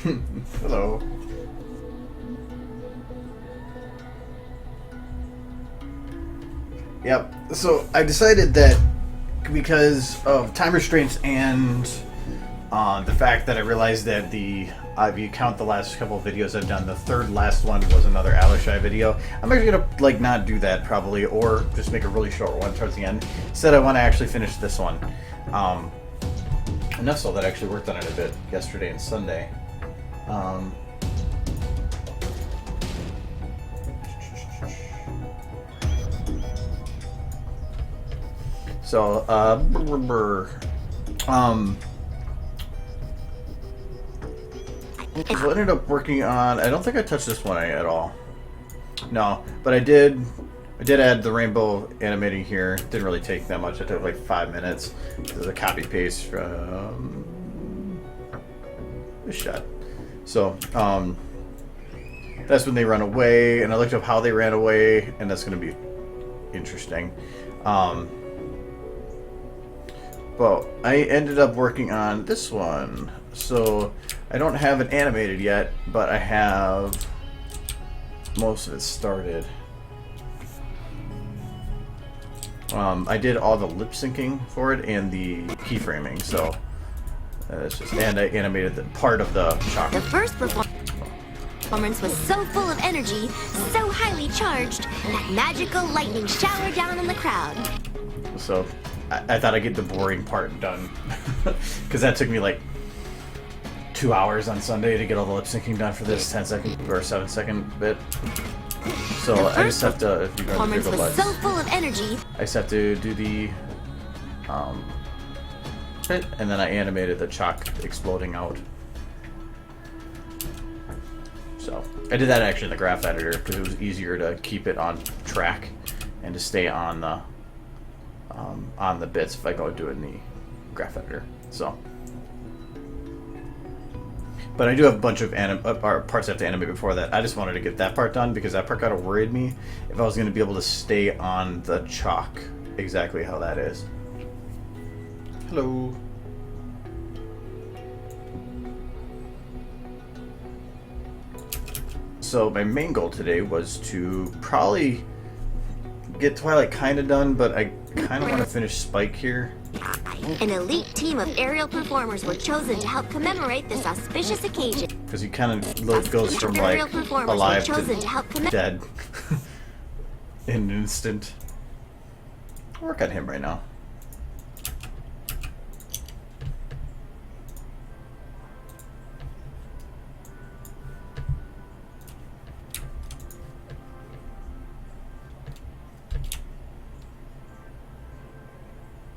Hello. Yep. So I decided that because of time restraints and the fact that I realized that if you count the last couple of videos I've done, the third last one was another Alishai video. I'm actually gonna not do that probably, or just make a really short one towards the end. Instead, I want to actually finish this one. Enough so that I actually worked on it a bit yesterday and Sunday. So, I ended up working on. I don't think I touched this one at all. No, but I did add the rainbow animating here. Didn't really take that much. It took like 5 minutes. There's a copy paste from this shot. So, that's when they run away, and I looked up how they ran away, and that's going to be interesting. But I ended up working on this one. So I don't have it animated yet, but I have most of it started. I did all the lip syncing for it and the keyframing, so it's just, and I animated the part of the chakra. The first performance was so full of energy, so highly charged, that magical lightning showered down on the crowd. So I thought I'd get the boring part done, because that took me like 2 hours on Sunday to get all the lip syncing done for this 10-second or 7-second bit. So I just have to, if you go to the Google was so full of energy. I just have to do the bit, and then I animated the chalk exploding out. So I did that actually in the graph editor because it was easier to keep it on track and to stay on the bits if I go do it in the graph editor. So, but I do have a bunch of parts I have to animate before that. I just wanted to get that part done because that part kind of worried me if I was going to be able to stay on the chalk exactly how that is. Hello. So my main goal today was to probably get Twilight kind of done, but I kind of want to finish Spike here. An elite team of aerial performers were chosen to help commemorate this auspicious occasion. Because he kind of goes from like alive to dead in an instant. I'll work on him right now.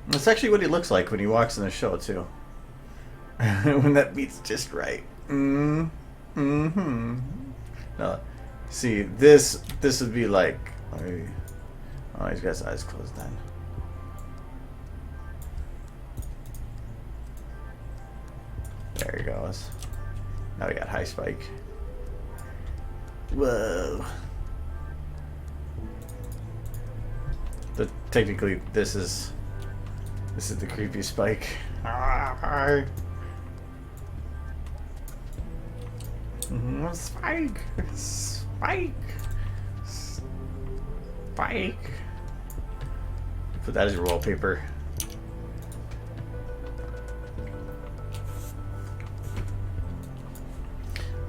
That's actually what he looks like when he walks in the show too. When that beat's just right. No, see, this would be like, oh, he's got his eyes closed then. There he goes. Now we got high spike. Whoa. Technically, this is the creepy Spike. Spike! Spike! Spike! Put that as your wallpaper.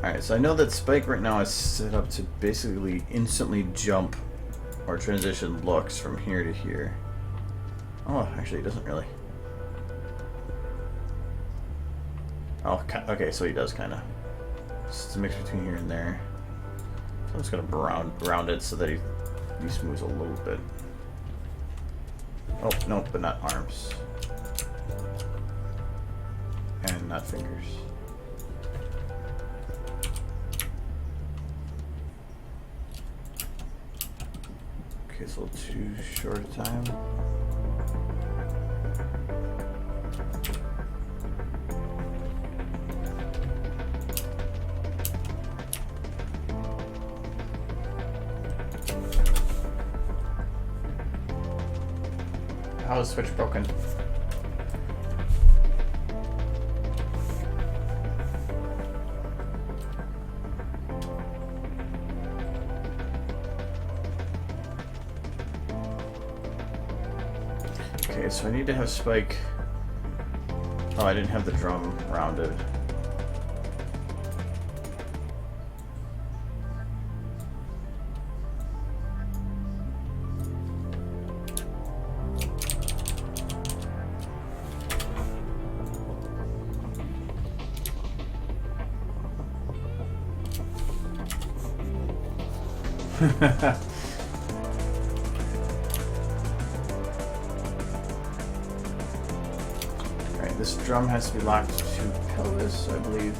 Alright, so I know that Spike right now is set up to basically instantly jump or transition looks from here to here. Oh, actually, he doesn't really. Oh, okay, so he does kind of. It's a mix between here and there. So I'm just going to round it so that he smooths a little bit. Oh, no, but not arms. And not fingers. Okay, it's a little too short a time. How is Switch broken? Okay, so I need to have Spike... Oh, I didn't have the drum rounded. Alright, this drum has to be locked to pelvis, I believe.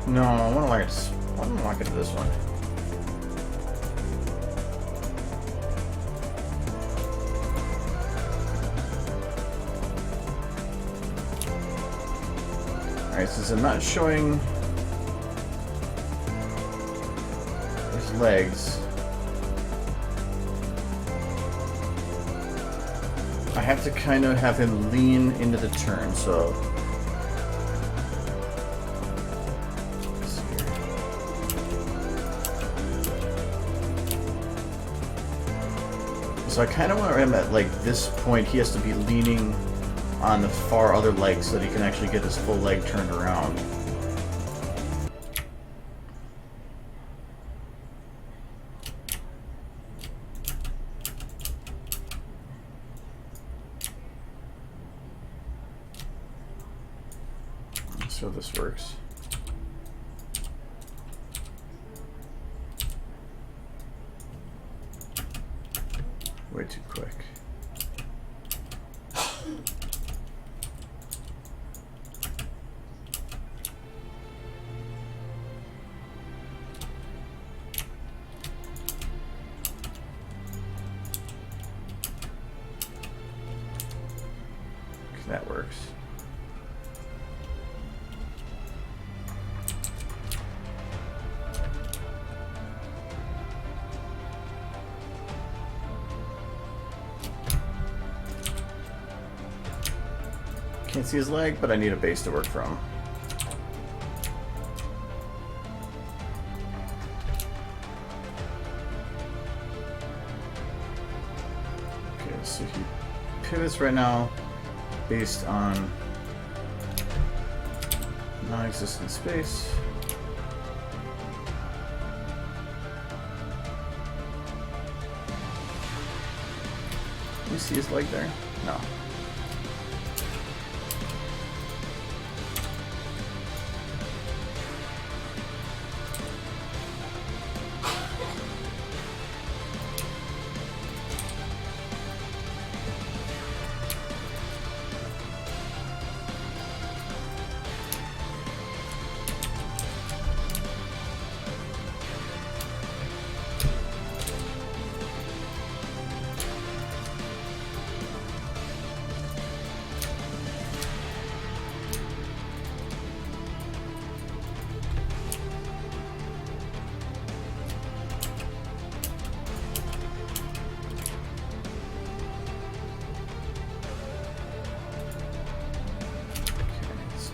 No, I want to lock it to this one. Alright, since I'm not showing his legs, I have to kind of have him lean into the turn, so... Let's see here. So I kind of want him at, like, this point, he has to be leaning on the far other leg so that he can actually get his full leg turned around. So this works. Way too quick. That works. Can't see his leg, but I need a base to work from. Okay, so he pivots right now based on non-existent space. Can you see his leg there? No.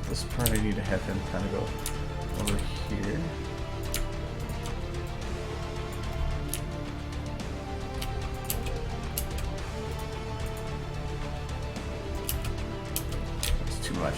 This part I need to have him kind of go over here. It's too much.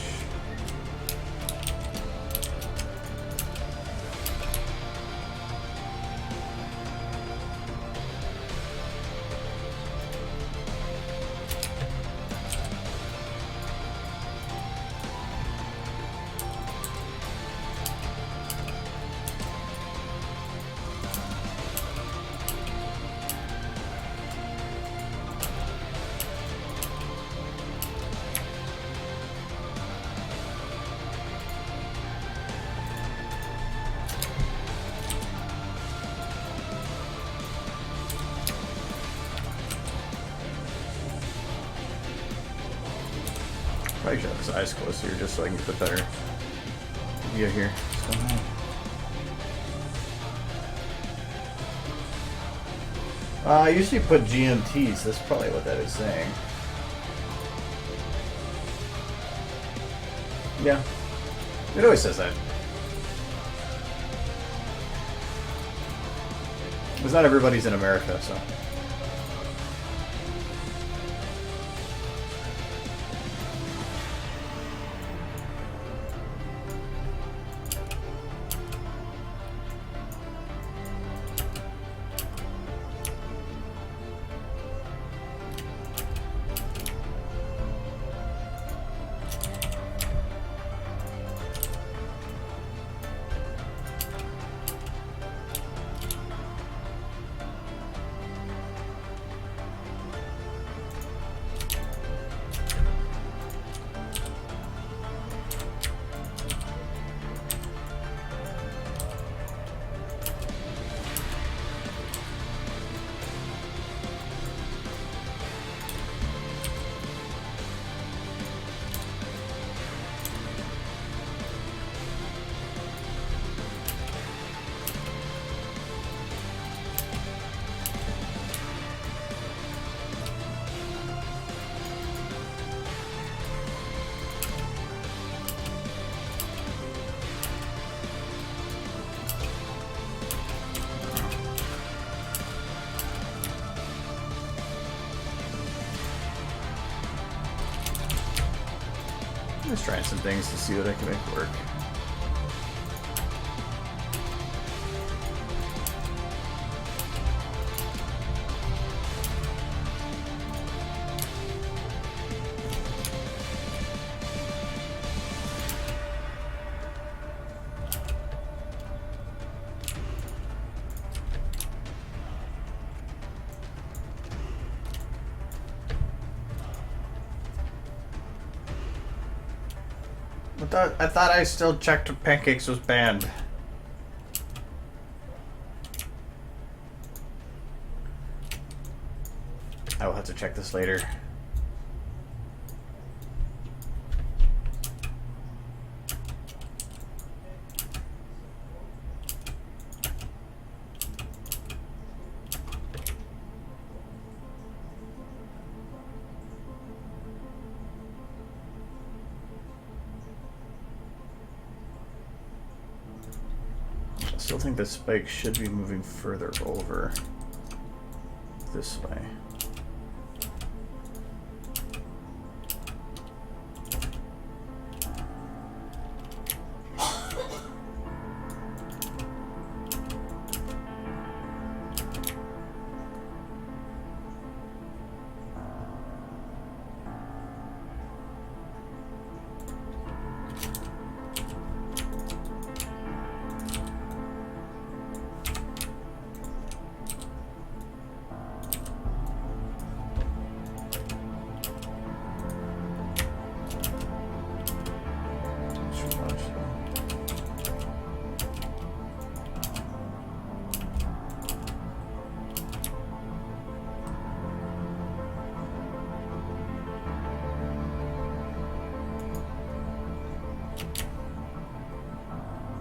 Probably should have his eyes closed here just so I can get the better view here. I usually put GMTs, that's probably what that is saying. Yeah, it always says that. Because not everybody's in America, so. just trying some things to see what I can make work. I thought I still checked if pancakes was banned. I will have to check this later. I still think the spike should be moving further over this way.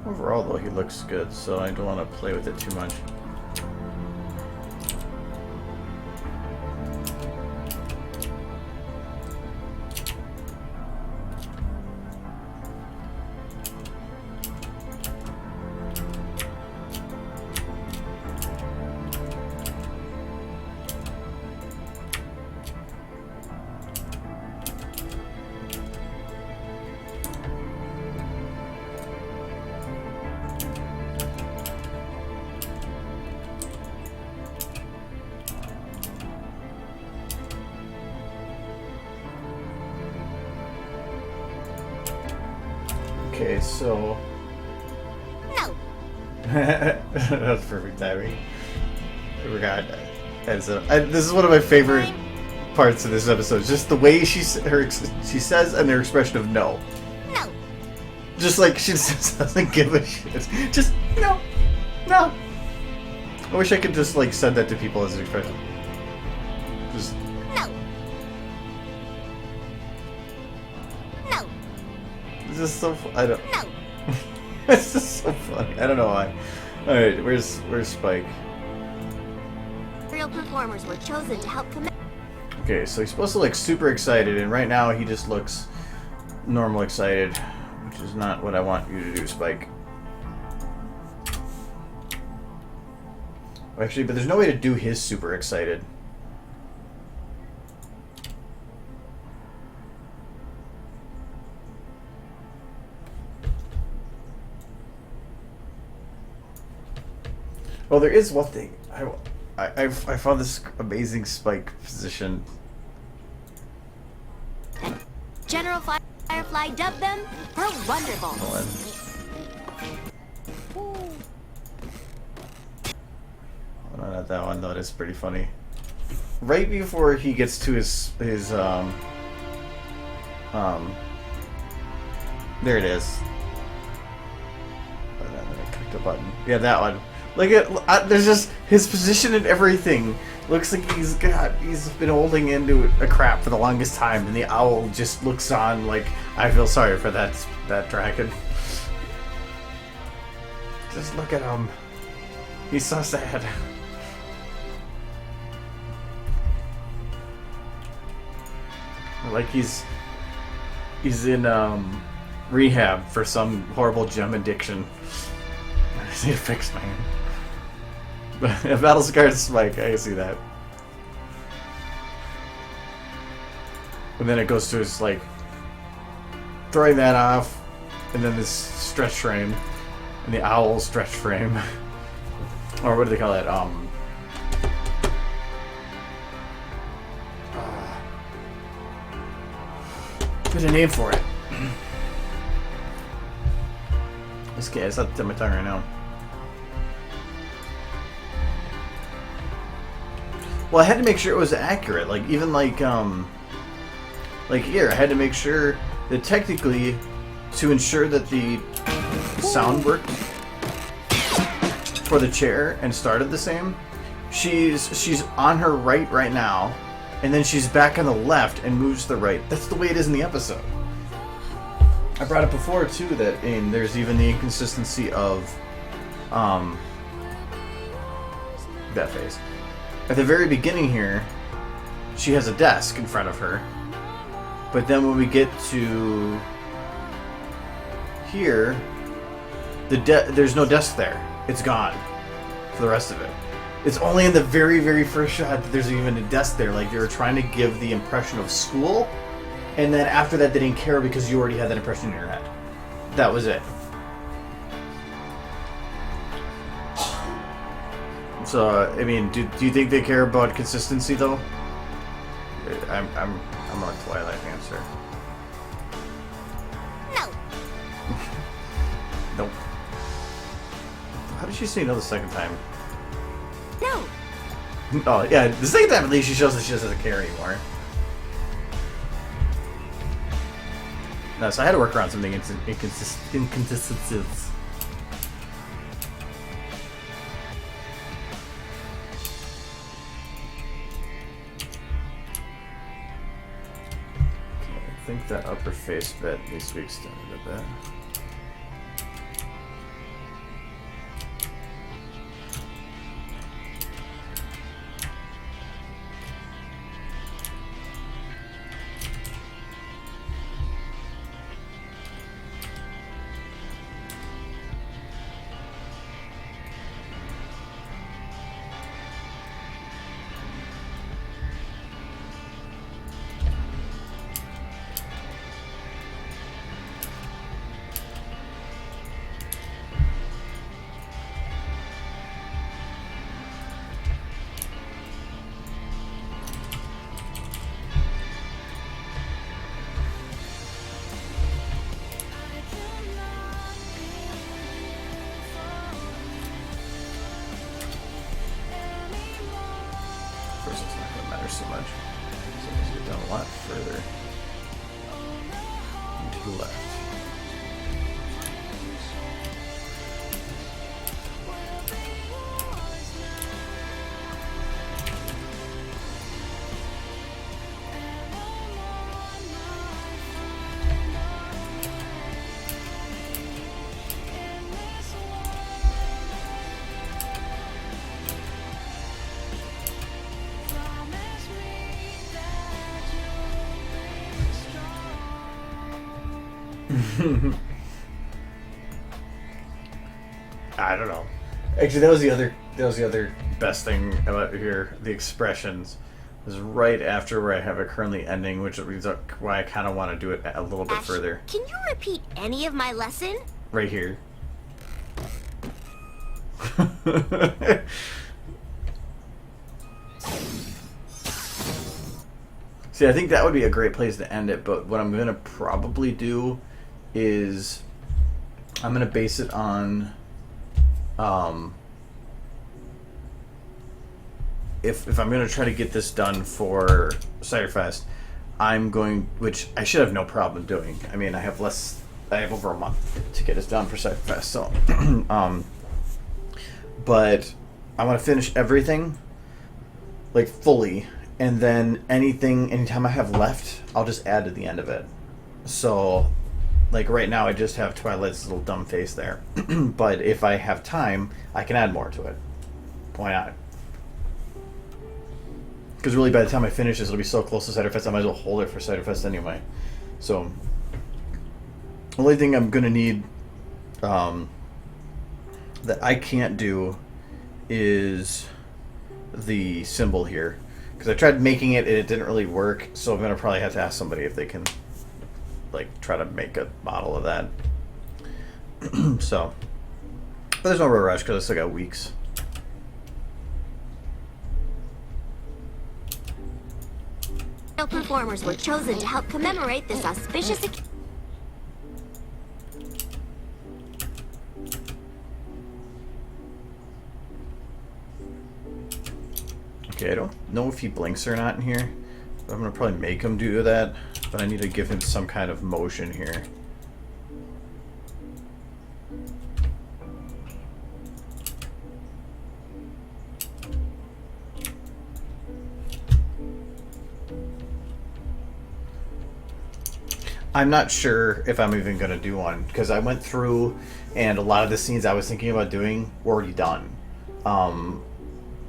Overall, though, he looks good, so I don't want to play with it too much. Okay, so... No. That's perfect timing. I forgot. This is one of my favorite parts of this episode. Just the way she says and her expression of no. No. Just like she just doesn't give a shit. Just no. No. I wish I could just like send that to people as an expression. Just no. No. It's just so I don't. No. It's just so funny. I don't know why. All right, where's Spike? Real performers were chosen to help commit. Okay, so he's supposed to look super excited, and right now he just looks normal excited, which is not what I want you to do, Spike. Actually, but there's no way to do his super excited. Well, there is one thing. I found this amazing Spike position. General Firefly dubbed them her wonderful. Hold on, not that one though. That's pretty funny. Right before he gets to his there it is. And then I clicked the button. Yeah, that one. Like there's just his position and everything. Looks like he's been holding into a crap for the longest time, and the owl just looks on like I feel sorry for that dragon. Just look at him. He's so sad. Like he's in rehab for some horrible gem addiction. I just need to fix man. Battle scarred Spike, I can see that. And then it goes to his like throwing that off, and then this stretch frame, and the owl stretch frame, or what do they call it? There's a name for it. This guy, it's not on my tongue right now. Well, I had to make sure it was accurate. Like even like here, I had to make sure that technically, to ensure that the sound worked for the chair and started the same. She's on her right now, and then she's back on the left and moves to the right. That's the way it is in the episode. I brought up before too that there's even the inconsistency of that face. At the very beginning here, she has a desk in front of her, but then when we get to here, there's no desk there. It's gone for the rest of it. It's only in the very, very first shot that there's even a desk there. Like they were trying to give the impression of school, and then after that they didn't care because you already had that impression in your head. That was it. So I mean, do you think they care about consistency though? I'm a Twilight answer. No. Nope. How did she say no the second time? No. Oh yeah, the second time at least she shows that she doesn't care anymore. No, so I had to work around some inconsistencies. I think that upper face bit needs to be extended a bit. So much. So let's get down a lot further and to the left. I don't know. Actually, that was the other best thing about here. The expressions was right after where I have it currently ending, which is why I kind of want to do it a little bit Ash, further. Can you repeat any of my lesson? Right here. See, I think that would be a great place to end it, but what I'm going to probably do is I'm going to base it on if I'm going to try to get this done for Ciderfest, I'm going, which I should have no problem doing. I mean, I have over a month to get this done for Ciderfest, so but I want to finish everything like fully, and then anytime I have left, I'll just add to the end of it. So like right now I just have Twilight's little dumb face there. But if I have time, I can add more to it. Why not? Because really by the time I finish this, it'll be so close to Ciderfest, I might as well hold it for Ciderfest anyway. So the only thing I'm going to need that I can't do is the symbol here. Because I tried making it and it didn't really work, so I'm going to probably have to ask somebody if they can like try to make a model of that. So, but there's no real rush because I still got weeks. Performers were chosen to help commemorate this auspicious occasion. Okay, I don't know if he blinks or not in here, but I'm gonna probably make him do that, but I need to give him some kind of motion here. I'm not sure if I'm even going to do one, because I went through and a lot of the scenes I was thinking about doing were already done.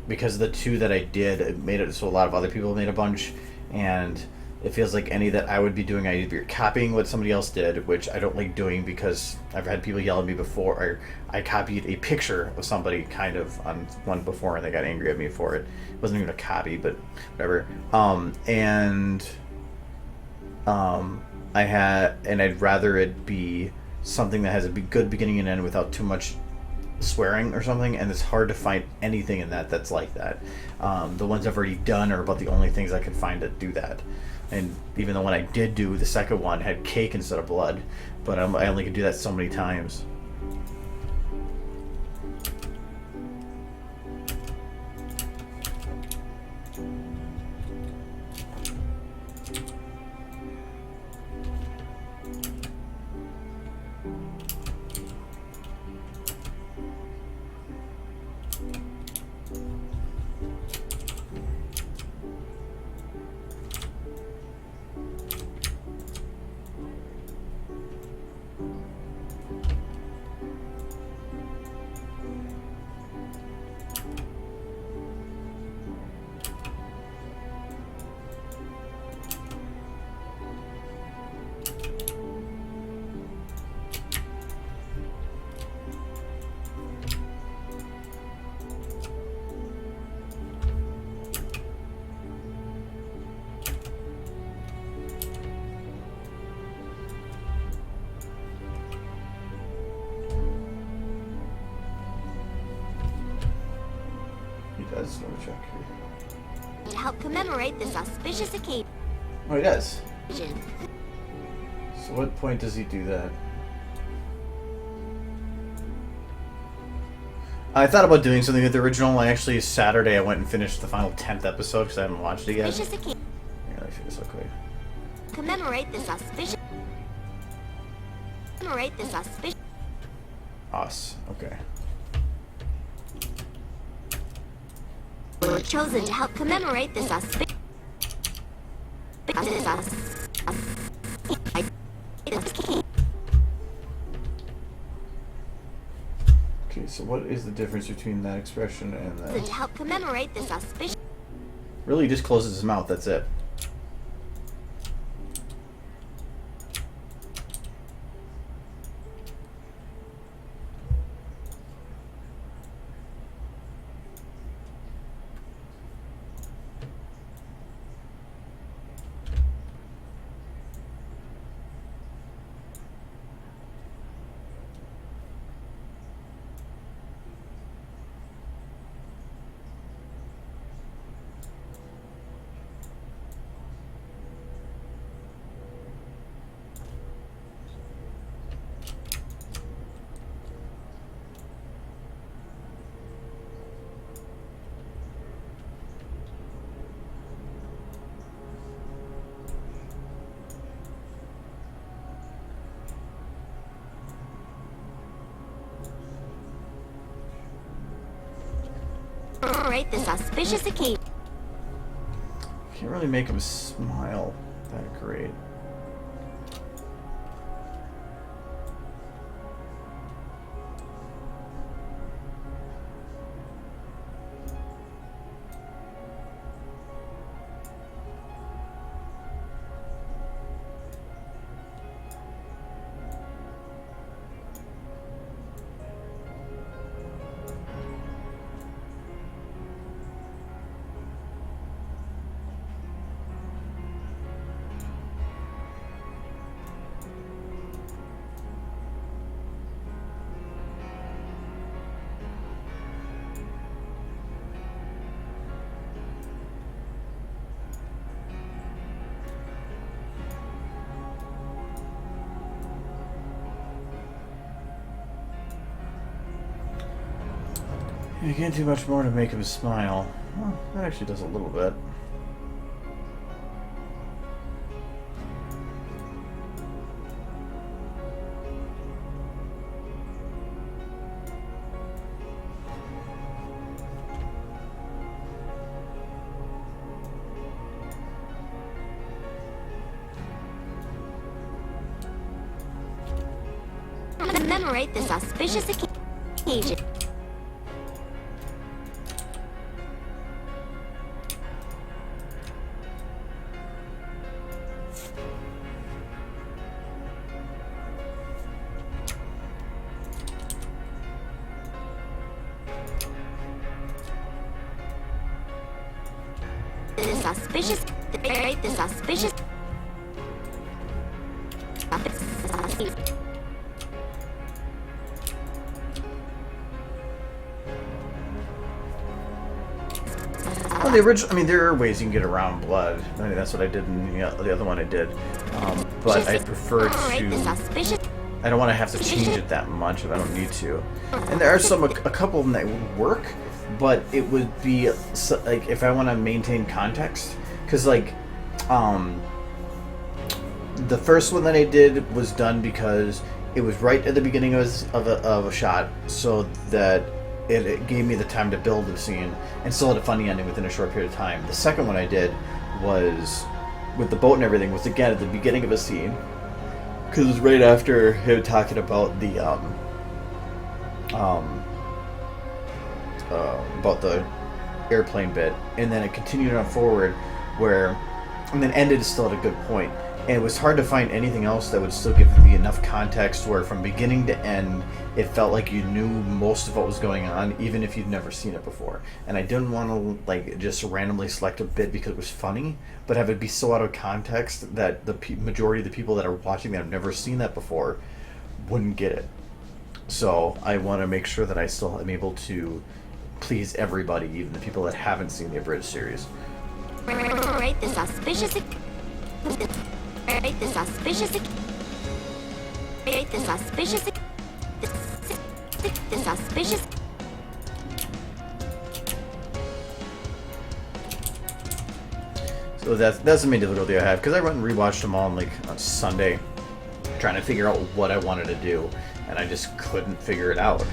Because the two that I did, it made it so a lot of other people made a bunch, and it feels like any that I would be doing, I either copying what somebody else did, which I don't like doing because I've had people yell at me before, or I copied a picture of somebody kind of on one before and they got angry at me for it. It wasn't even a copy, but whatever. I'd rather it be something that has a good beginning and end without too much swearing or something, and it's hard to find anything in that that's like that. The ones I've already done are about the only things I could find that do that. And even the one I did do, the second one, had cake instead of blood, but I only could do that so many times. Does let me check here. To help commemorate this auspicious occasion. Oh, he does. So what point does he do that? I thought about doing something with the original. Saturday I went and finished the final 10th episode because I haven't watched it yet. Here, let me finish real quick. Commemorate this auspicious. Commemorate this auspicious. Us. Okay. Were chosen to help commemorate this auspicious. Okay, so what is the difference between that expression and that? To help commemorate this auspicious. Really, he just closes his mouth. That's it. Commemorate this auspicious occasion. Can't really make him smile that great. You can't do much more to make him smile. Well, that actually does a little bit. Commemorate this auspicious occasion. This auspicious. Well, the original, I mean, there are ways you can get around blood. I mean, that's what I did in the other one I did. But I prefer to... I don't want to have to change it that much if I don't need to. And there are a couple of them that would work, but it would be, like, if I want to maintain context. Because, like, the first one that I did was done because it was right at the beginning of a shot, so that it gave me the time to build the scene and still had a funny ending within a short period of time. The second one I did was with the boat and everything was again at the beginning of a scene because it was right after him talking about the about the airplane bit, and then it continued on forward and then ended still at a good point. And it was hard to find anything else that would still give me enough context where from beginning to end it felt like you knew most of what was going on even if you'd never seen it before. And I didn't want to like just randomly select a bit because it was funny, but have it be so out of context that the majority of the people that are watching that have never seen that before wouldn't get it. So I want to make sure that I still am able to please everybody, even the people that haven't seen the abridged series. Right, this auspicious. Right, this auspicious. Right, this auspicious. This auspicious. So that's the main difficulty I have, because I went and rewatched them all on Sunday, trying to figure out what I wanted to do, and I just couldn't figure it out.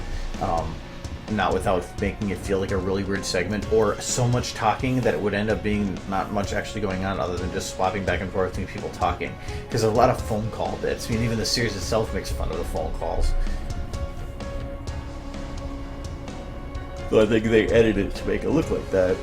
Not without making it feel like a really weird segment, or so much talking that it would end up being not much actually going on other than just swapping back and forth between people talking. Because there's a lot of phone call bits. I mean, even the series itself makes fun of the phone calls. So I think they edited it to make it look like that.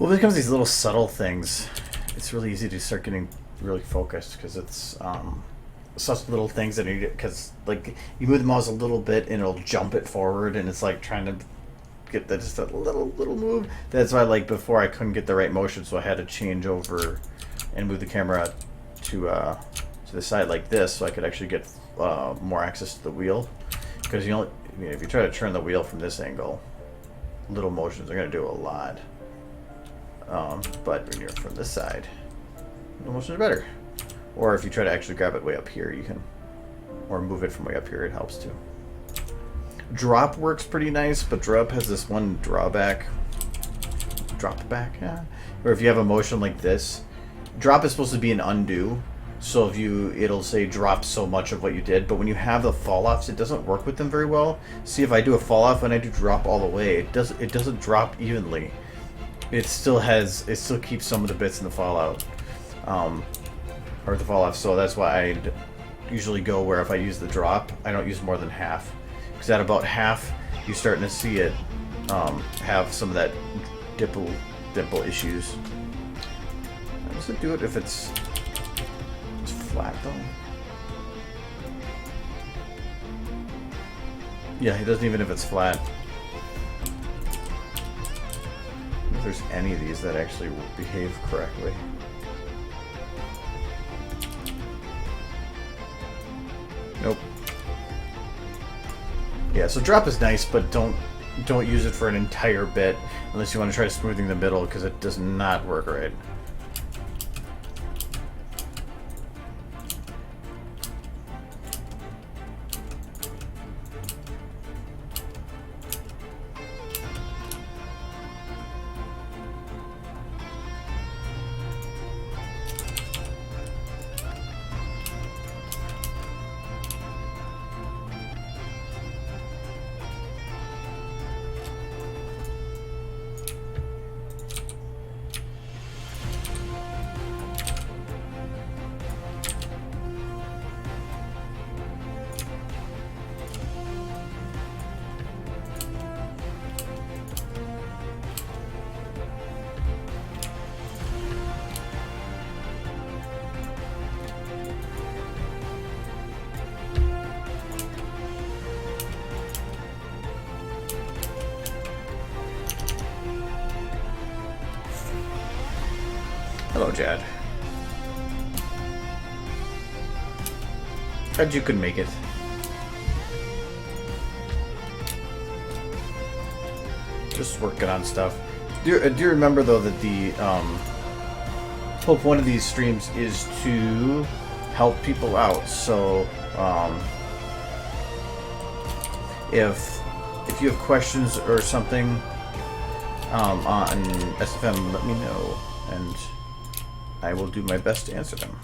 Well, when it comes to these little subtle things, it's really easy to start getting really focused because it's such little things that you because like you move the mouse a little bit and it'll jump it forward, and it's like trying to get that just a little move. That's why like before I couldn't get the right motion, so I had to change over and move the camera to the side like this, so I could actually get more access to the wheel. Because you only, I mean, if you try to turn the wheel from this angle, little motions are going to do a lot. But when you're from this side, little motions are better. Or if you try to actually grab it way up here, you can, or move it from way up here, it helps too. Drop works pretty nice, but drop has this one drawback. Drop back, yeah. Or if you have a motion like this, drop is supposed to be an undo. So if it'll say drop so much of what you did, but when you have the fall offs, it doesn't work with them very well. See, if I do a fall off and I do drop all the way, it doesn't drop evenly. It still keeps some of the bits in the fallout, or the fall off. So that's why I usually go where if I use the drop, I don't use more than half, because at about half, you're starting to see it have some of that dimple issues. How does it do it if it's flat though? Yeah, it doesn't even if it's flat. If there's any of these that actually behave correctly. Nope. Yeah, so drop is nice, but don't use it for an entire bit unless you want to try smoothing the middle, because it does not work right. Hello, Jad. Glad you could make it. Just working on stuff. Do you remember though that the whole point of these streams is to help people out. So if you have questions or something on SFM, let me know, and I will do my best to answer them.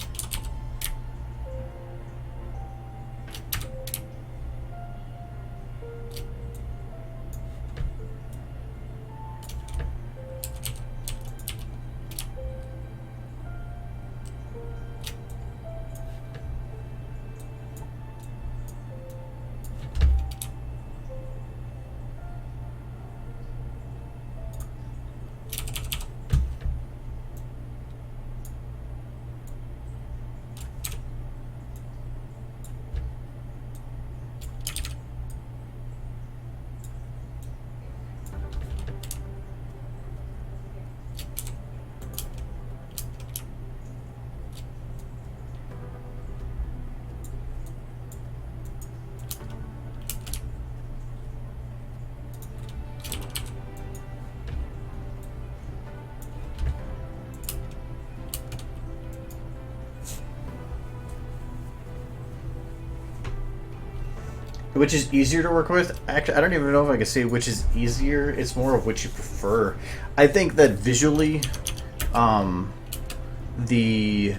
Which is easier to work with? Actually, I don't even know if I can say which is easier. It's more of which you prefer. I think that visually, the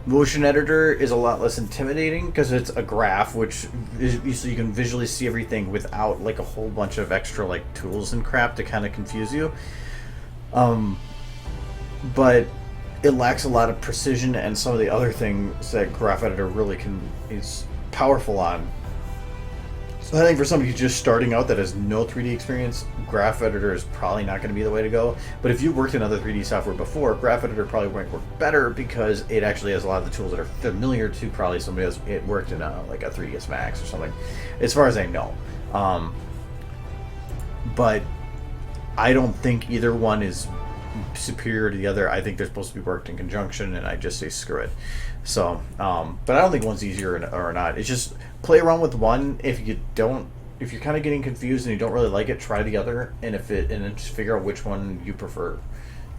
motion editor is a lot less intimidating because it's a graph, which is, so you can visually see everything without like a whole bunch of extra like tools and crap to kind of confuse you. But it lacks a lot of precision and some of the other things that graph editor really is powerful on. I think for somebody who's just starting out that has no 3D experience, Graph Editor is probably not going to be the way to go. But if you've worked in other 3D software before, Graph Editor probably might work better because it actually has a lot of the tools that are familiar to probably somebody who's worked in like a 3ds Max or something, as far as I know. But I don't think either one is superior to the other. I think they're supposed to be worked in conjunction, and I just say screw it. So, but I don't think one's easier or not. It's just play around with one. If you're kind of getting confused and you don't really like it, try the other, and then just figure out which one you prefer.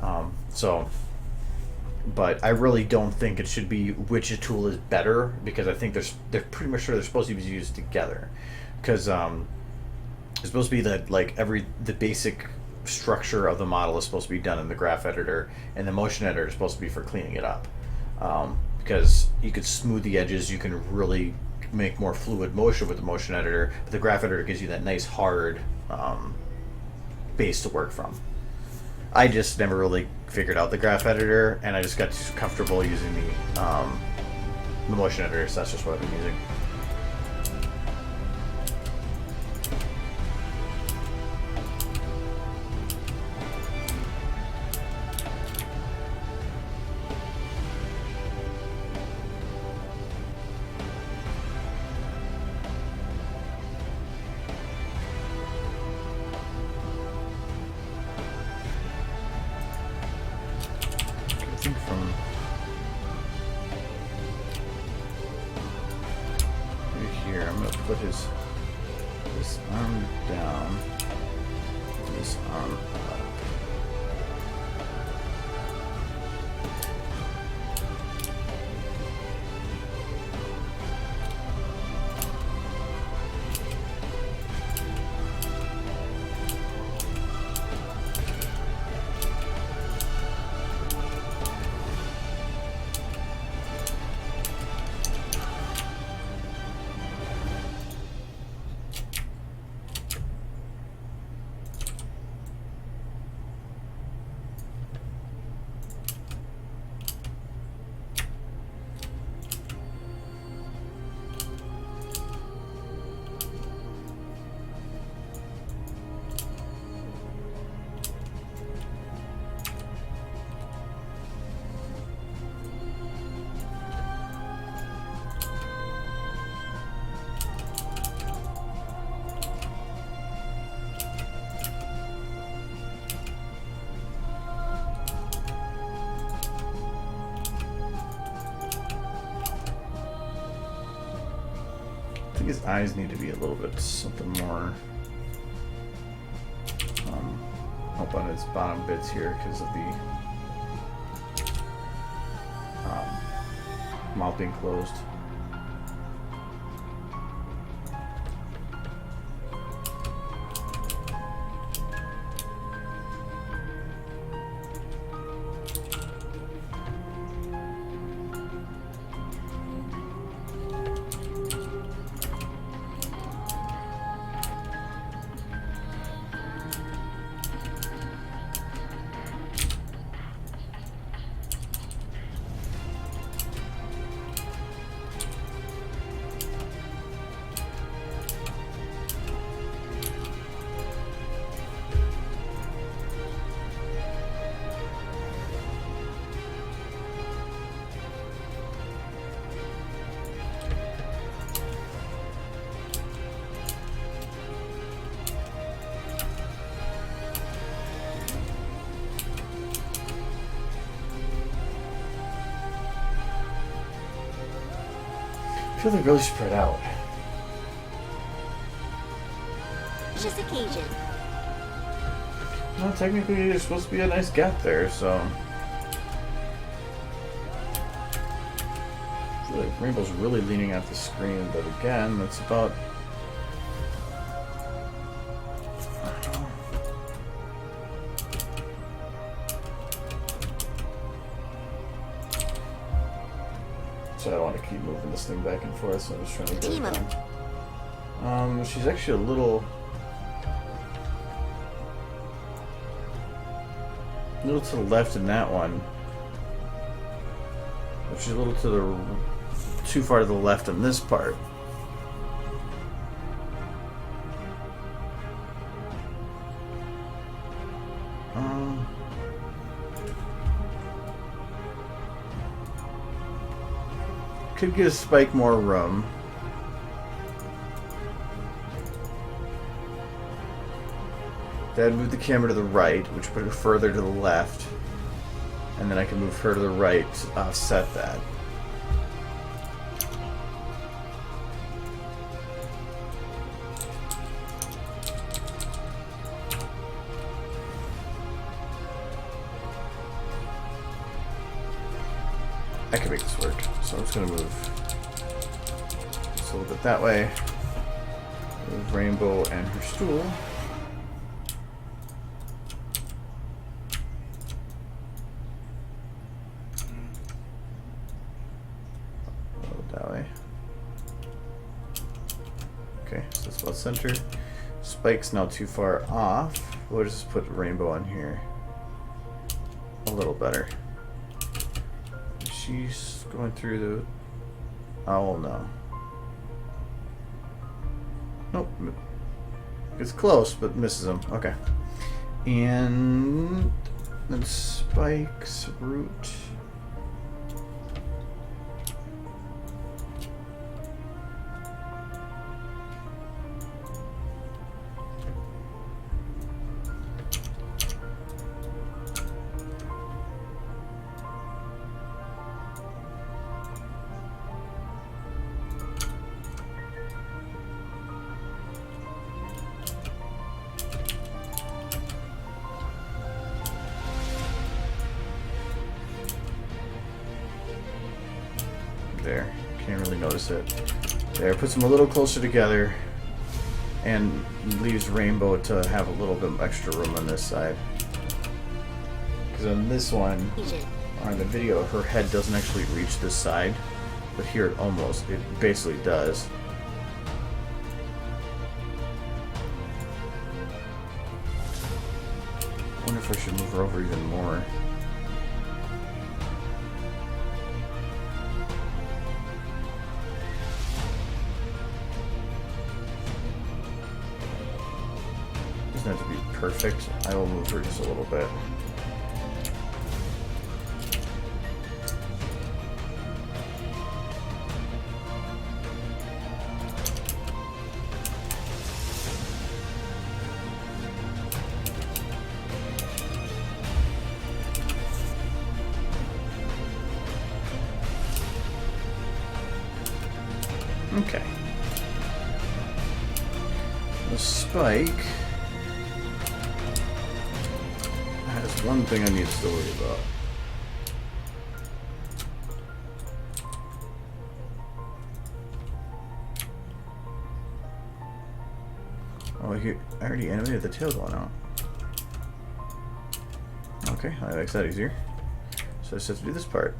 But I really don't think it should be which tool is better, because I think they're pretty much sure they're supposed to be used together, because it's supposed to be that like the basic structure of the model is supposed to be done in the Graph Editor, and the Motion Editor is supposed to be for cleaning it up. Because you could smooth the edges, you can really make more fluid motion with the Motion Editor, but the Graph Editor gives you that nice hard base to work from. I just never really figured out the Graph Editor, and I just got too comfortable using the Motion Editor, so that's just what I've been using. This arm down, this arm up. I think his eyes need to be a little bit something more up on his bottom bits here because of the mouth being closed. I feel they're really spread out. Just occasion. No, technically there's supposed to be a nice gap there, so... I feel like Rainbow's really leaning out the screen, but again, that's about... So I don't want to keep moving this thing back and forth, so I'm just trying to get it down. She's actually a little to the left in that one. But she's a little to the too far to the left in this part. could give Spike more room. That'd move the camera to the right, which put her further to the left. And then I can move her to the right to offset that. I can make this work. So I'm just going to move this a little bit that way. Move Rainbow and her stool. That way. Okay, so that's about center. Spike's now too far off. We'll just put Rainbow on here. A little better. She's going through the... Oh, no. Nope. It's close, but misses him. Okay. And then Spike's route. There, can't really notice it. There, puts them a little closer together and leaves Rainbow to have a little bit extra room on this side. Because on this one, on the video, her head doesn't actually reach this side, but here it basically does. I wonder if I should move her over even more. Doesn't have to be perfect. I will move her just a little bit. Okay. The Spike. That's one thing I need to worry about. Oh, here, I already animated the tail going out. Okay, that makes that easier. So I just have to do this part.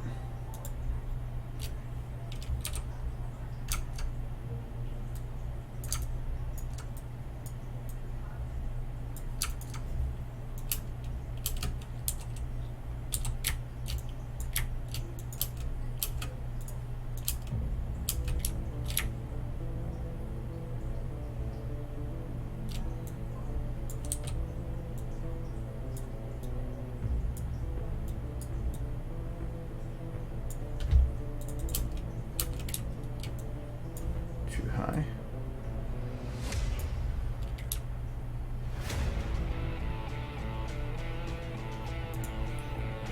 Too high.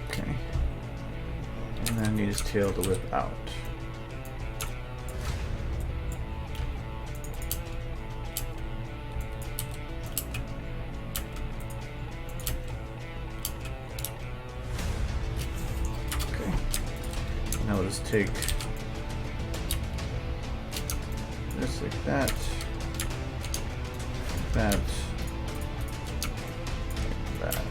Okay. And then I need his tail to whip out. Okay. Now let's take this like that, that, that.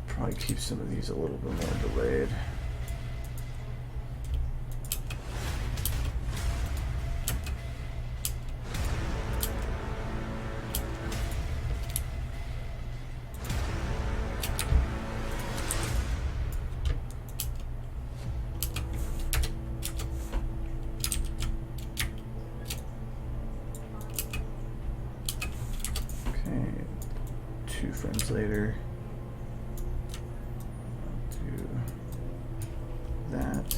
Probably keep some of these a little bit more delayed. 2 frames later. Do that.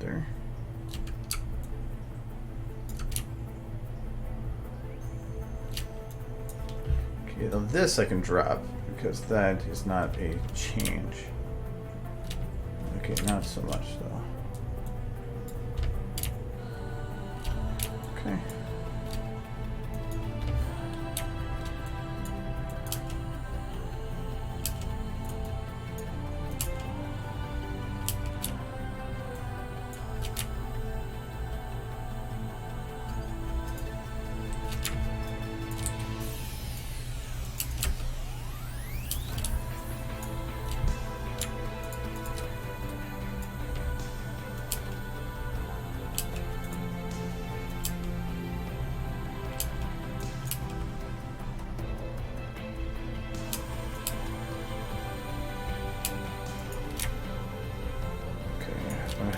There. Okay, now this I can drop because that is not a change. Okay, not so much though. Okay.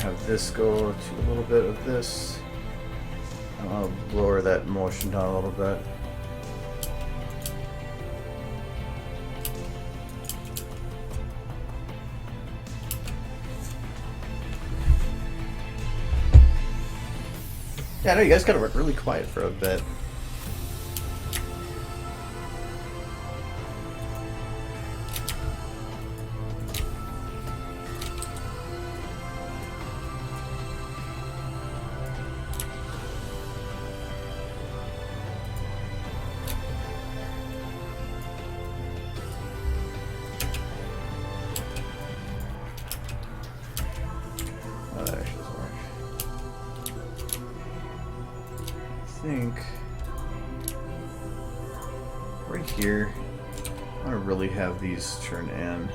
Have this go to a little bit of this. I'll lower that motion down a little bit. Yeah, I know you guys gotta work really quiet for a bit. Think right here I want to really have these turn in.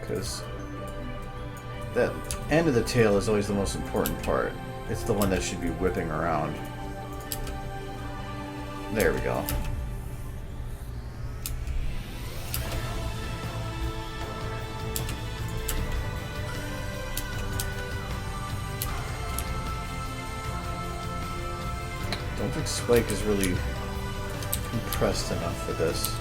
Because that end of the tail is always the most important part. It's the one that should be whipping around. There we go. I don't think Spike is really compressed enough for this.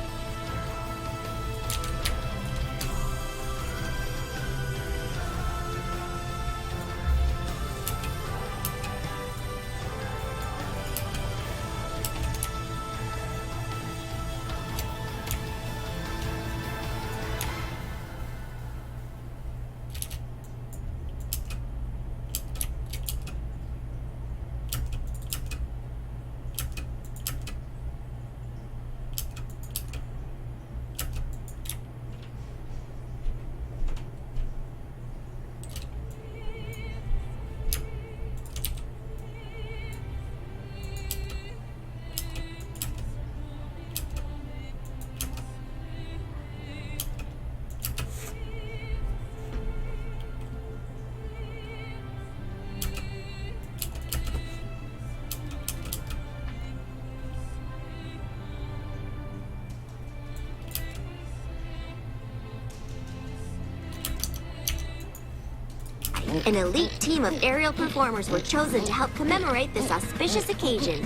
An elite team of aerial performers were chosen to help commemorate this auspicious occasion.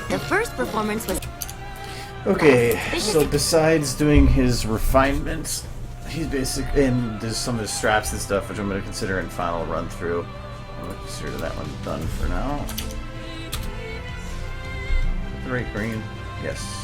The first performance was... Okay, so besides doing his refinements, he's basic, and there's some of his straps and stuff, which I'm going to consider in final run through. I'm going to consider that one done for now. The right green, yes.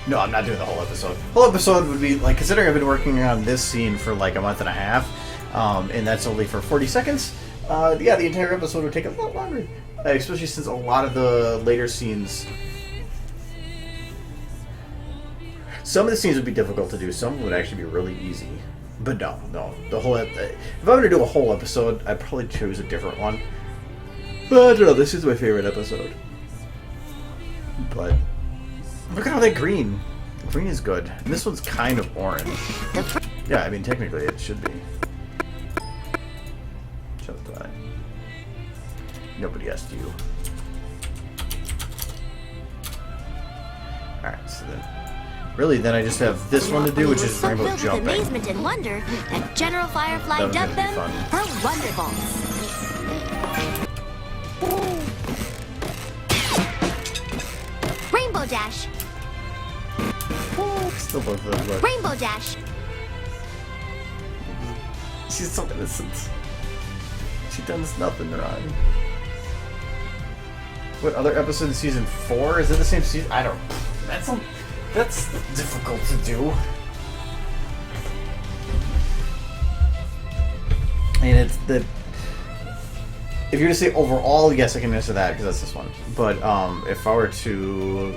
No, I'm not doing the whole episode. Whole episode would be, like, considering I've been working on this scene for like a month and a half, and that's only for 40 seconds, yeah, the entire episode would take a lot longer. Especially since a lot of the later scenes... Some of the scenes would be difficult to do, some would actually be really easy. But no, the whole... If I were to do a whole episode, I'd probably choose a different one. But I don't know, this is my favorite episode. But... Look at all that green. Green is good. And this one's kind of orange. Yeah, I mean, technically it should be. Shut up, Twilight. Nobody asked you. Alright, so then... Really, then I just have this one to do, which is rainbow jumping. With amazement and wonder that General Firefly dubbed them her Wonderballs. Rainbow Dash. Still both of them, look. Rainbow Dash. She's so innocent. She does nothing wrong. What other episode in season 4? Is it the same season? I don't... That's difficult to do. And it's the... If you're to say overall, yes, I can answer that because that's this one. But if I were to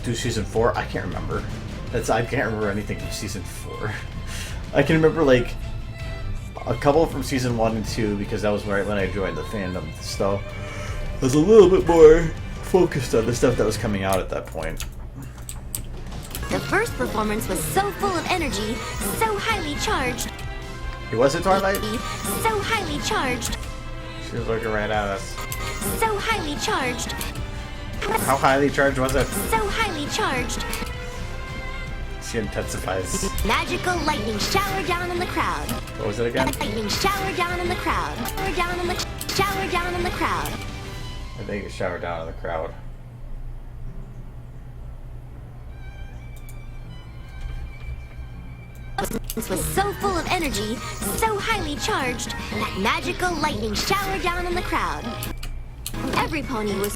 do season 4, I can't remember. I can't remember anything from season 4. I can remember like a couple from season 1 and 2 because that was right when I joined the fandom. So I was a little bit more focused on the stuff that was coming out at that point. The first performance was so full of energy, so highly charged. It was it, Twilight? So highly charged. She was looking right at us. So highly charged. How highly charged was it? So highly charged. She intensifies. Magical lightning shower down on the crowd. What was it again? Lightning shower down on the crowd. Shower down on the crowd. I think it showered down on the crowd. This was so full of energy, so highly charged, that magical lightning showered down on the crowd. Every pony was...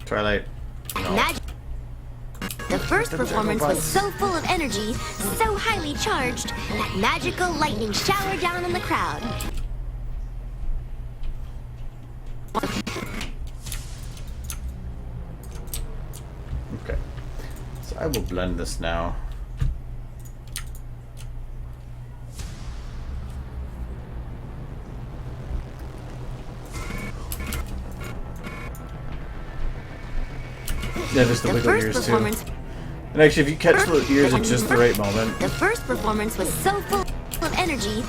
Twilight. No. The first performance was so full of energy, so highly charged, that magical lightning showered down on the crowd. Okay. So I will blend this now. Yeah, just the wiggle ears too. And actually, if you catch the ears at just the right moment. The first performance was so full of energy.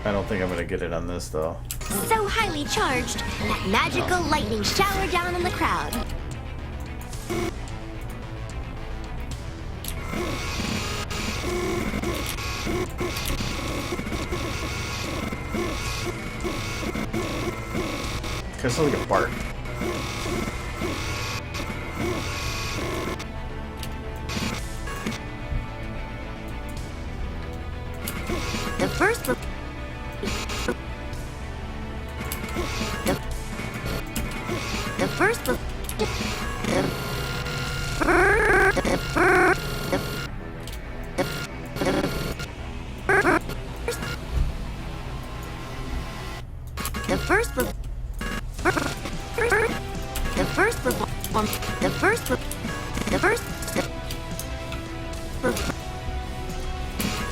I don't think I'm gonna get it on this though. So highly charged that magical lightning showered down on the crowd. Kind of sounds like a bark. The first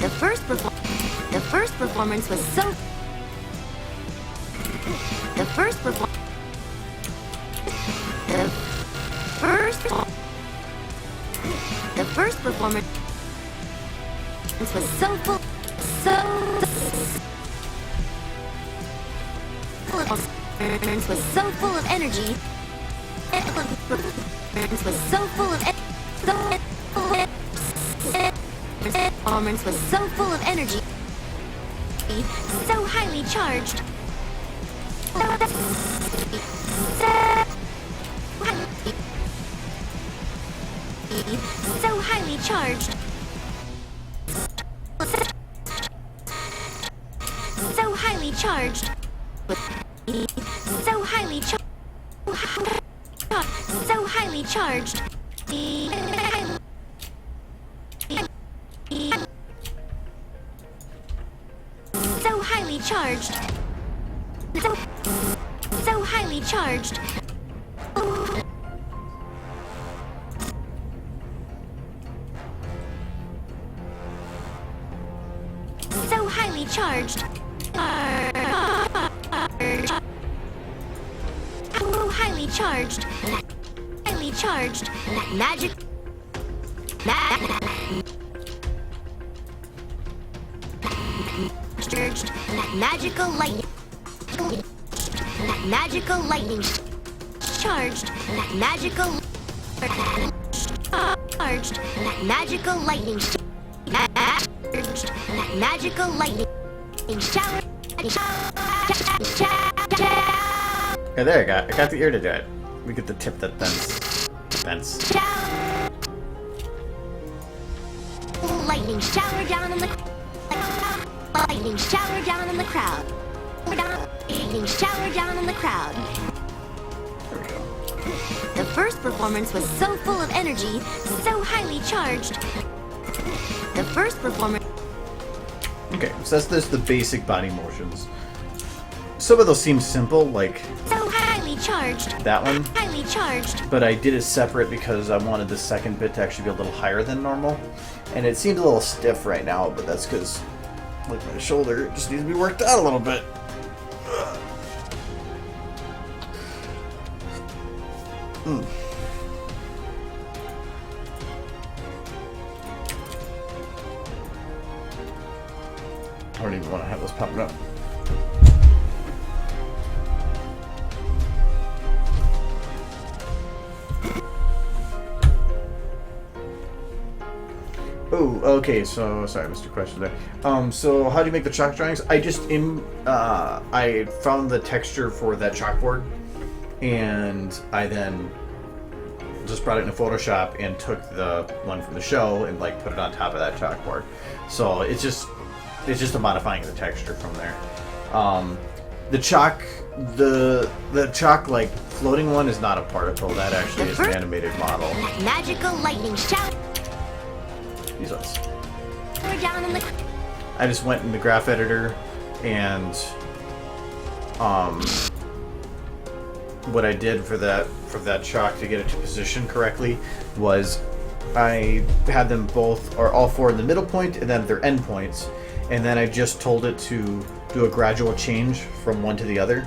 the first the first performance was so the first performance was so full was so full of energy. Was so full of performance was so full of energy. energy, so highly charged. So highly charged. So highly charged. So highly charged. So highly charged. So highly charged. So highly charged. So highly charged. So highly charged. Highly charged. Magic. Charged. Magical lightning. Magical lightning. Charged. Magical. Charged. Magical lightning. Charged. Magical lightning. Shower. Yeah, there I got the ear to do it. We get the tip that bends. Lightning shower down on the. Lightning shower down on the crowd. Lightning shower down on the crowd. There we go. The first performance was so full of energy, so highly charged. The first performance. Okay, so that's just the basic body motions. Some of those seem simple, like So highly charged. that one, Highly charged. but I did it separate because I wanted the second bit to actually be a little higher than normal. And it seemed a little stiff right now, but that's because, like, my shoulder just needs to be worked out a little bit. I don't even want to have those popping up. Oh, okay. So sorry, Mr. Question there. So how do you make the chalk drawings? I just I found the texture for that chalkboard, and I then just brought it into Photoshop and took the one from the show and like put it on top of that chalkboard. So it's just a modifying of the texture from there. The chalk like floating one is not a particle. That actually is an animated model. Magical lightning shower These ones. down on the. I just went in the graph editor and what I did for that chalk to get it to position correctly was I had them both or all four in the middle point and then their end points, and then I just told it to do a gradual change from one to the other,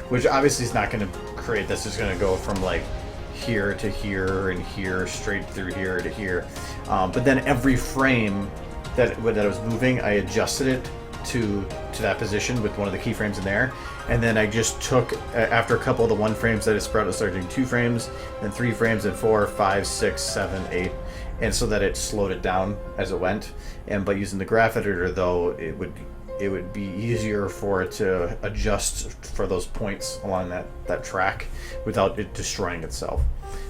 which obviously is not going to create this. It's going to go from like here to here and here straight through here to here, but then every frame that I was moving, I adjusted it to that position with one of the keyframes in there, and then I just took after a couple of the one frames that I spread out, started doing 2 frames, then 3 frames, and 4, 5, 6, 7, 8, and so that it slowed it down as it went. And by using the graph editor, though, it would be easier for it to adjust for those points along that track without it destroying itself.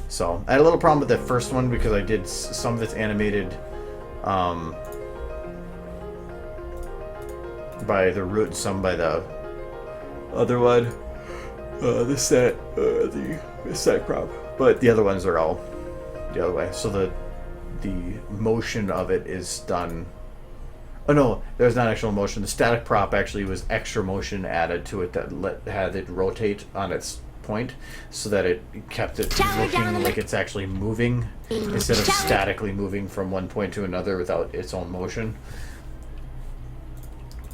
So I had a little problem with that first one because I did some of it's animated by the root, some by the other one, the set prop, but the other ones are all the other way. So the motion of it is done. Oh no, there's not actual motion. The static prop actually was extra motion added to it that had it rotate on its point, so that it kept it looking like it's actually moving instead of statically moving from one point to another without its own motion.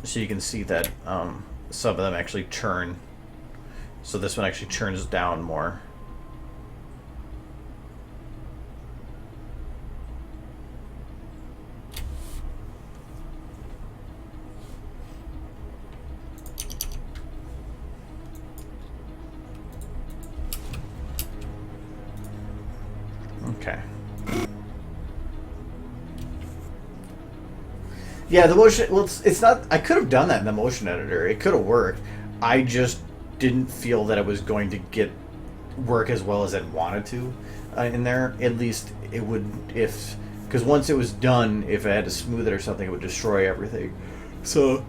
So you can see that some of them actually churn. So this one actually churns down more. Okay. Yeah, the motion. Well, it's not. I could have done that in the motion editor. It could have worked. I just didn't feel that it was going to get work as well as I'd wanted to in there. At least it would, if because once it was done, if I had to smooth it or something, it would destroy everything. So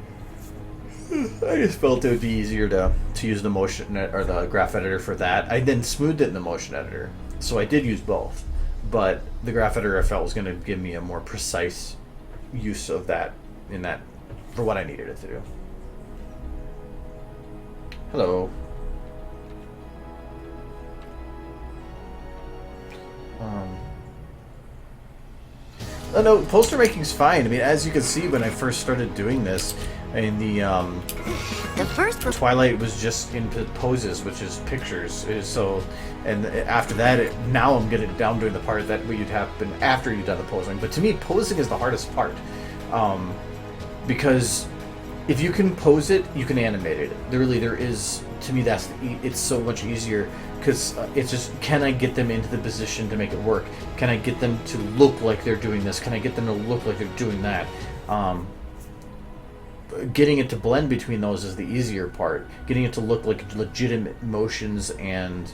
I just felt it would be easier to use the motion or the graph editor for that. I then smoothed it in the motion editor, so I did use both. But the graph editor I felt was going to give me a more precise use of that in that for what I needed it to do. Hello. Oh, no, poster making's fine. I mean, as you can see, when I first started doing this, I mean, the first Twilight was just in poses, which is pictures. So, and after that, now I'm getting down doing the part that would happen after you've done the posing. But to me, posing is the hardest part, because if you can pose it, you can animate it. There is. To me, it's so much easier because it's just, can I get them into the position to make it work? Can I get them to look like they're doing this? Can I get them to look like they're doing that? Getting it to blend between those is the easier part. Getting it to look like legitimate motions and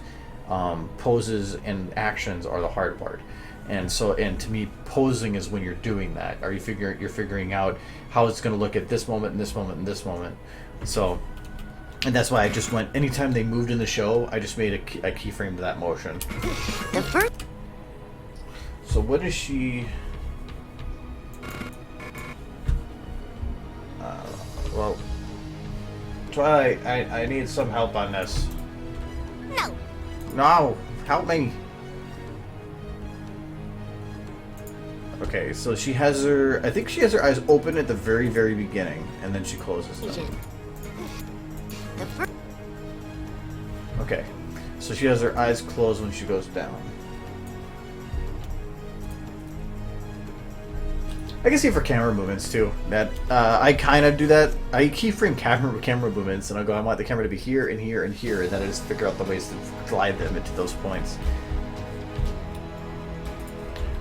poses and actions are the hard part. And to me, posing is when you're doing that. You're figuring out how it's going to look at this moment and this moment and this moment. So. And that's why I just went, anytime they moved in the show, I just made a keyframe to that motion. So what is she... well, Twilight, I need some help on this. No. No, help me. Okay, so she has I think she has her eyes open at the very, very beginning, and then she closes them. Okay, so she has her eyes closed when she goes down. I can see for camera movements too. That I kind of do that. I keyframe camera movements, and I go, I want the camera to be here and here and here, and then I just figure out the ways to glide them into those points.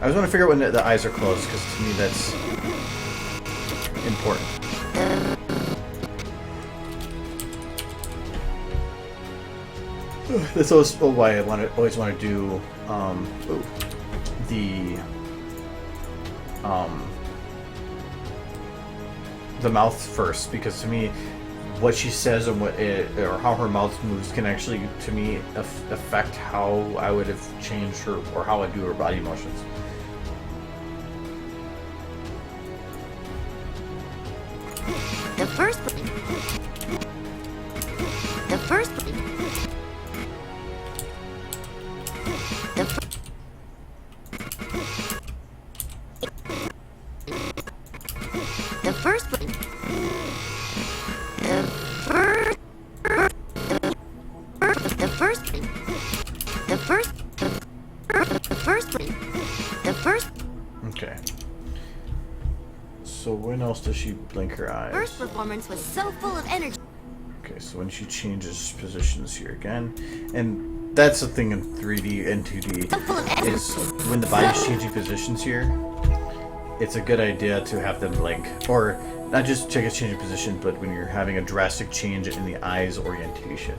I just want to figure out when the eyes are closed, because to me that's important. That's also why I always want to do the mouth first, because to me, what she says and or how her mouth moves can actually, to me, affect how I would have changed her or how I do her body motions. The first. Okay. So when else does she blink her eyes? First performance was so full of energy. Okay, so when she changes positions here again, and that's the thing in 3D and 2D, is when the body's changing positions here, it's a good idea to have them blink. Or not just check its changing position, but when you're having a drastic change in the eye's orientation.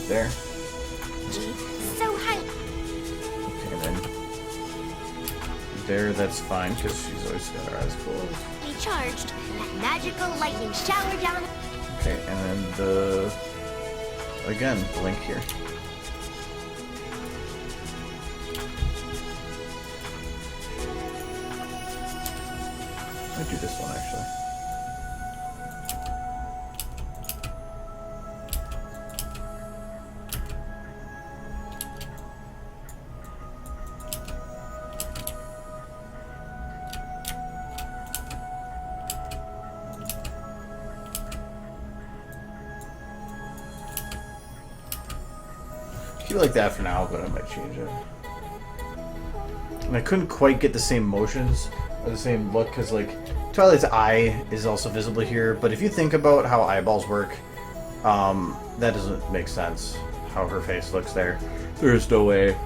There. So high. Okay, then. There, that's fine, because she's always got her eyes closed. Be charged. That magical lightning shower down. Okay, and then again, blink here. I'll do this one actually. Keep it like that for now, but I might change it. And I couldn't quite get the same motions or the same look, because like Twilight's eye is also visible here, but if you think about how eyeballs work, That doesn't make sense, how her face looks there. There's no way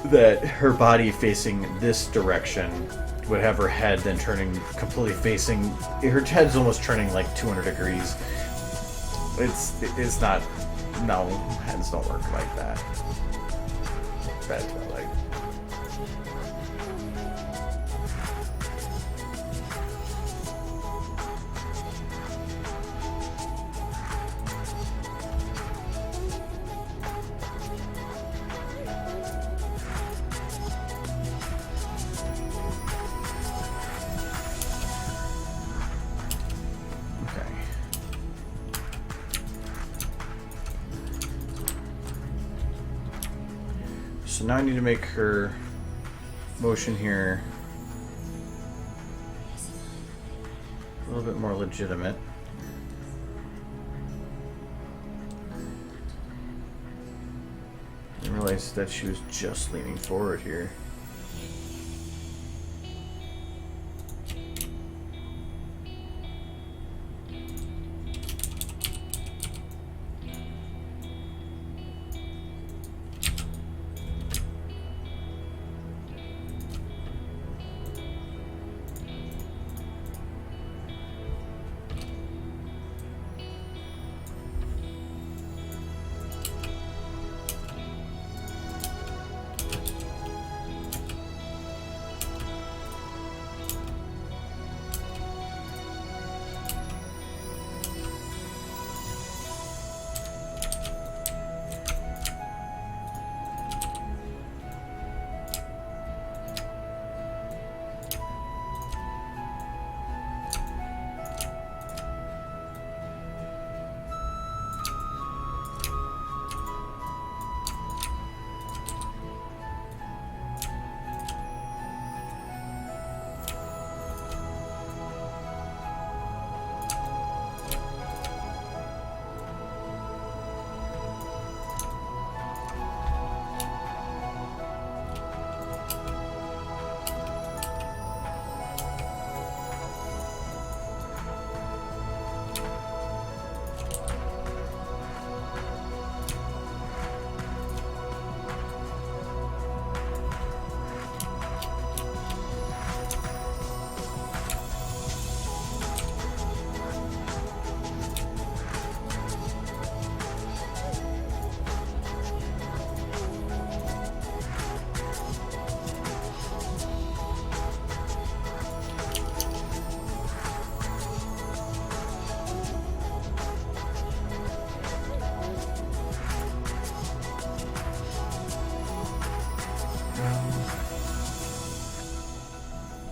that her body facing this direction would have her head then turning completely facing... Her head's almost turning like 200 degrees. It's not... No, heads don't work like that. Bad Twilight. So now I need to make her motion here a little bit more legitimate. I didn't realize that she was just leaning forward here.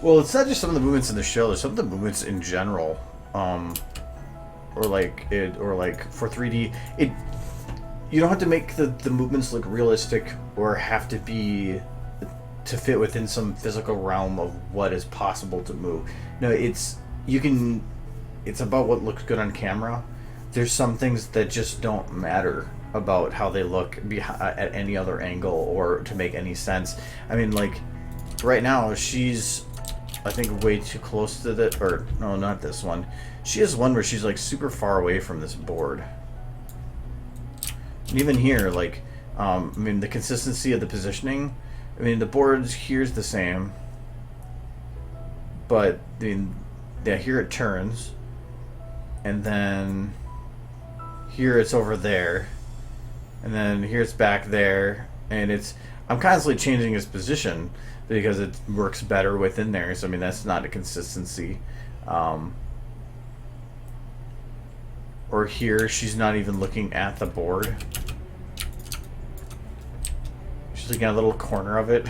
Well, it's not just some of the movements in the show. There's some of the movements in general, or for 3D. You don't have to make the movements look realistic or have to be to fit within some physical realm of what is possible to move. No, it's about what looks good on camera. There's some things that just don't matter about how they look at any other angle or to make any sense. I mean, like right now she's, I think, way too close to the, or no, not this one. She has one where she's like super far away from this board. And even here, like, I mean, the consistency of the positioning. I mean, the board here's the same, but I mean, yeah, here it turns, and then here it's over there, and then here it's back there, and I'm constantly changing its position because it works better within there. So I mean, that's not a consistency. Or here, she's not even looking at the board. She's looking at a little corner of it.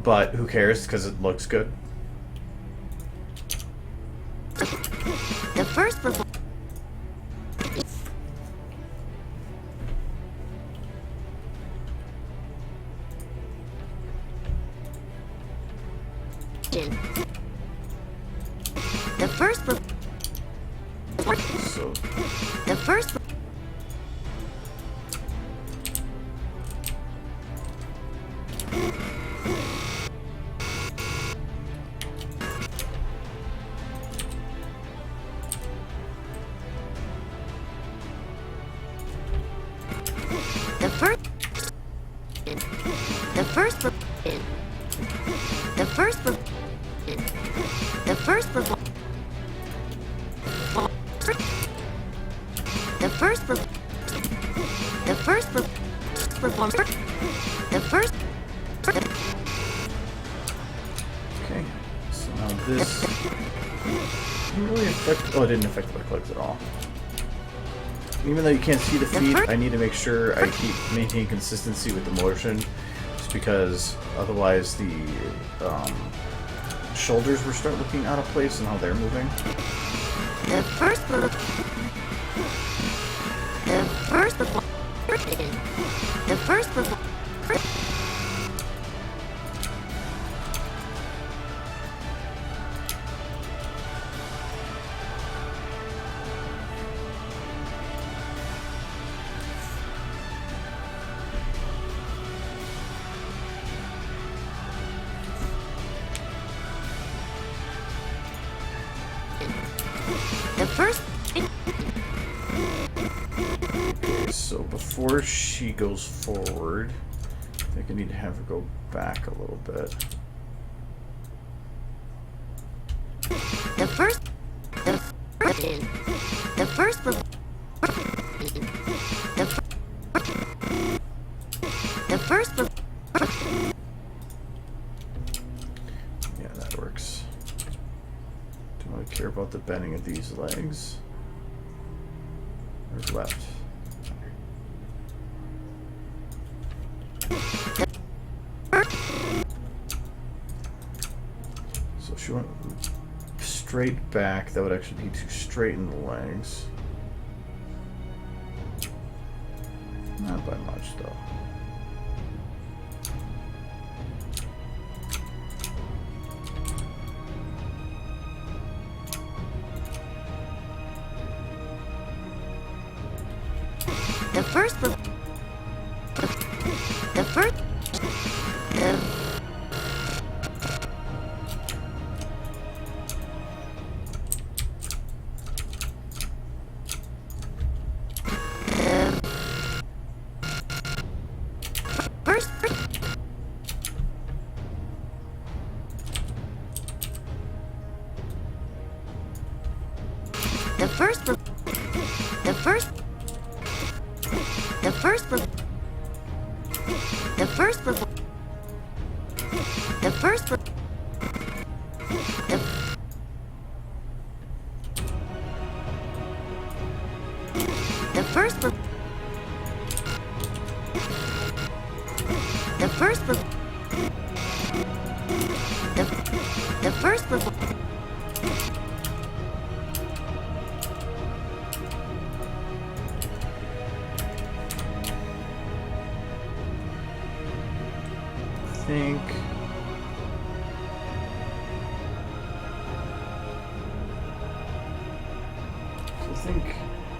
But who cares, because it looks good. The first So the first first the first the first the first the first performer the first. Okay, so now this didn't really affect. Oh, it didn't affect my legs at all. Even though you can't see the feet, I need to make sure I keep maintaining consistency with the motion, just because otherwise the shoulders will start looking out of place and how they're moving. The first So before she goes forward, I think I need to have her go back a little bit. The first Yeah, that works. Do I care about the bending of these legs? Or left? So if she went straight back, that would actually be to straighten the legs. Not by much, though. The first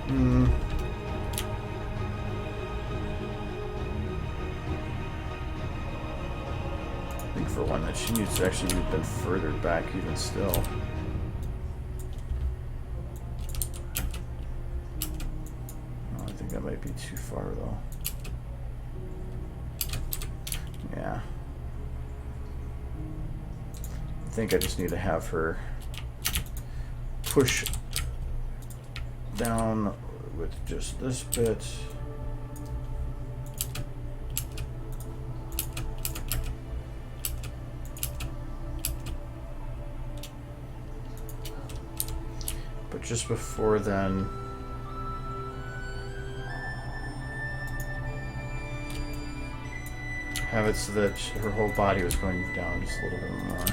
I think for one that she needs to actually have been further back even still. Oh, I think that might be too far though. Yeah. I think I just need to have her push down with just this bit. But just before then, have it so that her whole body was going down just a little bit more.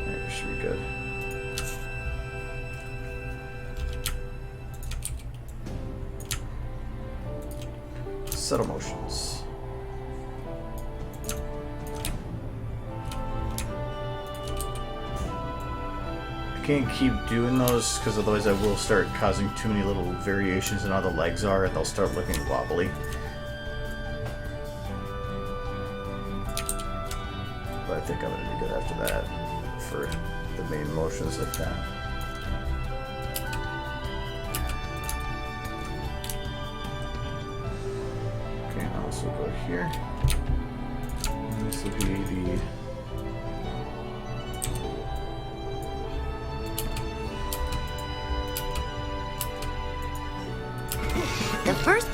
That should be good. Subtle motions. I can't keep doing those because otherwise I will start causing too many little variations in how the legs are and they'll start looking wobbly. think I'm gonna be good after that for the main motions like that. Okay, I'll also go here. And this will be the first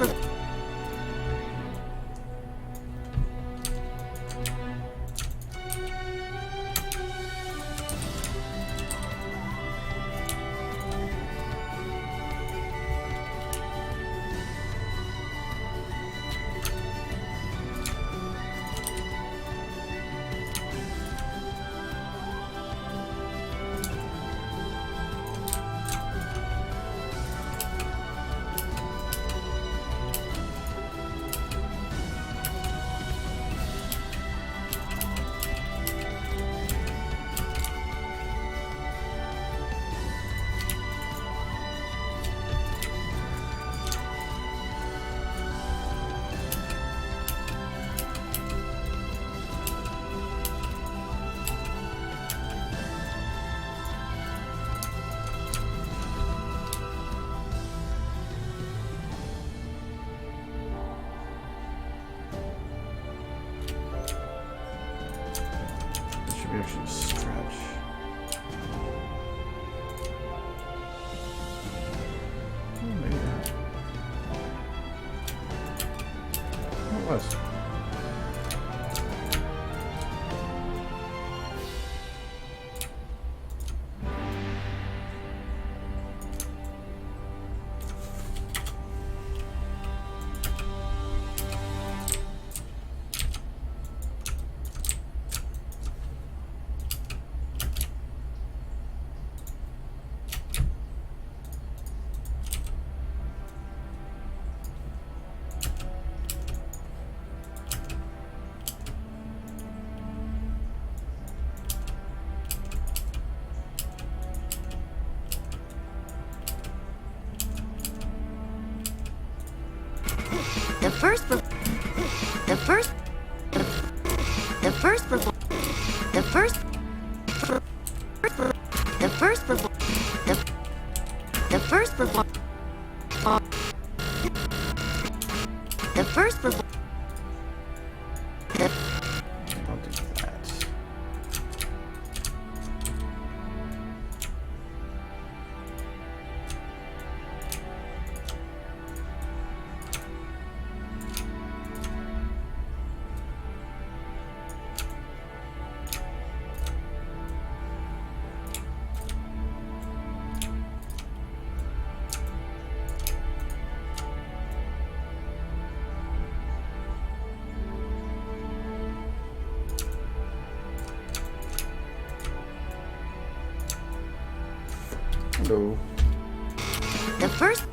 actually stretch. Oh, maybe not. Oh, it was. Hello. The first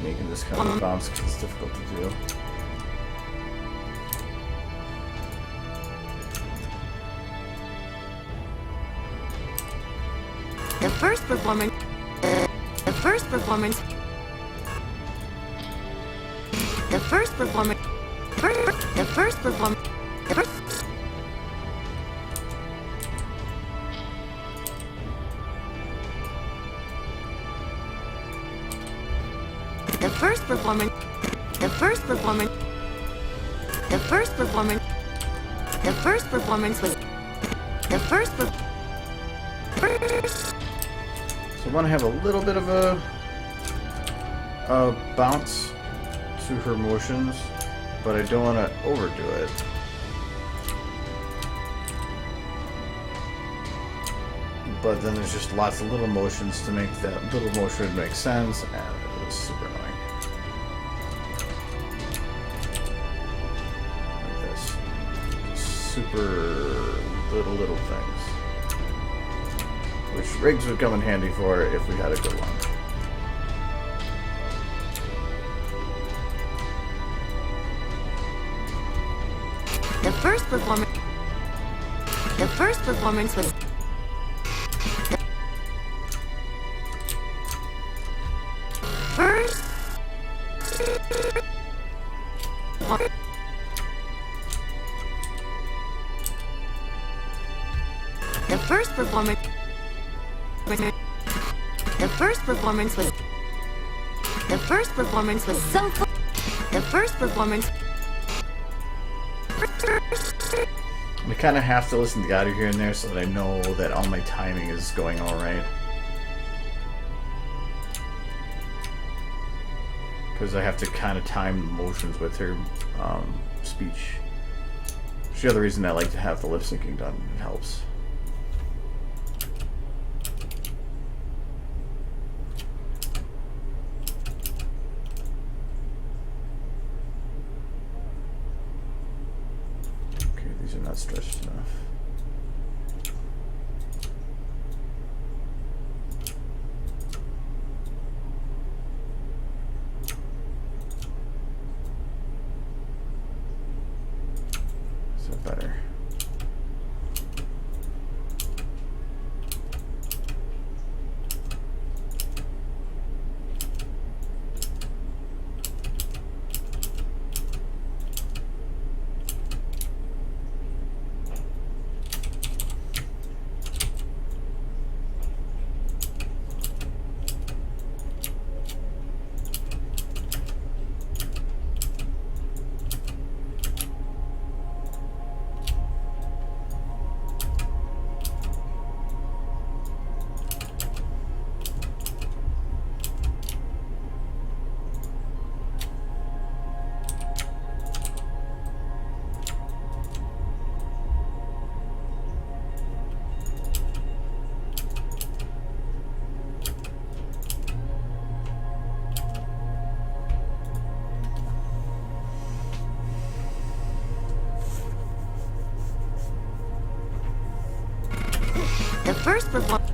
making this kind of bounce because it's difficult to do. first performance. The first performance. The first performance. The first performance. The first. The first performance. The first performance. The first performance. The first performance was. The first. So I want to have a little bit of a bounce to her motions, but I don't want to overdo it. But then there's just lots of little motions to make that little motion make sense, and it was super annoying. Like this. Super little things. Which rigs would come in handy for if we had a good one. The first performance. The first performance was. First. The first performance. The first performance was. The first performance was so. The first performance. I kind of have to listen to the audio here and there so that I know that all my timing is going all right. Because I have to kind of time the motions with her speech. It's the other reason I like to have the lip syncing done. It helps. These are not stretched enough. Is that better? The first performance.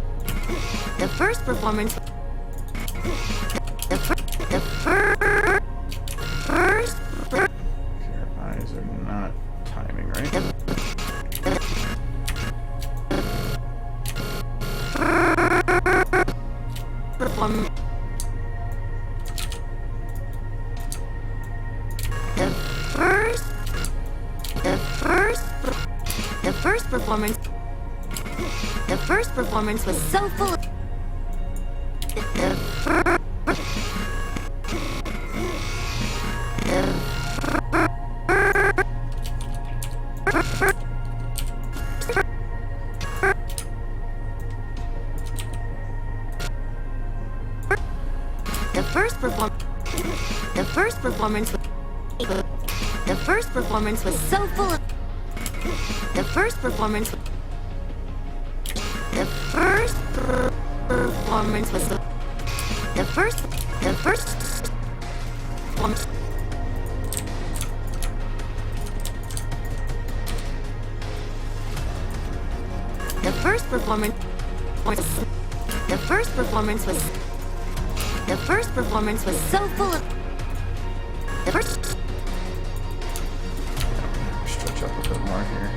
The first performance. The first. Okay, our eyes are not timing right. Perform. The first. The first. The first performance. The first performance was so full of. The first performance. The first performance was so full of. The first performance. The first performance was the first performance. The first performance. The first performance was. The first performance was so full of. The first. Stretch up a bit more here.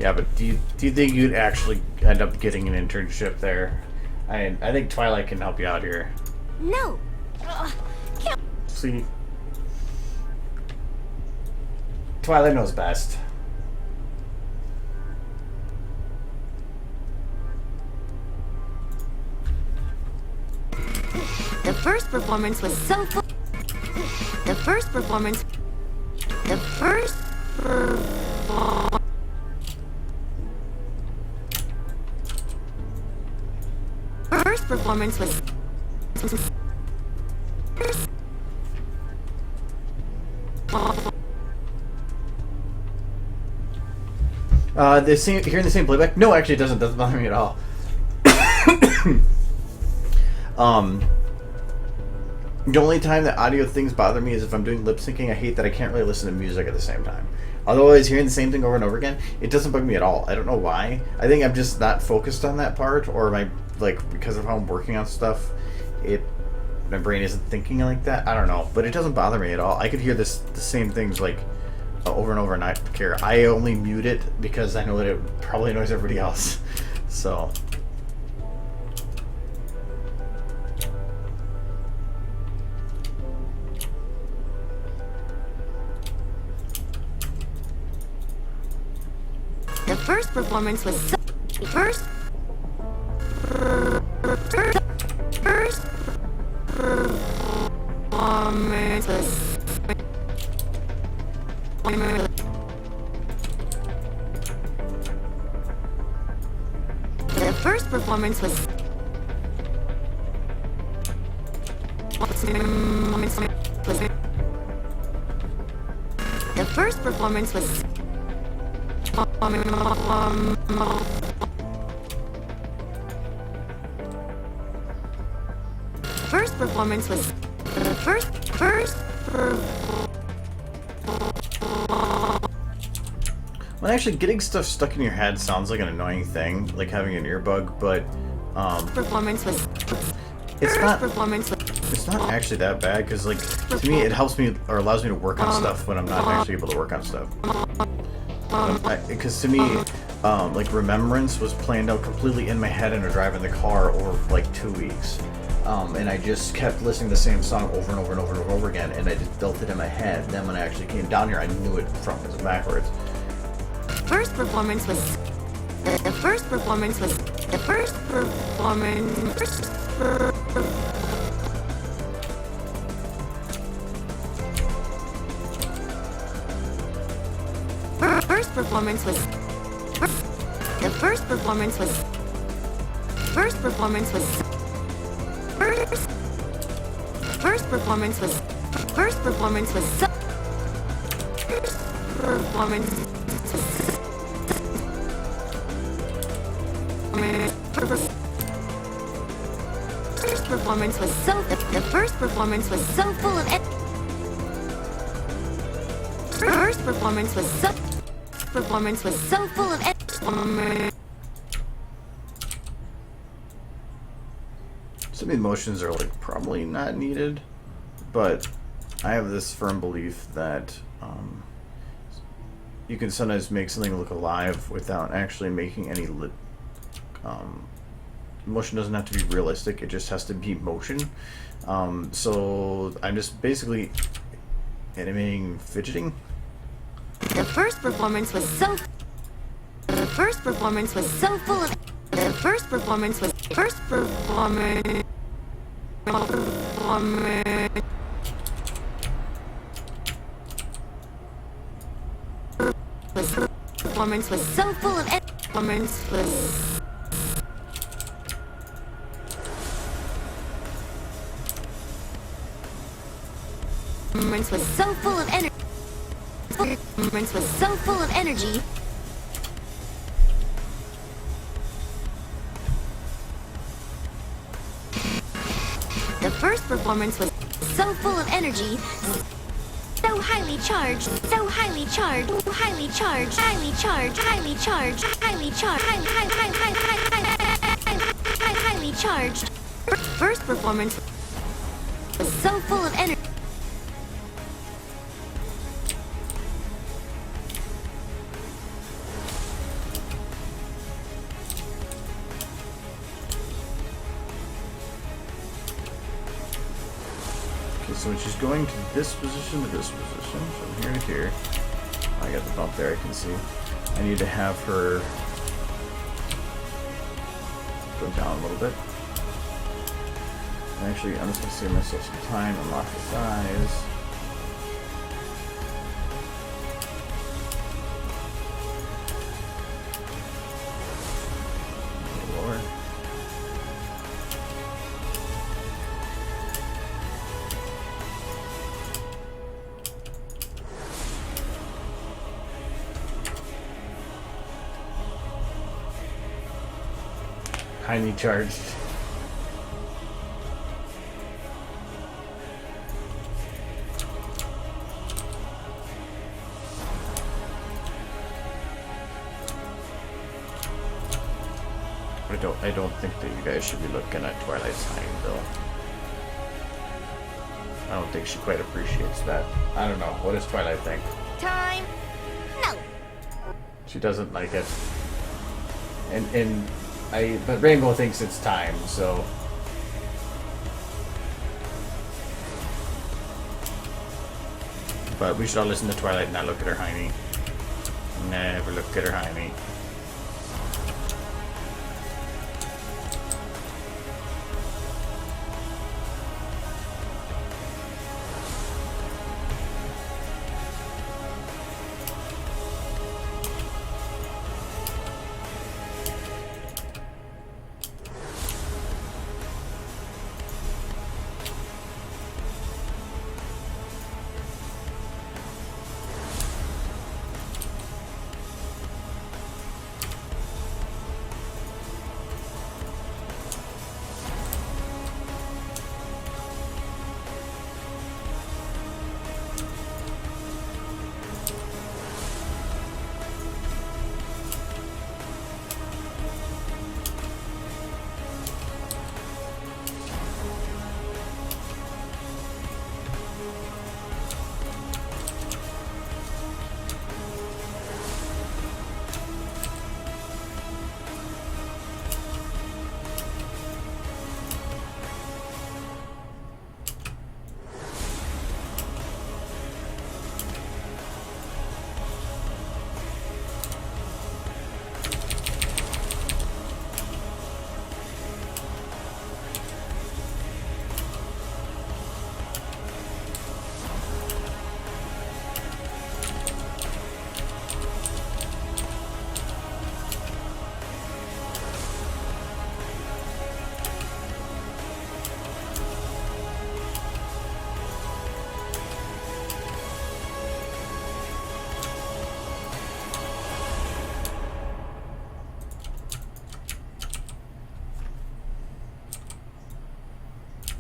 Yeah, but do you think you'd actually end up getting an internship there? I think Twilight can help you out here. No. Can't. See, Twilight knows best. The first performance was so full. The first performance. The first. First performance was. Hearing the same playback? No, actually, it doesn't bother me at all. The only time that audio things bother me is if I'm doing lip syncing. I hate that I can't really listen to music at the same time. Otherwise, hearing the same thing over and over again, it doesn't bug me at all. I don't know why. I think I'm just not focused on that part, or because of how I'm working on stuff, my brain isn't thinking like that. I don't know, but it doesn't bother me at all. I could hear the same things over and over, and I don't care. I only mute it because I know that it probably annoys everybody else. So. The first performance was so. First performance was. The first performance was. The first performance was. First performance was the first. Well, actually, getting stuff stuck in your head sounds like an annoying thing, like having an earbug, but performance was. It's not. Performance was. It's not actually that bad because, like, to me, it helps me or allows me to work on stuff when I'm not actually able to work on stuff. Because to me, like, Remembrance was planned out completely in my head in a drive in the car over like 2 weeks, and I just kept listening to the same song over and over and over and over again, and I just built it in my head. Then when I actually came down here, I knew it from backwards. First performance was. The first performance was. The first performance. First performance was. The first performance was. First performance was. First performance was. First performance was. Performance. First performance was so. The first performance was so full of. First performance was so. Performance was so full of. Some emotions are like probably not needed, but I have this firm belief that you can sometimes make something look alive without actually making any motion. Doesn't have to be realistic, it just has to be motion. So I'm just basically animating fidgeting. The first performance was so. The first performance was so full of. The first performance was. First performance. Performance was so full of. Performance was. Performance was so full of energy. Performance was so full of energy. The first performance was so full of energy. So highly charged, so highly charged, highly charged, highly charged, highly charged, highly charged, highly charged. First performance was so full of energy. So when she's going to this position, from here to here, I got the bump there, I can see. I need to have her go down a little bit. And actually, I'm just going to save myself some time and lock the size. Highly charged. I don't think that you guys should be looking at Twilight's time though. I don't think she quite appreciates that. I don't know. What does Twilight think? Time. No. She doesn't like it. But Rainbow thinks it's time, so. But we should all listen to Twilight and not look at her hiney. Never look at her hiney.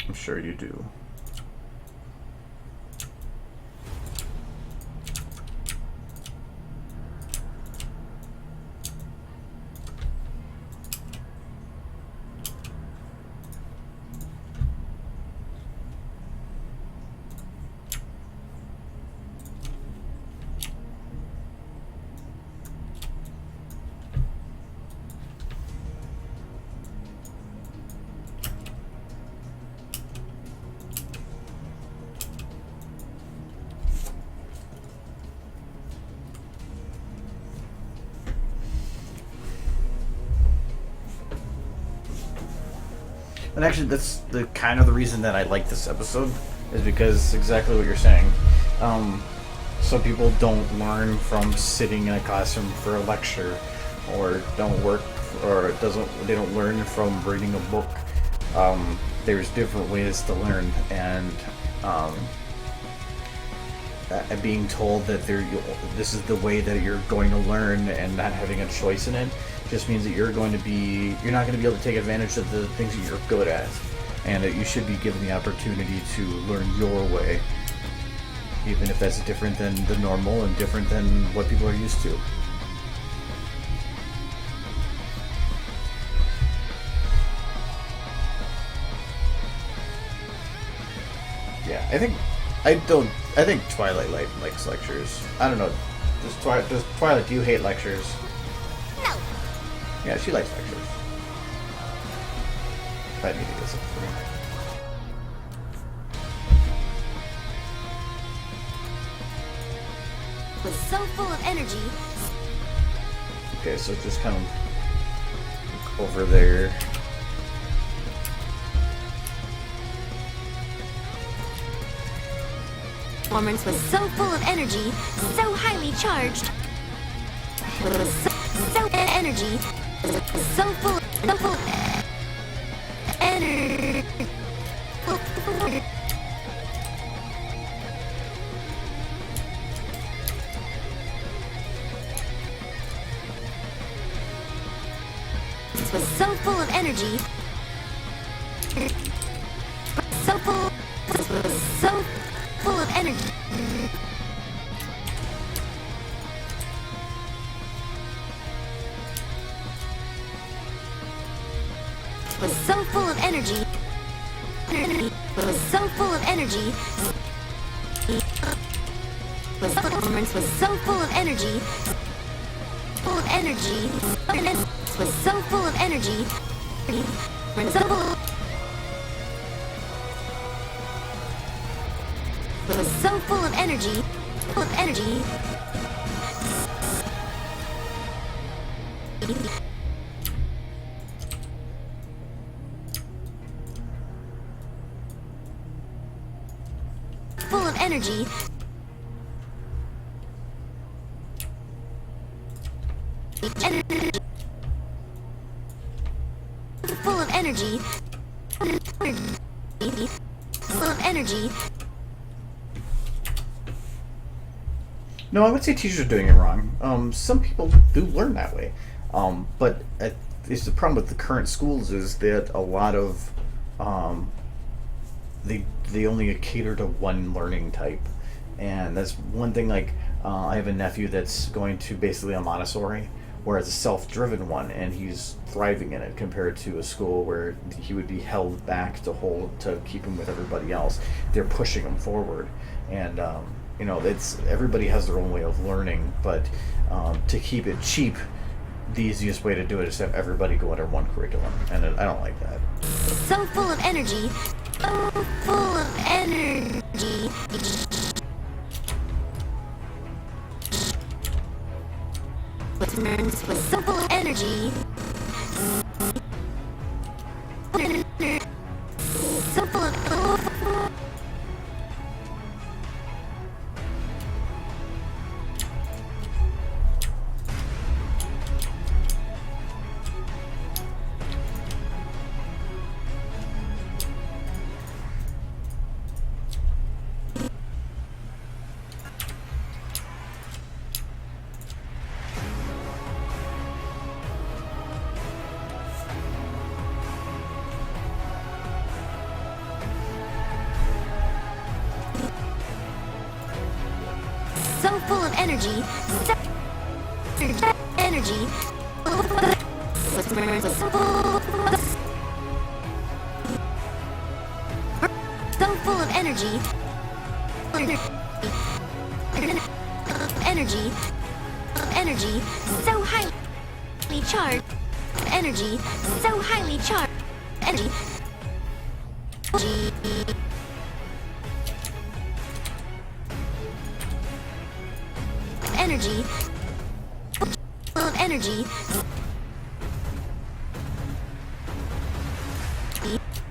I'm sure you do. And actually, that's the kind of the reason that I like this episode, is because exactly what you're saying. Some people don't learn from sitting in a classroom for a lecture, or don't work, or they don't learn from reading a book. There's different ways to learn, and being told that this is the way that you're going to learn, and not having a choice in it, just means that you're not going to be able to take advantage of the things that you're good at, and that you should be given the opportunity to learn your way, even if that's different than the normal and different than what people are used to. Yeah, I think Twilight likes lectures. I don't know. Does Twilight, do you hate lectures? No. Yeah, she likes lectures. I need to get something for her. so full of energy. Okay, so just kind of look over there. Performance was so full of energy, so highly charged. It was so energy, so full of energy. It was so full of energy. So full. It was so full of energy. It was so full of energy. It was so full of energy. Performance was so full of energy. Full of energy. It was so full of energy. So full. It was so full of energy. Full of energy. Full of energy. Full of energy. Full of energy. No, I would say teachers are doing it wrong. Some people do learn that way. But it's the problem with the current schools is that a lot of they only cater to one learning type, and that's one thing. Like I have a nephew that's going to basically a Montessori, where it's a self-driven one, and he's thriving in it compared to a school where he would be held back to keep him with everybody else. They're pushing him forward, and it's everybody has their own way of learning, but to keep it cheap, the easiest way to do it is to have everybody go under one curriculum, and I don't like that. So full of energy. So full of energy. Performance was so full of energy. So full of so full of energy. Energy. Performance was so full of energy. Energy. Energy. So highly charged. Energy. So highly charged. Energy. Energy. Full of energy.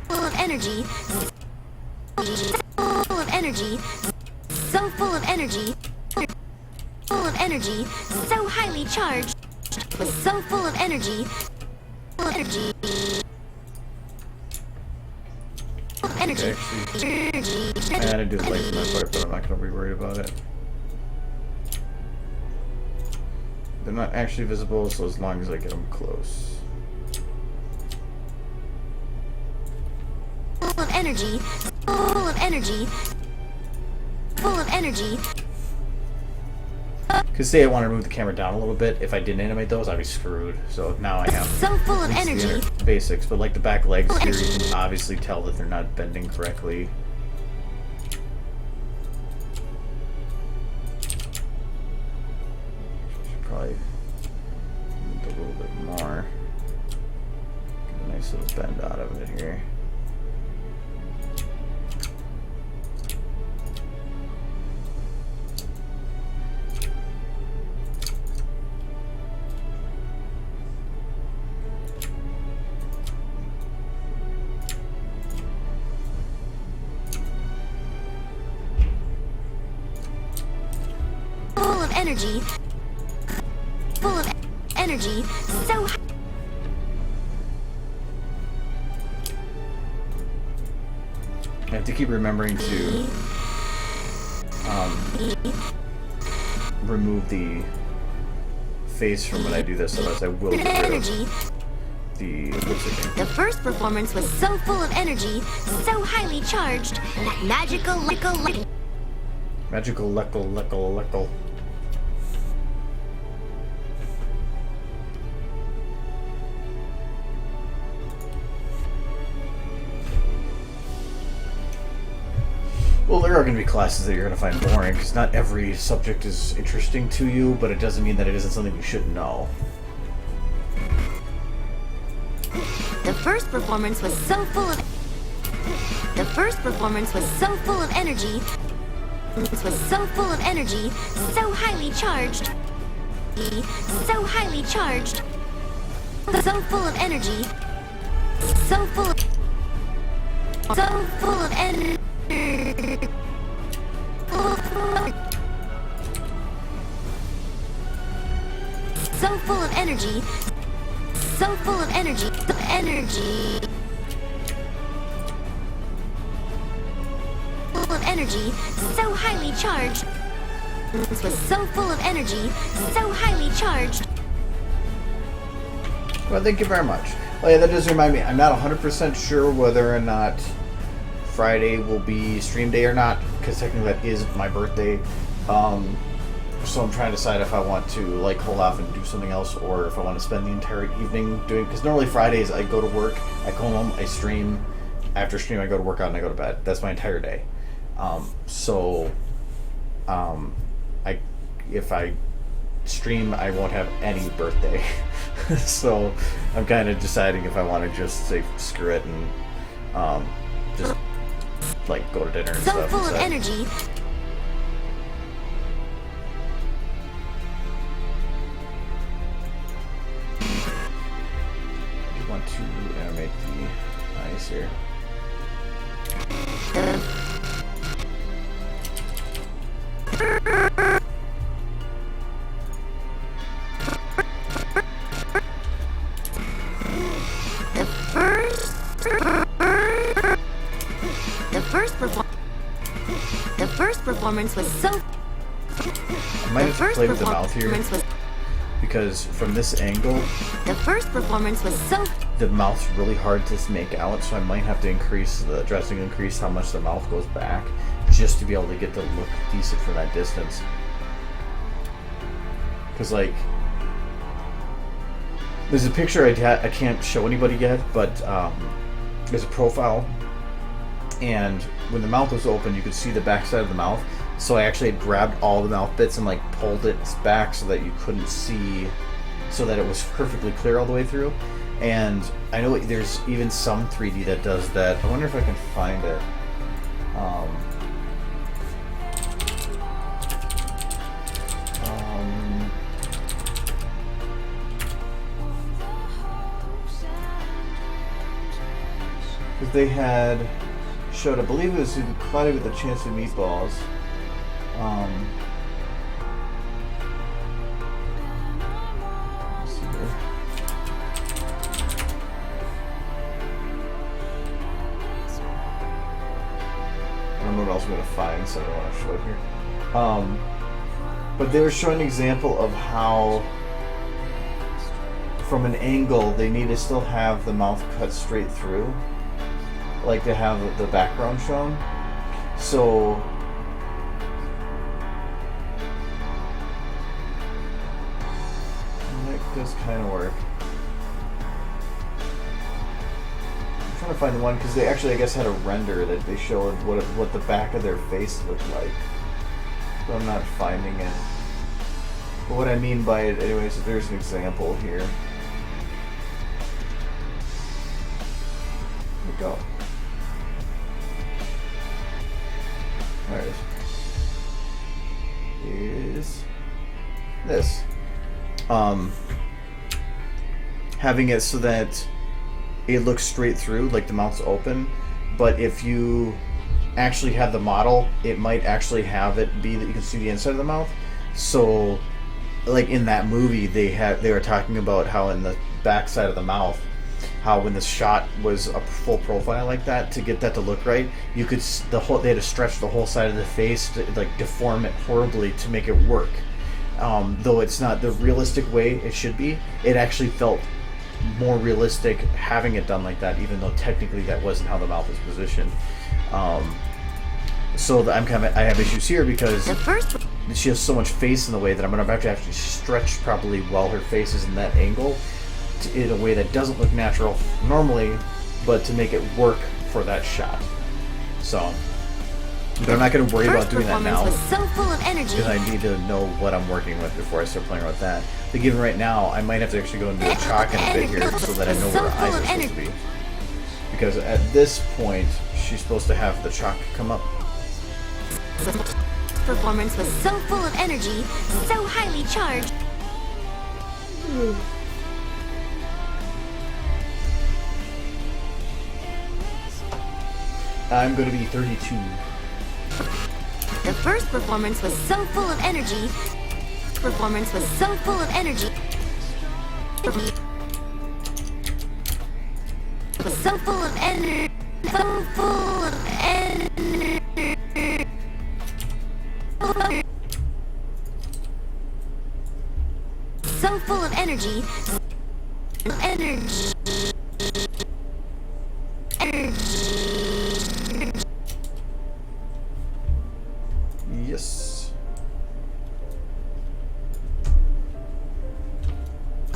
Full of energy. Full of energy. So full of energy. Full of energy. So highly charged. Was so full of energy. Full of energy. Full of energy. I gotta do the lights in that part, but I'm not gonna be worried about it. They're not actually visible, so as long as I get them close. Full of energy. Full of energy. Full of energy. Because say I want to move the camera down a little bit, if I didn't animate those, I'd be screwed. So now I have so full of energy. Basics, but like the back legs here, you can obviously tell that they're not bending correctly. Should probably move a little bit more. Get a nice little bend out of it here. energy. Full of energy. So I have to keep remembering to remove the face from when I do this, otherwise I will get rid energy. of the lipstick. The first performance was so full of energy, so highly charged, that magical Magical leckle. Well, there are going to be classes that you're going to find boring, because not every subject is interesting to you, but it doesn't mean that it isn't something you should know. The first performance was so full of energy. This was so full of energy, so highly charged. So highly charged. So full of energy. So full of energy. So full of energy. So full of energy. Full of energy. So highly charged. This was so full of energy. So highly charged. Well, thank you very much. Oh yeah, that does remind me, I'm not 100% sure whether or not Friday will be stream day or not, because technically that is my birthday. So I'm trying to decide if I want to like hold off and do something else, or if I want to spend the entire evening doing, because normally Fridays I go to work, I come home, I stream, after stream I go to work out and I go to bed. That's my entire day. If I stream, I won't have any birthday. So I'm kind of deciding if I want to just say screw it and just like go to dinner and So stuff. full of energy. I want to animate the eyes here. The first performance was so. I might have to play with the mouth here, was because from this angle, the first performance was so. the mouth's really hard to make out, so I might have to increase how much the mouth goes back, just to be able to get the look decent from that distance. Because like, there's a picture I can't show anybody yet, but there's a profile, and when the mouth was open, you could see the back side of the mouth. So I actually had grabbed all the mouth bits and like pulled it back so that you couldn't see, so that it was perfectly clear all the way through. And I know there's even some 3D that does that. I wonder if I can find it. Because they had showed, I believe it was Cloudy with a Chance of Meatballs. Let's see here. I don't know what else I'm going to find, so I don't want to show it here. But they were showing an example of how, from an angle, they need to still have the mouth cut straight through, like to have the background shown. So that does kind of work. I'm trying to find the one, because they actually, I guess, had a render that they showed what the back of their face looked like. But I'm not finding it. But what I mean by it, anyways, there's an example here. There we go. There it is this. Having it so that it looks straight through, like the mouth's open, but if you actually have the model, it might actually have it be that you can see the inside of the mouth. So, like in that movie, they were talking about how in the backside of the mouth, how when the shot was a full profile like that, to get that to look right, you could they had to stretch the whole side of the face to like deform it horribly to make it work. Though it's not the realistic way it should be, it actually felt more realistic having it done like that, even though technically that wasn't how the mouth is positioned. So I have issues here because she has so much face in the way that I'm going to have to actually stretch probably while her face is in that angle in a way that doesn't look natural normally, but to make it work for that shot. So, but I'm not going to worry about doing that now because I need to know what I'm working with before I start playing around with that. But given right now, I might have to actually go and do a chalk in a bit here so that I know where her eyes are supposed to be. Because at this point, she's supposed to have the chalk come up. Performance was so full of energy, so highly charged. I'm going to be 32. The first performance was so full of energy. Performance was so full of energy. Was so full of energy. So full of energy. So full of energy. Energy. Energy. Yes.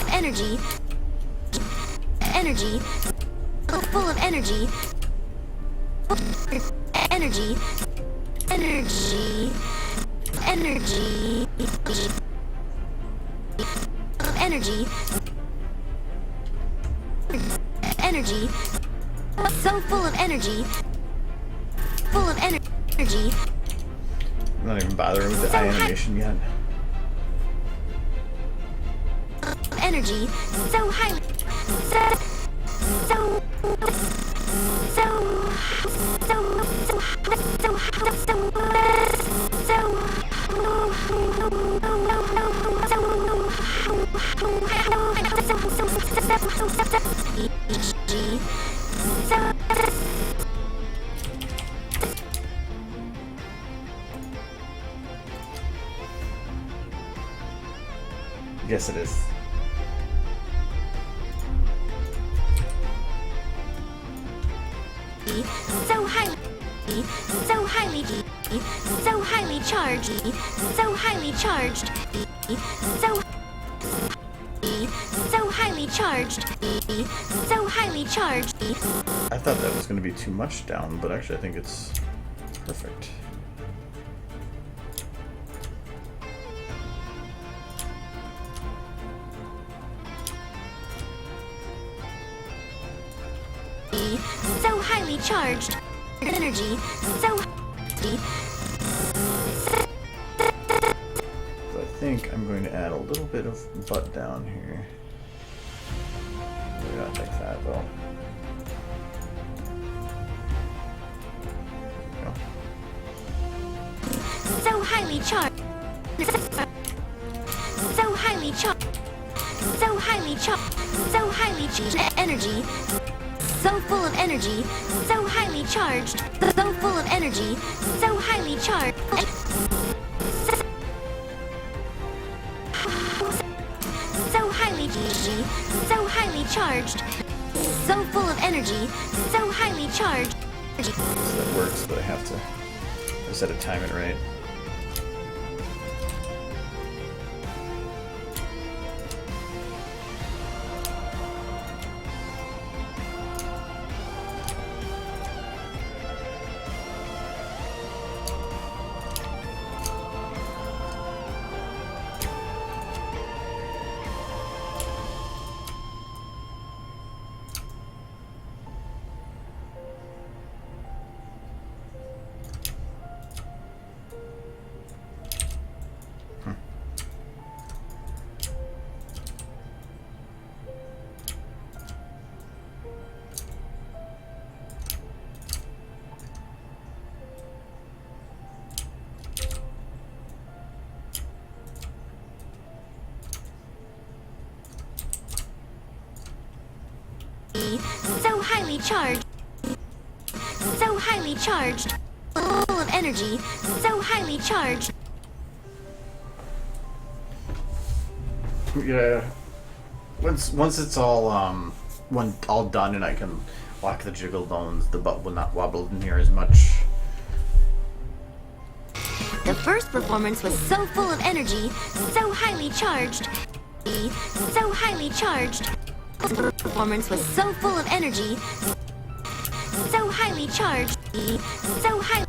Energy. Energy. Full of energy. Energy. Energy. Energy. Energy. Energy. So full of energy. Full of energy. I'm not even bothering with the eye animation yet. Energy. So highly. Yes, it is. So highly charged, so highly charged, so highly charged, so highly charged. I thought that was going to be too much down, but actually I think it's perfect. So highly charged energy, so I think I'm going to add a little bit of butt down here. Maybe not like that though. There we go. So highly charged, so highly charged, so highly charged, so highly charged energy. So full of energy, so highly charged, so full of energy, so highly charged. So highly charged, so full of energy, so highly charged. So that works, but I have to time it right. charged. So highly charged. Full of energy. So highly charged. Yeah. Once it's all when all done and I can lock the jiggle bones, the butt will not wobble near as much. The first performance was so full of energy, so highly charged. So highly charged. The performance was so full of energy, so highly charged. So highly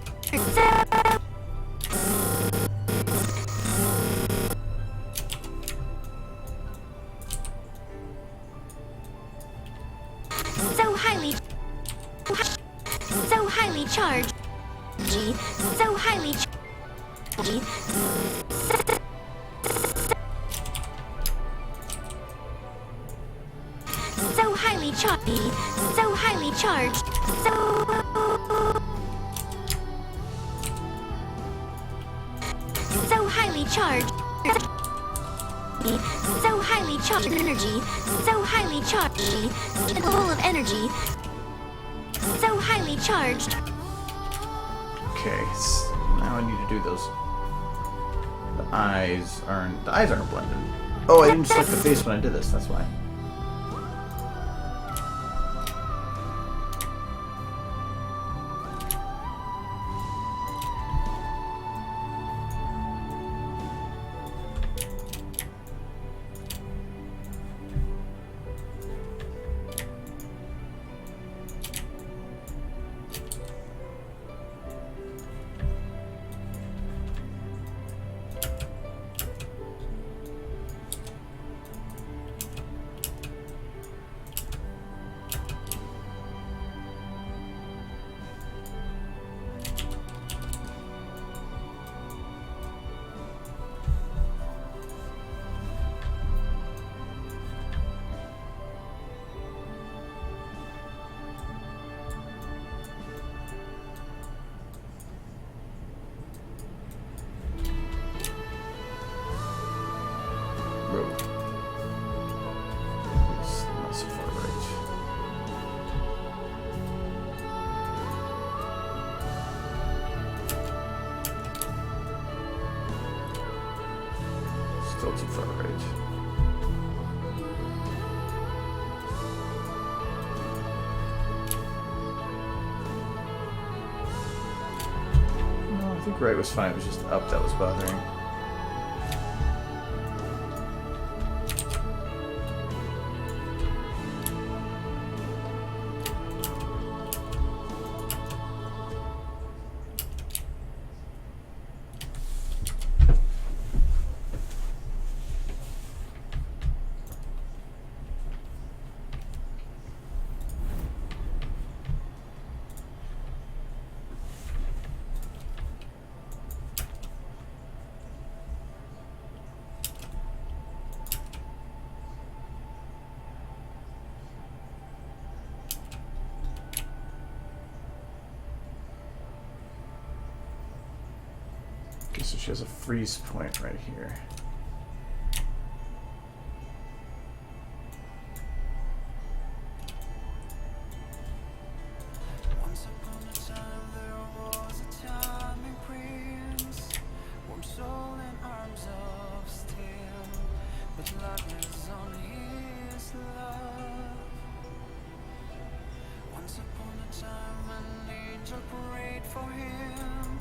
so highly charged. So highly charged. So highly charged. So highly charged. So highly charged. So highly charged energy. So highly charged. Full of energy. So highly charged. Okay, so now I need to do those. The eyes aren't blended. Oh, I didn't select the face when I did this. That's why. Still too far right. No, I think right was fine. It was just up that was bothering. Okay, so she has a freeze point right here. Once upon a time there was a time in Prince, warm soul and arms of steel, but luck is on his love. Once upon a time an angel prayed for him,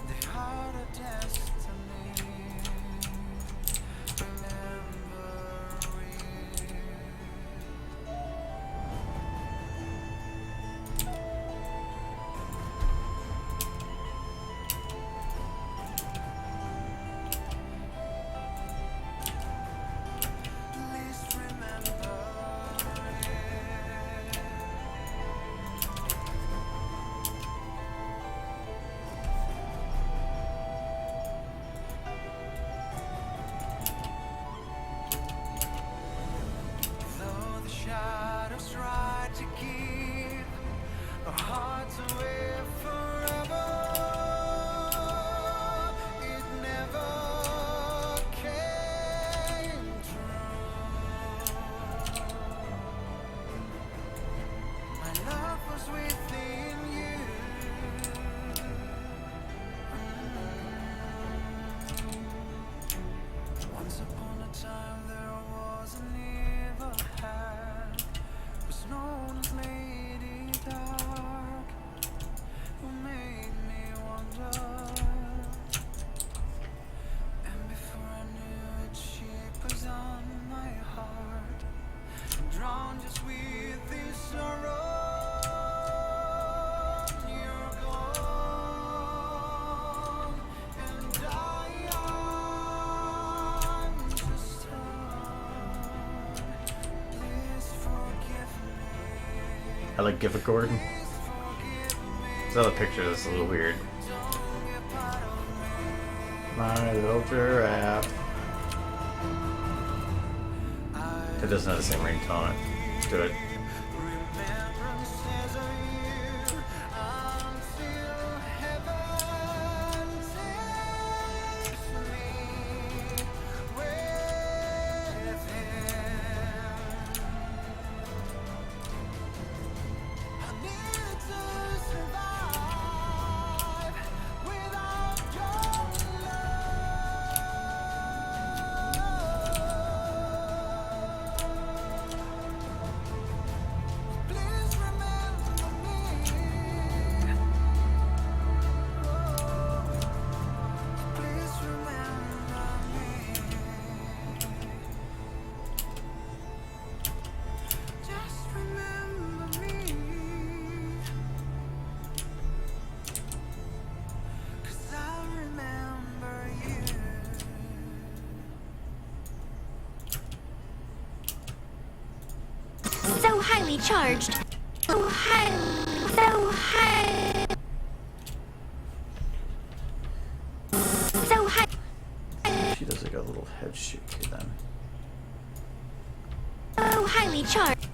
they had a destiny. like give a cord. So the picture is a little weird. My little giraffe. It doesn't have the same ringtone to it. So highly charged. So high. So high. So high. She does like a little head shake here then. So highly charged.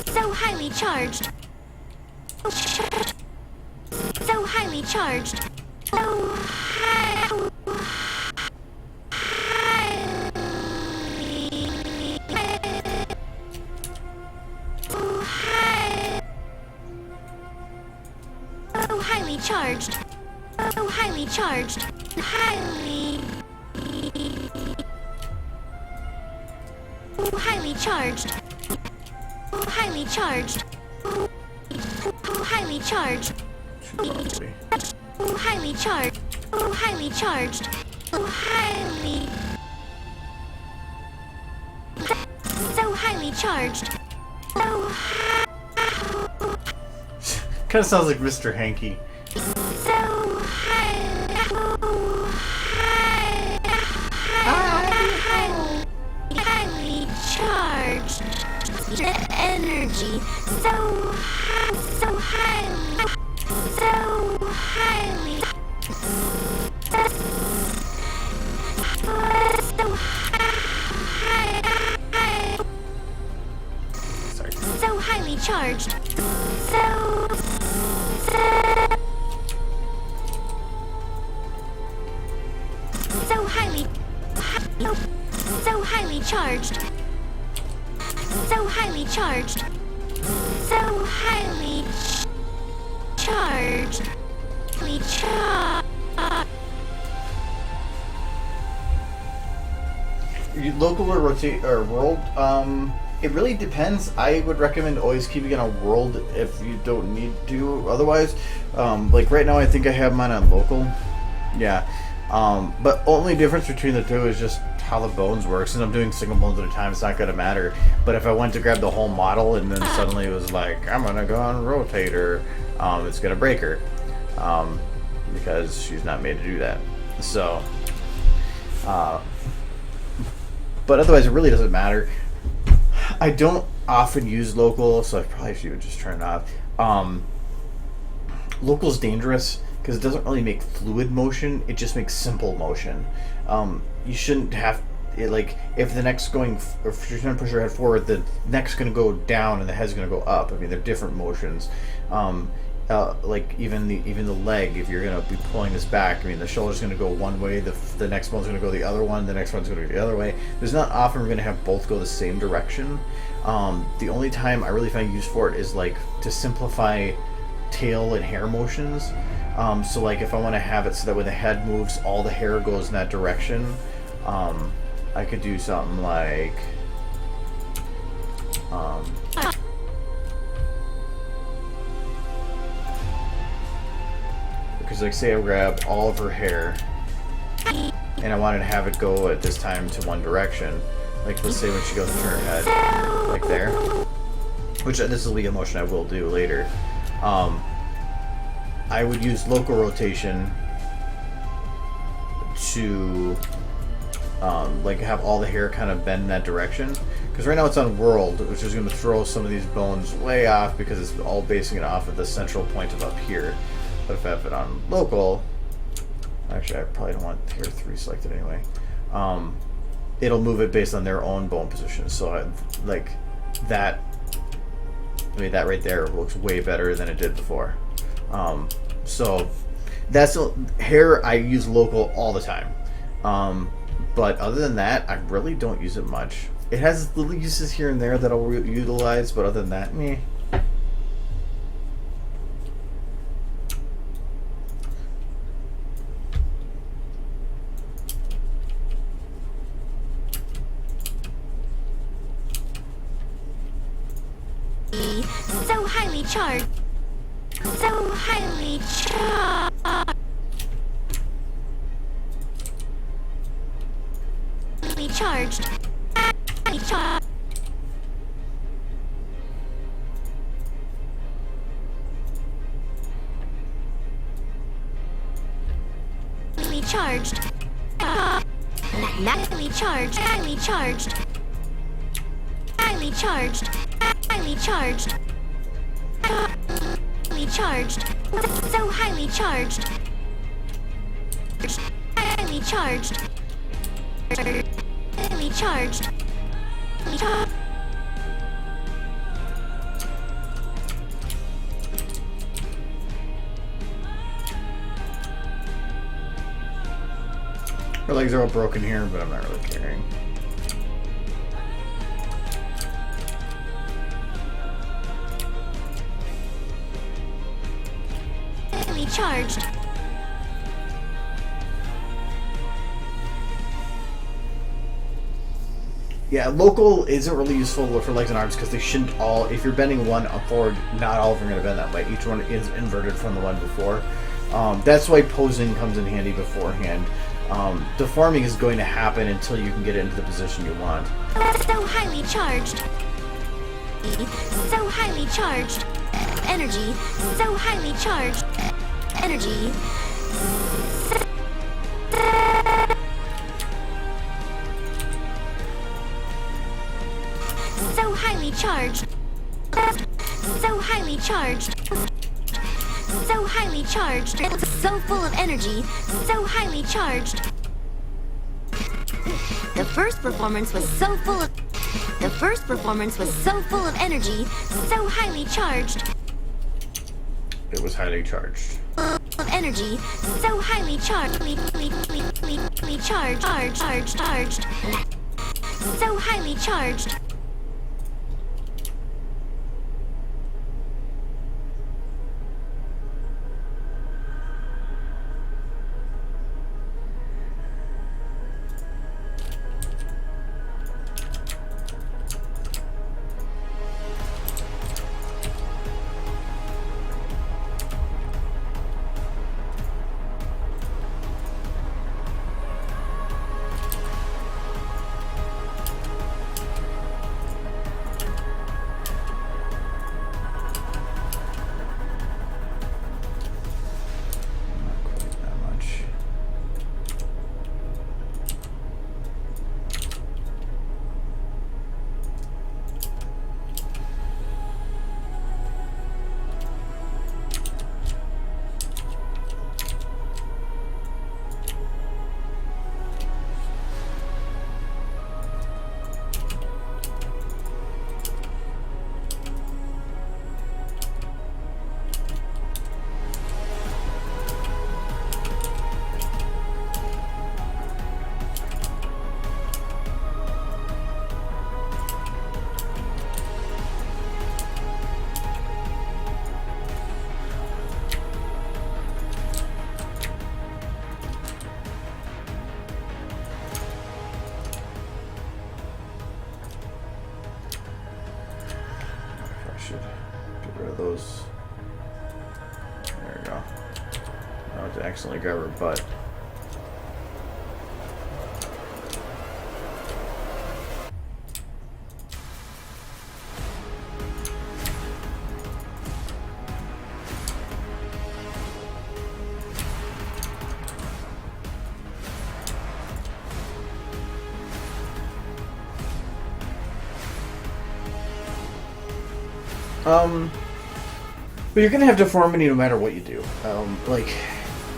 So highly charged. So highly charged. So high. So highly charged. So highly charged. Highly. So highly charged. So highly charged. So highly charged. So highly charged. So highly charged. So highly. So highly charged. So high. Kind of sounds like Mr. Hanky. So high. So high. Highly charged. Energy. So high. So highly. So highly. So high. Sorry. So highly charged. So highly. So highly charged. So highly charged. So highly charged. Highly charged. Local or rotate or world? It really depends. I would recommend always keeping it on world if you don't need to. Otherwise, like right now, I think I have mine on local. Yeah. But only difference between the two is just how the bones work. Since I'm doing single bones at a time, it's not going to matter. But if I went to grab the whole model and then suddenly it was like, I'm going to go on rotator, it's going to break her. Because she's not made to do that. So, but otherwise it really doesn't matter. I don't often use local, so I probably should just turn it off. Local's dangerous because it doesn't really make fluid motion, it just makes simple motion. You shouldn't have it, like if the neck's going, or if you're trying to push your head forward, the neck's going to go down and the head's going to go up. I mean, they're different motions. Like even the leg, if you're going to be pulling this back, I mean, the shoulder's going to go one way, the next one's going to go the other one, the next one's going to go the other way. There's not often we're going to have both go the same direction. The only time I really find use for it is like to simplify tail and hair motions. So like if I want to have it so that when the head moves, all the hair goes in that direction, I could do something like because like say I grab all of her hair and I wanted to have it go at this time to one direction, like let's say when she goes to turn her head like there, which this will be a motion I will do later. I would use local rotation to like have all the hair kind of bend in that direction. Because right now it's on world, which is going to throw some of these bones way off because it's all basing it off of the central point of up here. But if I have it on local, actually I probably don't want hair 3 selected anyway. It'll move it based on their own bone position. So like that, I mean that right there looks way better than it did before. So that's hair I use local all the time. But other than that, I really don't use it much. It has little uses here and there that I'll utilize, but other than that, meh. So highly charged. So highly charged. Highly charged. Highly charged. Highly charged. Highly charged. Highly charged. Highly charged. Highly charged. Highly charged. So highly charged. Highly charged. Highly charged. Her legs are all broken here, but I'm not really caring. Highly charged. Yeah, local isn't really useful for legs and arms because they shouldn't all, if you're bending one up forward, not all of them are going to bend that way. Each one is inverted from the one before. That's why posing comes in handy beforehand. Deforming is going to happen until you can get it into the position you want. So highly charged. So highly charged. Energy. So highly charged. Energy. So highly charged. So highly charged. So highly charged. So full of energy. So highly charged. The first performance was so full of energy, so highly charged. It was highly charged. Of energy, so highly charged. Charged. So highly charged. Should get rid of those. There we go. I was accidentally grab her butt. But you're gonna have deformity no matter what you do. Like,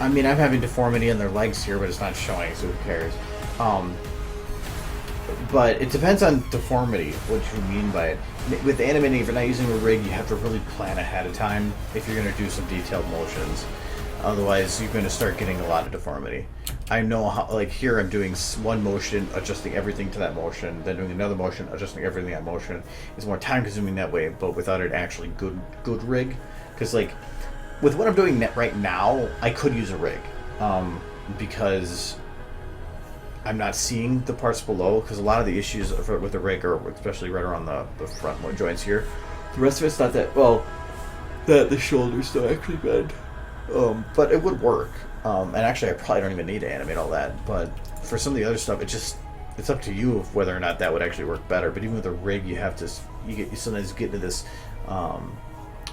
I mean, I'm having deformity in their legs here, but it's not showing, so who cares? But it depends on deformity, what you mean by it. With animating, if you're not using a rig, you have to really plan ahead of time if you're going to do some detailed motions. Otherwise, you're going to start getting a lot of deformity. I know how, like here, I'm doing one motion, adjusting everything to that motion, then doing another motion, adjusting everything to that motion. It's more time-consuming that way, but without an actually good rig. Because, like, with what I'm doing right now, I could use a rig. Because I'm not seeing the parts below, because a lot of the issues with the rig are especially right around the front joints here. The rest of it's not that, well, the shoulders don't actually bend. But it would work. And actually I probably don't even need to animate all that, but for some of the other stuff, it's up to you of whether or not that would actually work better. But even with a rig, you sometimes get into this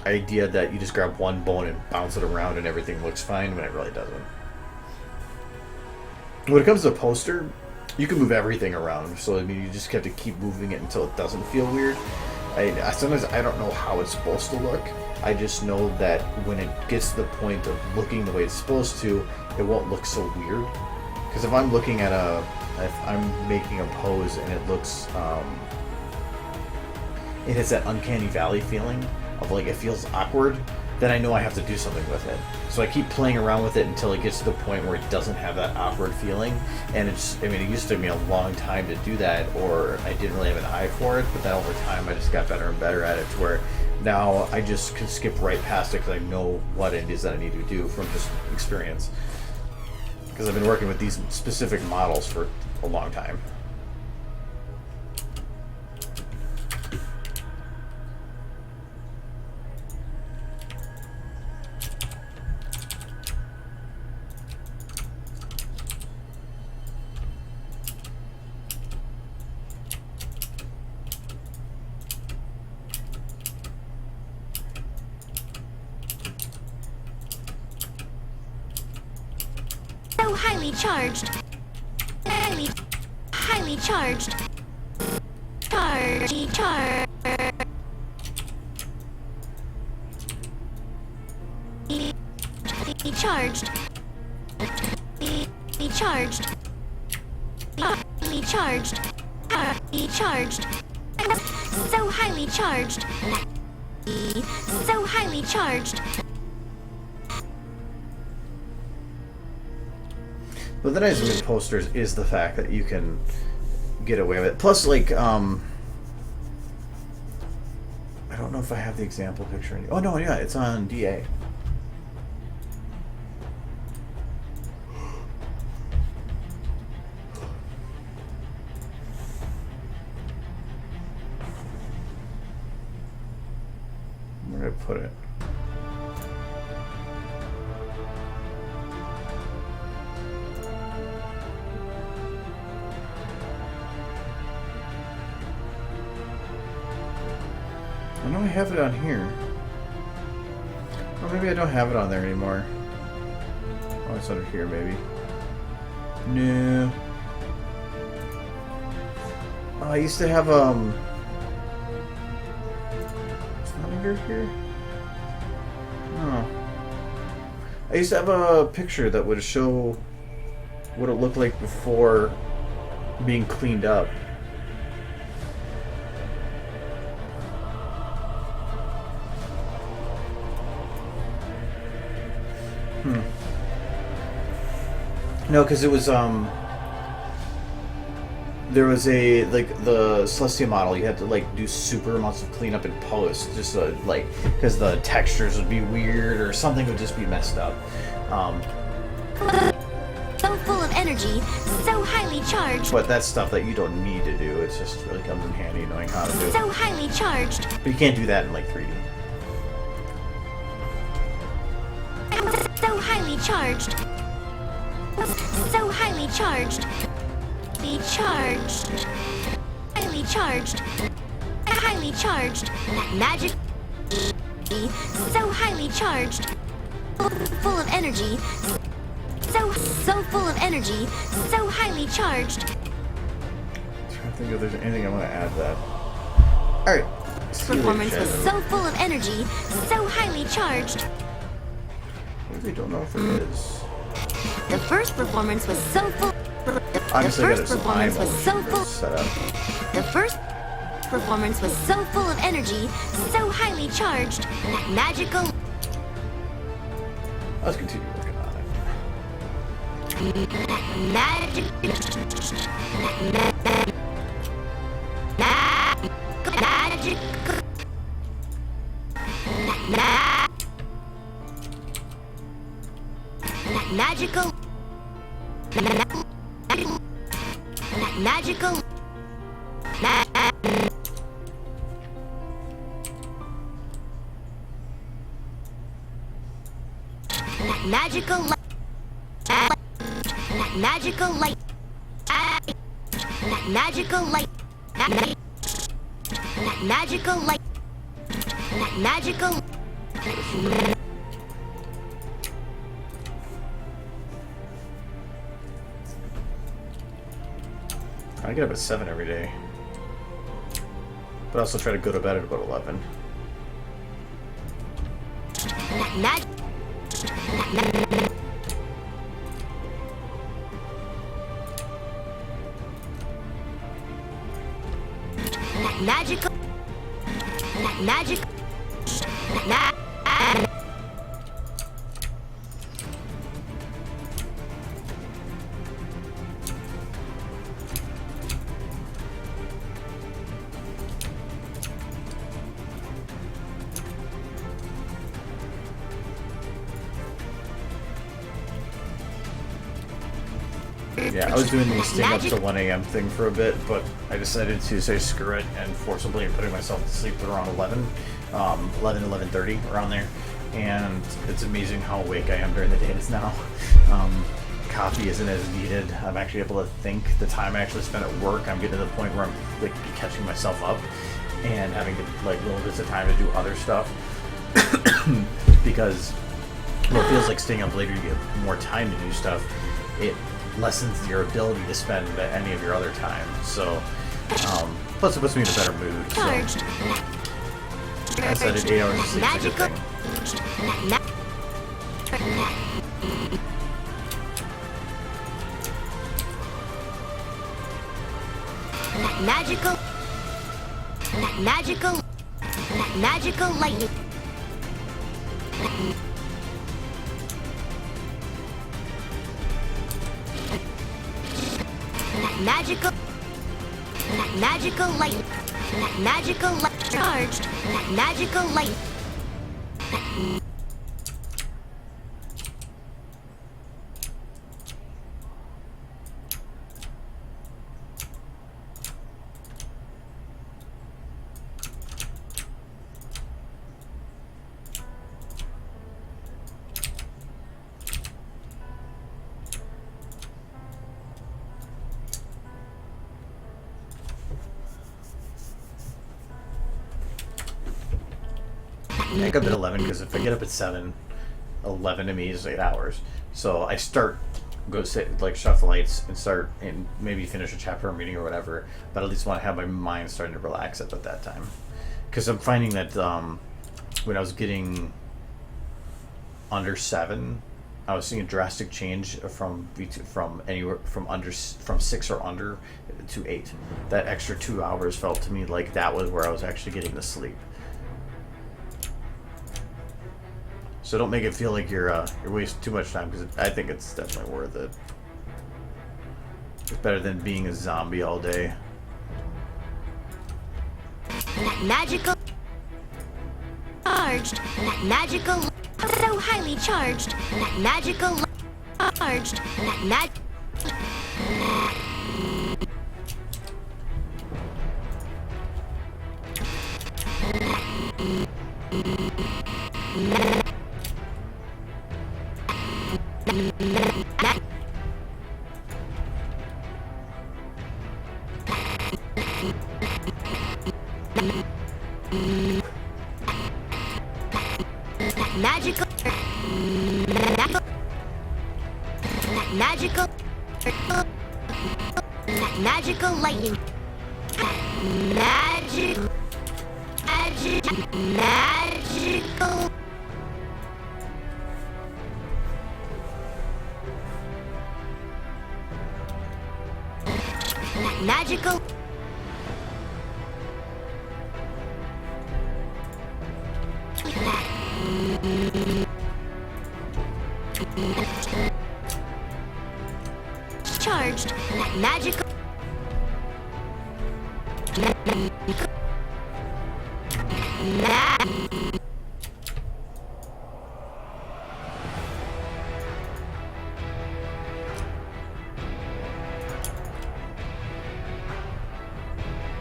idea that you just grab one bone and bounce it around and everything looks fine, when it really doesn't. When it comes to a poster, you can move everything around, so I mean, you just have to keep moving it until it doesn't feel weird. Sometimes I don't know how it's supposed to look. I just know that when it gets to the point of looking the way it's supposed to, it won't look so weird. Because if I'm looking at if I'm making a pose and it looks, it has that uncanny valley feeling of like it feels awkward, then I know I have to do something with it. So I keep playing around with it until it gets to the point where it doesn't have that awkward feeling. And it used to take me a long time to do that, or I didn't really have an eye for it, but then over time I just got better and better at it, to where now I just can skip right past it because I know what it is that I need to do from just experience. Because I've been working with these specific models for a long time. So highly charged. Highly charged. Charged. Charged. Charged. Charged. Charged. So highly charged. So highly charged. But the nice thing with posters is the fact that you can get away with it. Plus, like, I don't know if I have the example picture. Oh, no, yeah, it's on DA. Where did I put it? I know I have it on here. Or maybe I don't have it on there anymore. Oh, it's under here, maybe. No. Oh, I used to have, it's not under here? Oh. I used to have a picture that would show what it looked like before being cleaned up. No, because it was, there was a, like, the Celestia model, you had to, like, do super amounts of cleanup in post, just, like, because the textures would be weird, or something would just be messed up. So full of energy, so highly charged. But that's stuff that you don't need to do, it just really comes in handy knowing how to do it. So highly charged. But you can't do that in, like, 3D. So highly charged. So highly charged. Be charged. Highly charged. Highly charged. Magic. So highly charged. Full of energy. So full of energy. So highly charged. I'm trying to think if there's anything I want to add to that. Alright, performance was so full of energy, so highly charged. I really don't know if it is. The first performance was so full. Obviously, I got first performance was so full. set up. The first performance was so full of energy, so highly charged. Magical. Let's continue working on it. Magic. Magic. Magical. Magical. Magical light. Magical light. Magical light. Magical light. Magical. I get up at 7 every day, but I also try to go to bed at about 11. Magic. Magical. Magic. Yeah, I was doing the staying up to 1 a.m. thing for a bit, but I decided to say screw it and forcibly putting myself to sleep at around 11, 11:30, around there. And it's amazing how awake I am during the days now. Coffee isn't as needed. I'm actually able to think. The time I actually spend at work, I'm getting to the point where I'm like catching myself up and having to like little bits of time to do other stuff because well, it feels like staying up later, you get more time to do stuff. It lessens your ability to spend any of your other time. So, plus it puts me in a better mood. So. Charged. I said 8 hours of sleep is a good thing. Magical. Magical. Magical lightning. Magical. Magical light. Magical light. Charged. Magical light. I wake up at 11 because if I get up at 7, 11 to me is 8 hours. So I start, go sit, like shut off the lights and start and maybe finish a chapter or reading or whatever. But at least want to have my mind starting to relax at that time. Because I'm finding that when I was getting under 7, I was seeing a drastic change from anywhere from 6 or under to 8. That extra 2 hours felt to me like that was where I was actually getting to sleep. So don't make it feel like you're wasting too much time, because I think it's definitely worth it. It's better than being a zombie all day. Magical. Charged. Magical. So highly charged. Magical. Charged. Magical. Magical. Magical lightning. Magic. Magical. Magical. Charged. Magical.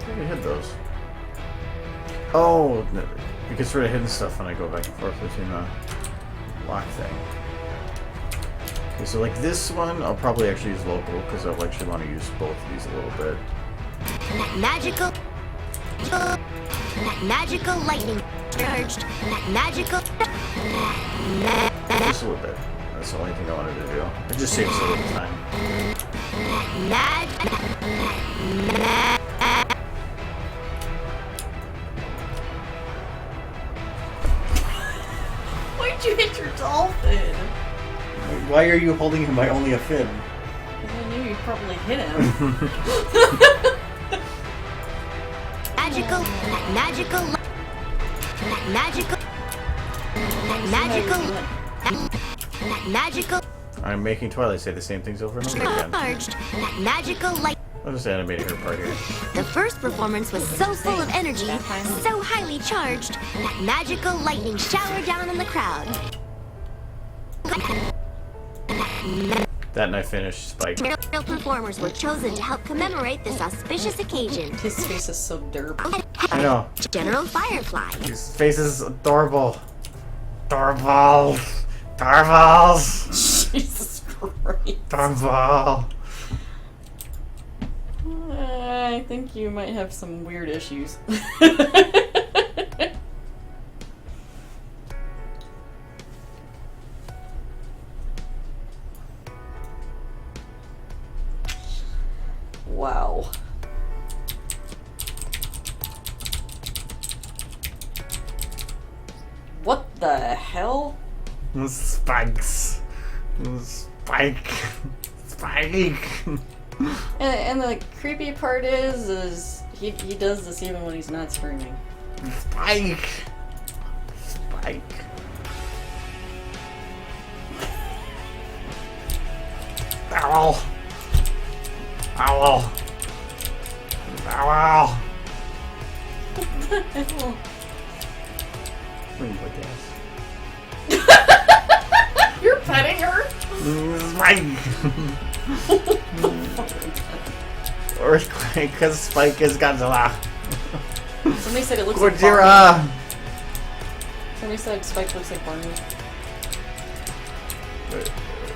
I hit those. Oh, no, it gets rid of hidden stuff when I go back and forth between the lock thing. Okay, so like this one, I'll probably actually use local because I'll actually want to use both of these a little bit. Magical. Magical lightning. Charged. Magical. Just a little bit. That's the only thing I wanted to do. It just saves a little time. Why'd you hit your dolphin? Why are you holding him by only a fin? Because I knew you'd probably hit him. Magical. Magical. Magical. Magical. Magical. I'm making Twilight say the same things over and over again. Charged. Magical light. I'll just animate her part here. The first performance was so full of energy, so highly charged, that magical lightning showered down on the crowd. That and I finished Spike. Real performers were chosen to help commemorate this auspicious occasion. His face is so derp. I know. General Firefly. His face is adorable. Adorable. Adorable. Jesus Christ. Adorable. I think you might have some weird issues. Wow. What the hell? Spikes. Spike. Spike. And the creepy part is he does this even when he's not screaming. Spike. Spike. Owl. Owl. Owl. You're petting her? Spike. Earthquake, because Spike is Godzilla. Somebody said it looks like Barney. Gojira. Somebody said Spike looks like Barney.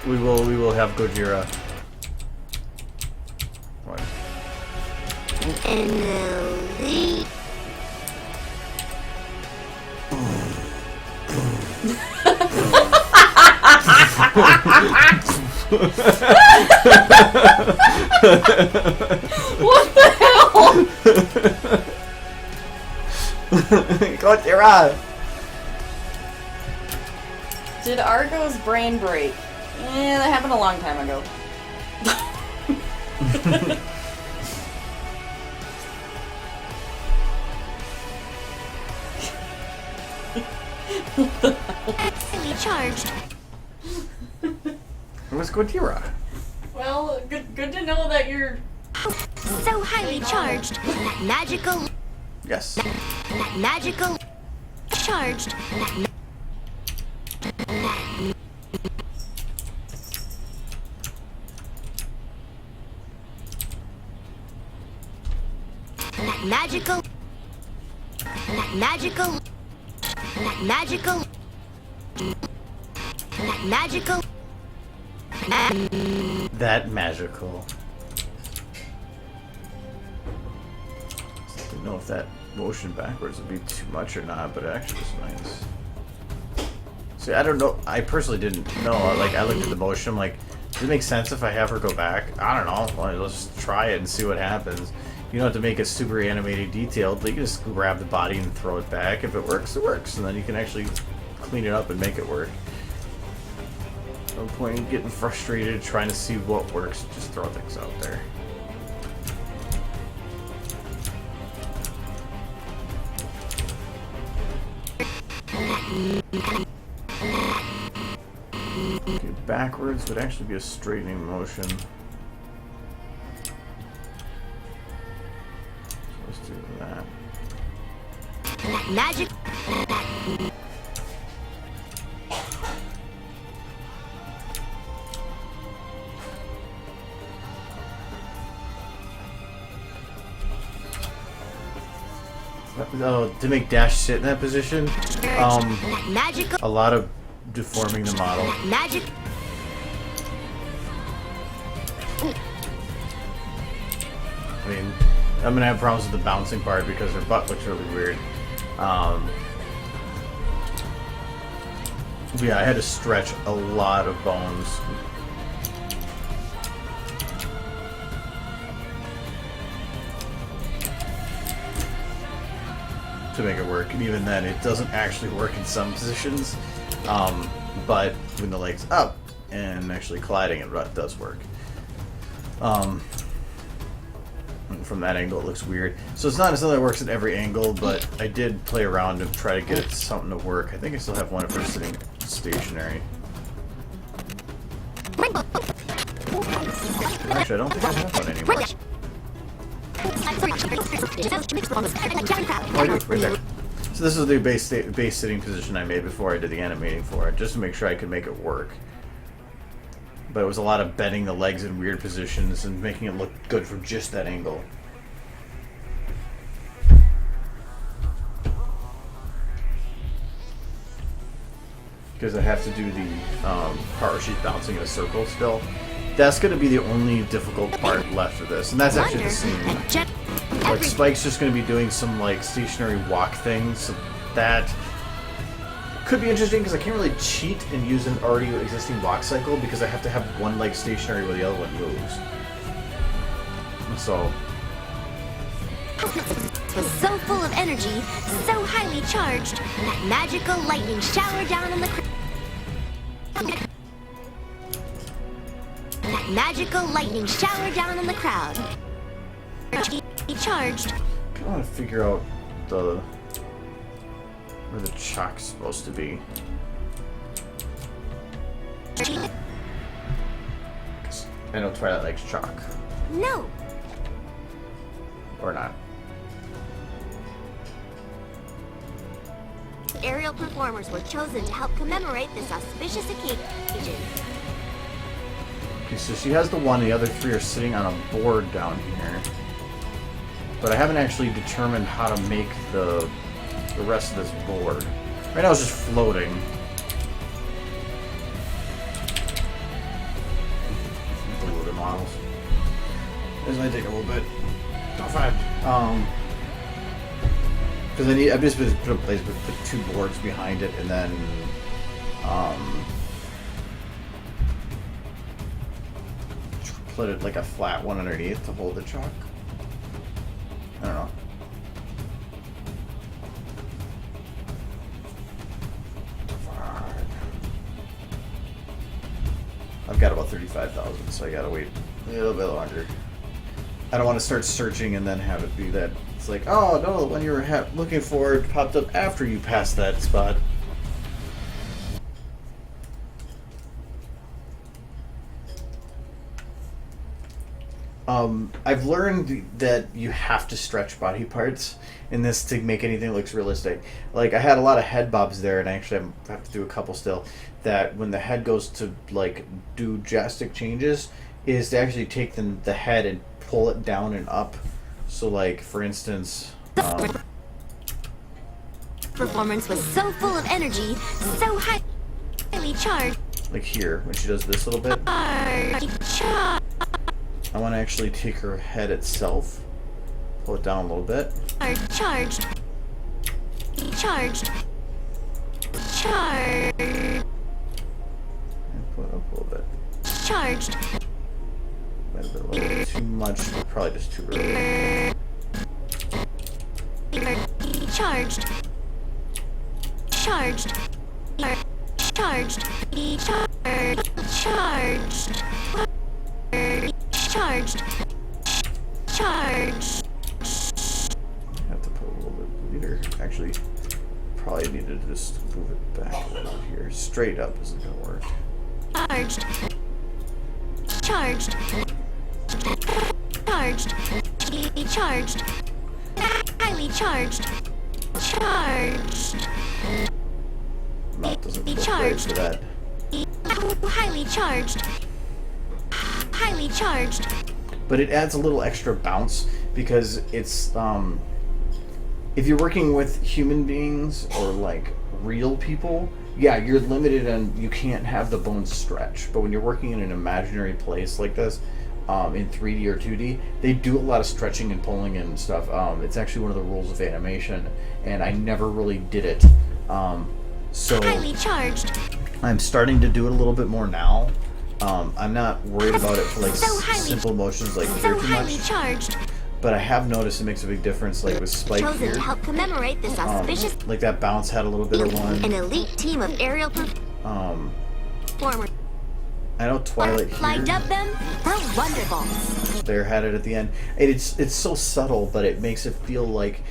We will have Gojira. What? And the What the hell? Gojira. Did Argo's brain break? Yeah, that happened a long time ago. highly charged. It was Gojira. Well, good to know that you're... So highly charged. That magical. Yes. That magical. Charged. That magical. That magical. That magical. That magical. That magical. Didn't know if that motion backwards would be too much or not, but it actually was nice. See, I don't know. I personally didn't know. Like, I looked at the motion. I'm like, does it make sense if I have her go back? I don't know. Well, let's just try it and see what happens. You don't have to make it super animated detailed. You can just grab the body and throw it back. If it works, it works. And then you can actually clean it up and make it work. No point in getting frustrated trying to see what works. Just throw things out there. Okay, backwards would actually be a straightening motion. Let's do that. Magic. Oh, to make Dash sit in that position, Magical. a lot of deforming the model. Magic. I mean, I'm gonna have problems with the bouncing part because her butt looks really weird. Yeah, I had to stretch a lot of bones. To make it work, and even then, it doesn't actually work in some positions. But when the leg's up and actually colliding, it does work. And from that angle, it looks weird. So it's not necessarily that it works at every angle, but I did play around and try to get it something to work. I think I still have one if we're sitting stationary. Actually, I don't think I have one anymore. Oh, I do, right there. So this is the base sitting position I made before I did the animating for it, just to make sure I could make it work. But it was a lot of bending the legs in weird positions and making it look good from just that angle. Because I have to do the part where she's bouncing in a circle still. That's going to be the only difficult part left of this, and that's actually the scene. Like Spike's just going to be doing some like stationary walk things. So that could be interesting because I can't really cheat and use an already existing walk cycle because I have to have one leg stationary where the other one moves. So Was so full of energy, so highly charged, magical lightning showered down on the crowd. Magical lightning showered down on the crowd. Charged. I want to figure out where the chalk's supposed to be. I know Twilight likes chalk. No. Or not. Aerial performers were chosen to help commemorate this auspicious occasion. Okay, so she has the one, the other three are sitting on a board down here. But I haven't actually determined how to make the rest of this board. Right now it's just floating. Look at the models. This might take a little bit. Oh, fine. Because I've just put a place with put two boards behind it and then put it like a flat one underneath to hold the chalk. I don't know. I've got about 35,000, so I gotta wait a little bit longer. I don't want to start searching and then have it be that it's like, oh no, the one you were looking for popped up after you passed that spot. I've learned that you have to stretch body parts in this to make anything that looks realistic. Like, I had a lot of head bobs there, and I actually have to do a couple still, that when the head goes to, like, do drastic changes, is to actually take the head and pull it down and up. So, like, for instance... Performance was so full of energy, so highly charged. Like here, when she does this little bit. Charged. I want to actually take her head itself, pull it down a little bit. Charged. Charged. Charged. And pull it up a little bit. Charged. Might have been a little bit too much, but probably just too early. Charged. Charged. Charged. Charged. Charged. Charged. Have to put a little bit leader. Actually, probably need to just move it back a little here. Straight up isn't gonna work. Charged. Charged. Charged. Charged. Highly charged. Charged. Mount doesn't look right Charged. for that. Highly charged. Highly charged. But it adds a little extra bounce because it's if you're working with human beings or like real people, yeah, you're limited and you can't have the bones stretch. But when you're working in an imaginary place like this, in 3D or 2D, they do a lot of stretching and pulling and stuff. It's actually one of the rules of animation, and I never really did it. So Highly charged. I'm starting to do it a little bit more now. I'm not worried about it for like simple motions like here So too highly much, charged. but I have noticed it makes a big difference. Like with Spike Chosen here, to help commemorate this auspicious like that bounce had a little bit of an one. elite team of aerial performers. I know Twilight Fly here, dub them for Wonderbolts. there had it at the end. And it's so subtle, but it makes it feel like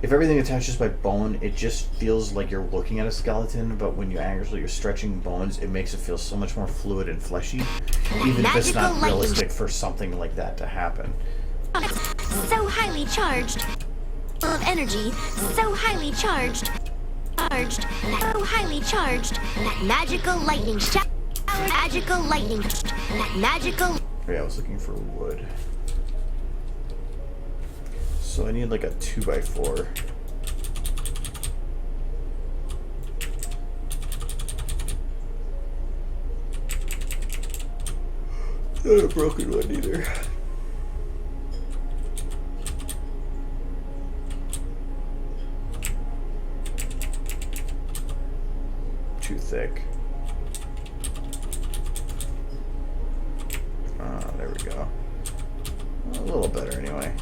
if everything attaches by bone, it just feels like you're looking at a skeleton. But when you actually you're stretching bones, it makes it feel so much more fluid and fleshy, even if it's Magical not lightning. realistic for something like that to happen. So highly charged. Full of energy. So highly charged. Charged. So highly charged. That magical lightning shower. Magical lightning. That magical. Yeah, I was looking for wood. So I need like a 2x4. Not a broken one either. Too thick. There we go. A little better anyway.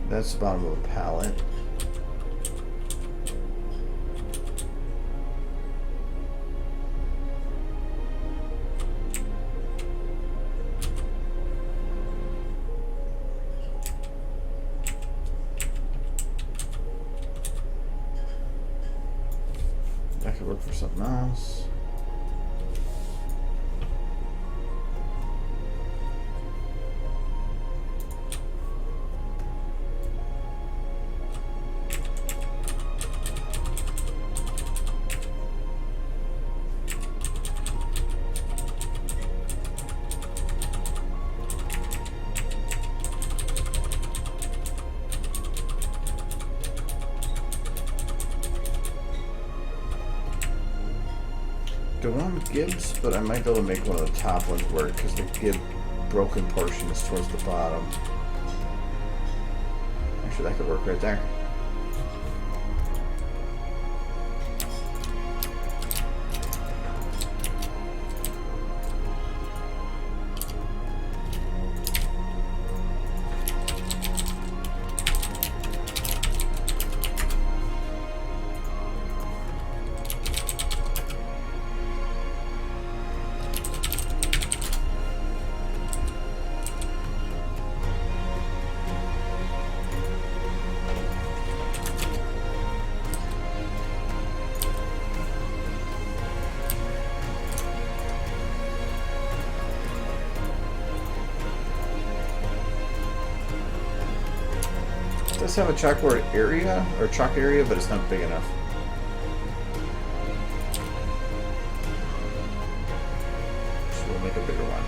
That's the bottom of a pallet. That could work for something else. Don't want Gibbs, but I might be able to make one of the top ones work because the Gib broken portion is towards the bottom. Actually, that could work right there. It does have a chalkboard area, or chalk area, but it's not big enough. So we'll make a bigger one.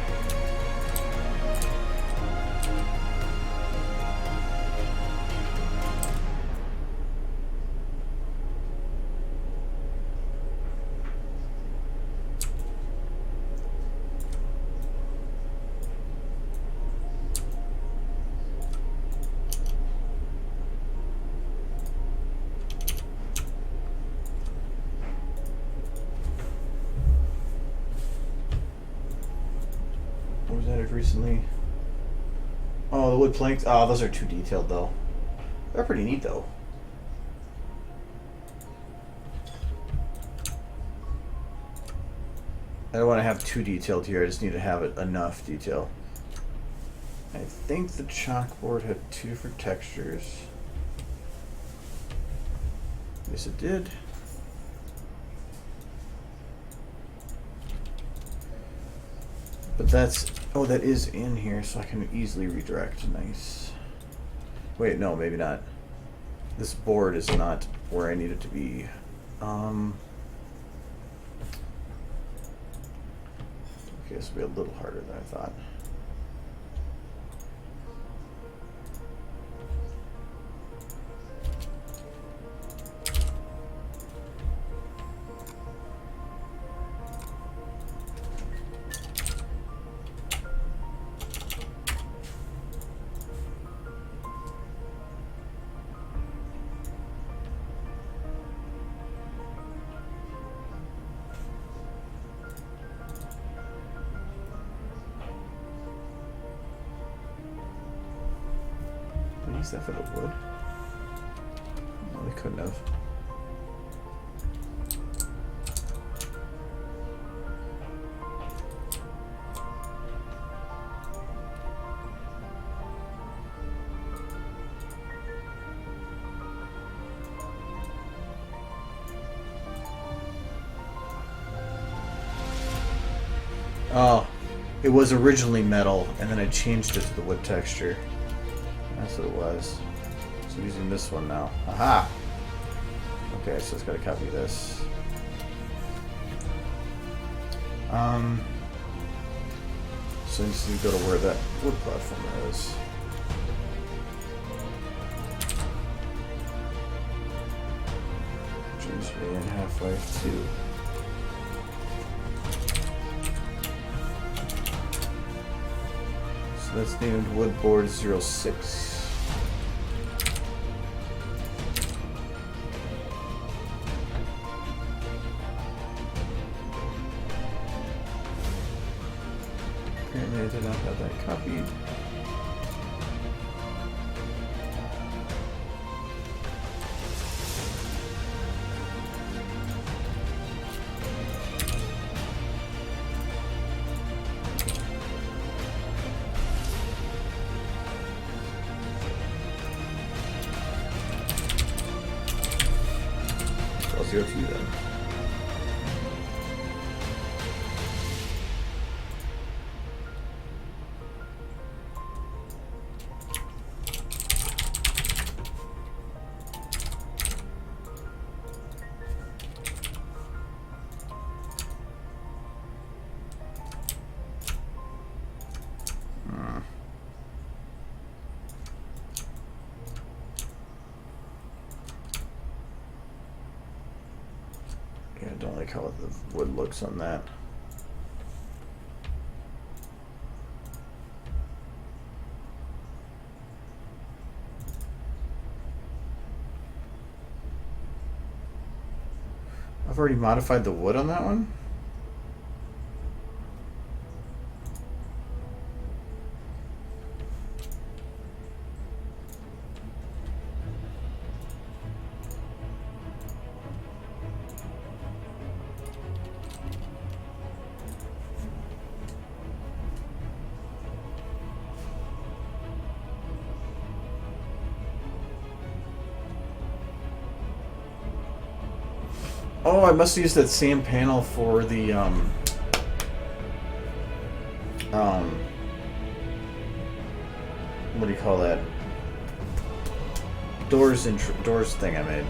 What was added recently? Oh, the wood planks. Oh, those are too detailed though. They're pretty neat though. I don't want to have too detailed here. I just need to have it enough detail. I think the chalkboard had 2 different textures. Yes, it did. But that's, oh, that is in here, so I can easily redirect. Nice. Wait, no, maybe not. This board is not where I need it to be. Okay, this will be a little harder than I thought. Is that for the wood? No, they couldn't have. Oh, it was originally metal, and then I changed it to the wood texture. That's what it was. So using this one now. Aha! Okay, so it's got to copy this. So I just need to go to where that wood platform is. Change A and Half-Life 2. So that's named Woodboard 06. Apparently I did not have that copied. I'll go to you then. Yeah, I don't like how the wood looks on that. I've already modified the wood on that one. Oh, I must have used that same panel for the what do you call that? Doors thing I made.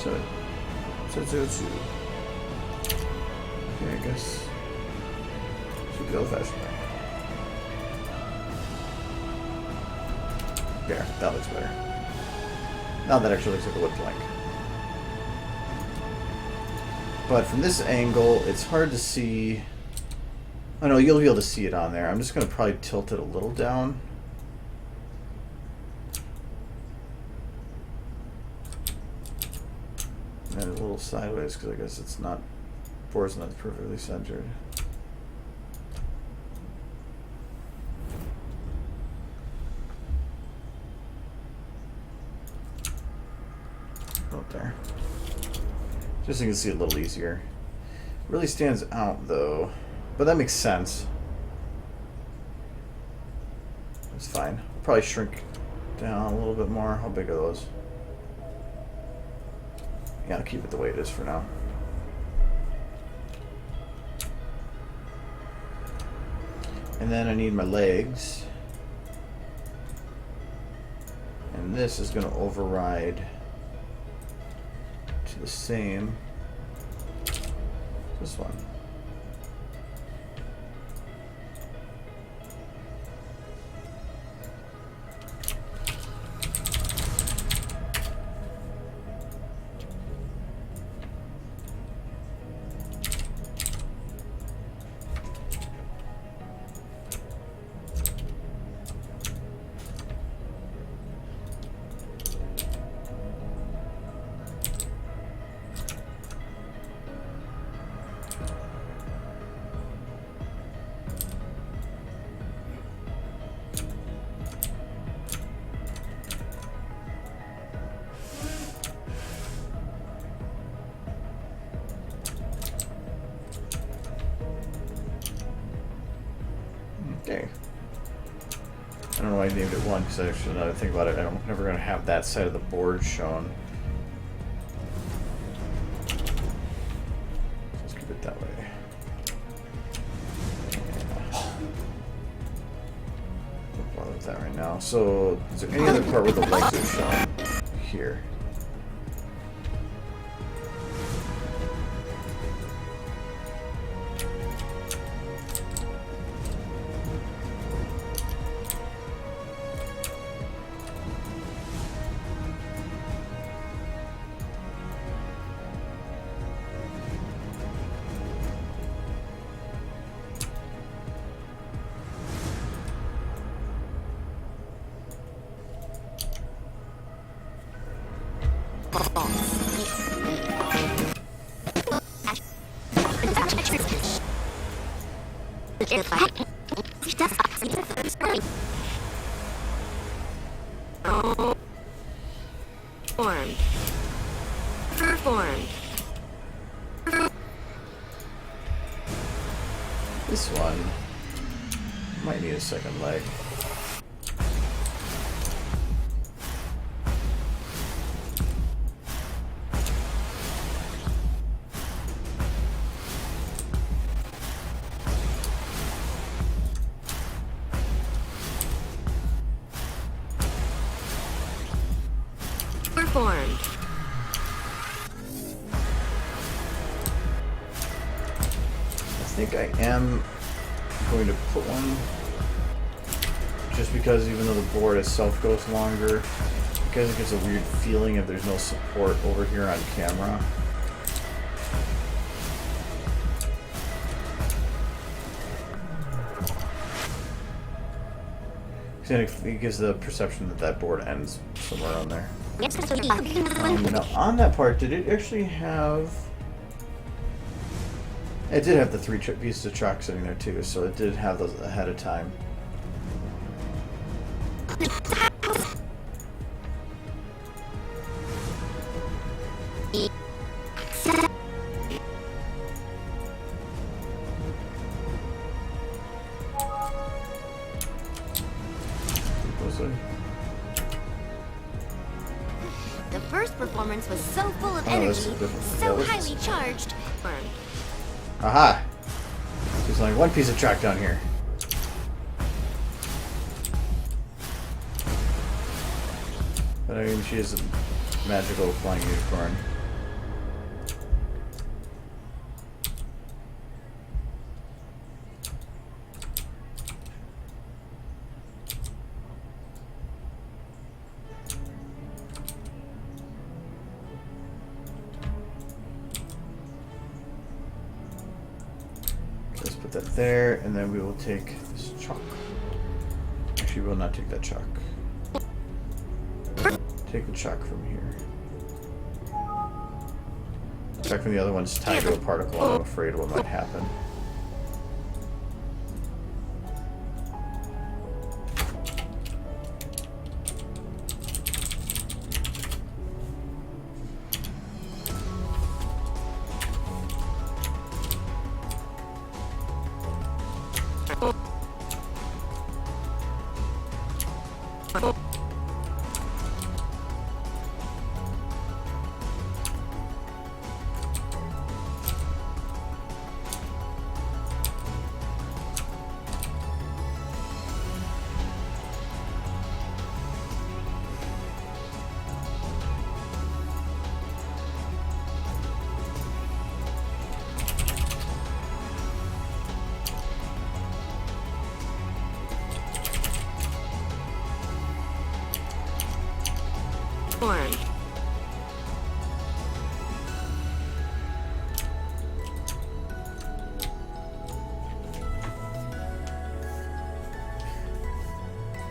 So, yeah, I guess should be old-fashioned. There, that looks better. Now that actually looks like a wood plank. But from this angle, it's hard to see. I know you'll be able to see it on there. I'm just going to probably tilt it a little down. And a little sideways because I guess it's not, board's not perfectly centered. Out there. Just so you can see it a little easier. It really stands out though, but that makes sense. It's fine. I'll probably shrink down a little bit more. How big are those? Yeah, I'll keep it the way it is for now. And then I need my legs. And this is going to override to the same as this one. Okay. I don't know why I named it one, because actually, now that I think about it, I'm never going to have that side of the board shown. Let's keep it that way. Don't bother with that right now. So, is there any other part where the legs are shown? Here. Performed. This one might need a second leg. Performed. I think I am going to put one, just because even though the board itself goes longer, because it gives a weird feeling if there's no support over here on camera. It gives the perception that that board ends somewhere on there. Now, on that part, did it actually have... It did have the three pieces of chalk sitting there too, so it did have those ahead of time. The first performance was so full of Oh, energy, that's different. so That highly looks- charged. Aha! There's only one piece of chalk down here. But I mean, she is a magical flying unicorn. that there, and then we will take this chalk. Actually, we will not take that chalk. Take the chalk from here. Chalk from the other one's tied to a particle. I'm afraid what might happen. Formed.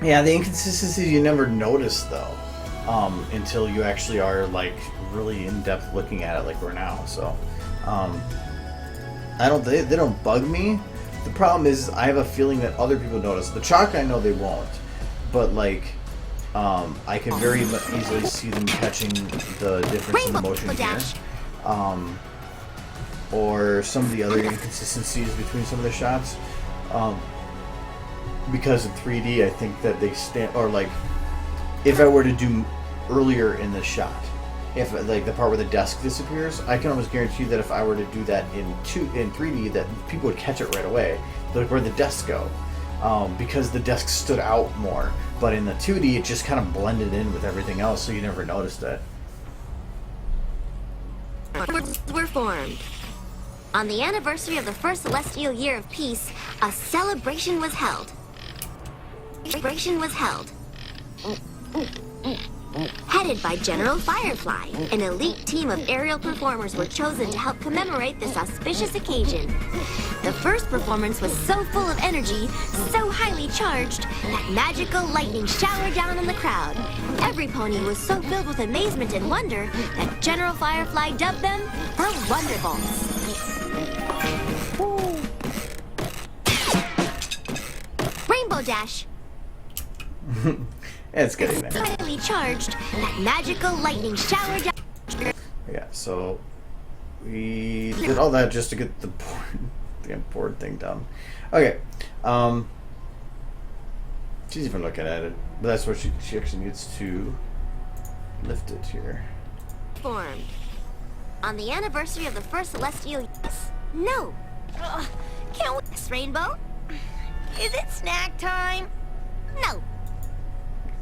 Yeah, the inconsistencies you never notice though, until you actually are like really in depth looking at it, like we're now. So, I don't. They don't bug me. The problem is I have a feeling that other people notice. The chalk, I know they won't, but like, I can very easily see them catching the difference in the motion here, or some of the other inconsistencies between some of the shots. Because in 3D, I think that they stand, or like, if I were to do earlier in the shot, if like the part where the desk disappears, I can almost guarantee that if I were to do that in 3D, that people would catch it right away, like where the desks go, because the desk stood out more. But in the 2D, it just kind of blended in with everything else, so you never noticed it. Were formed. On the anniversary of the first celestial year of peace, a celebration was held. Headed by General Firefly, an elite team of aerial performers were chosen to help commemorate this auspicious occasion. The first performance was so full of energy, so highly charged, that magical lightning showered down on the crowd. Every pony was so filled with amazement and wonder that General Firefly dubbed them the Wonderbolts. Rainbow Dash. It's getting there. Highly charged, that magical lightning shower down. Yeah, so we did all that just to get the board thing done. Okay, she's even looking at it, but that's what she actually needs to lift it here. Formed. On the anniversary of the first celestial. No. Can't we? Rainbow. Is it snack time? No.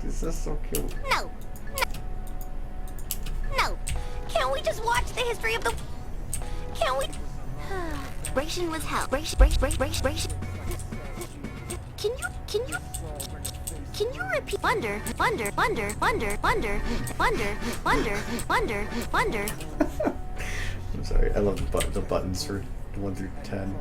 This is so cute. No. No. Can't we just watch the history of the... Can't we... Ration was held. Ration. Can you repeat? Wonder. I'm sorry, I love the buttons for 1 through 10.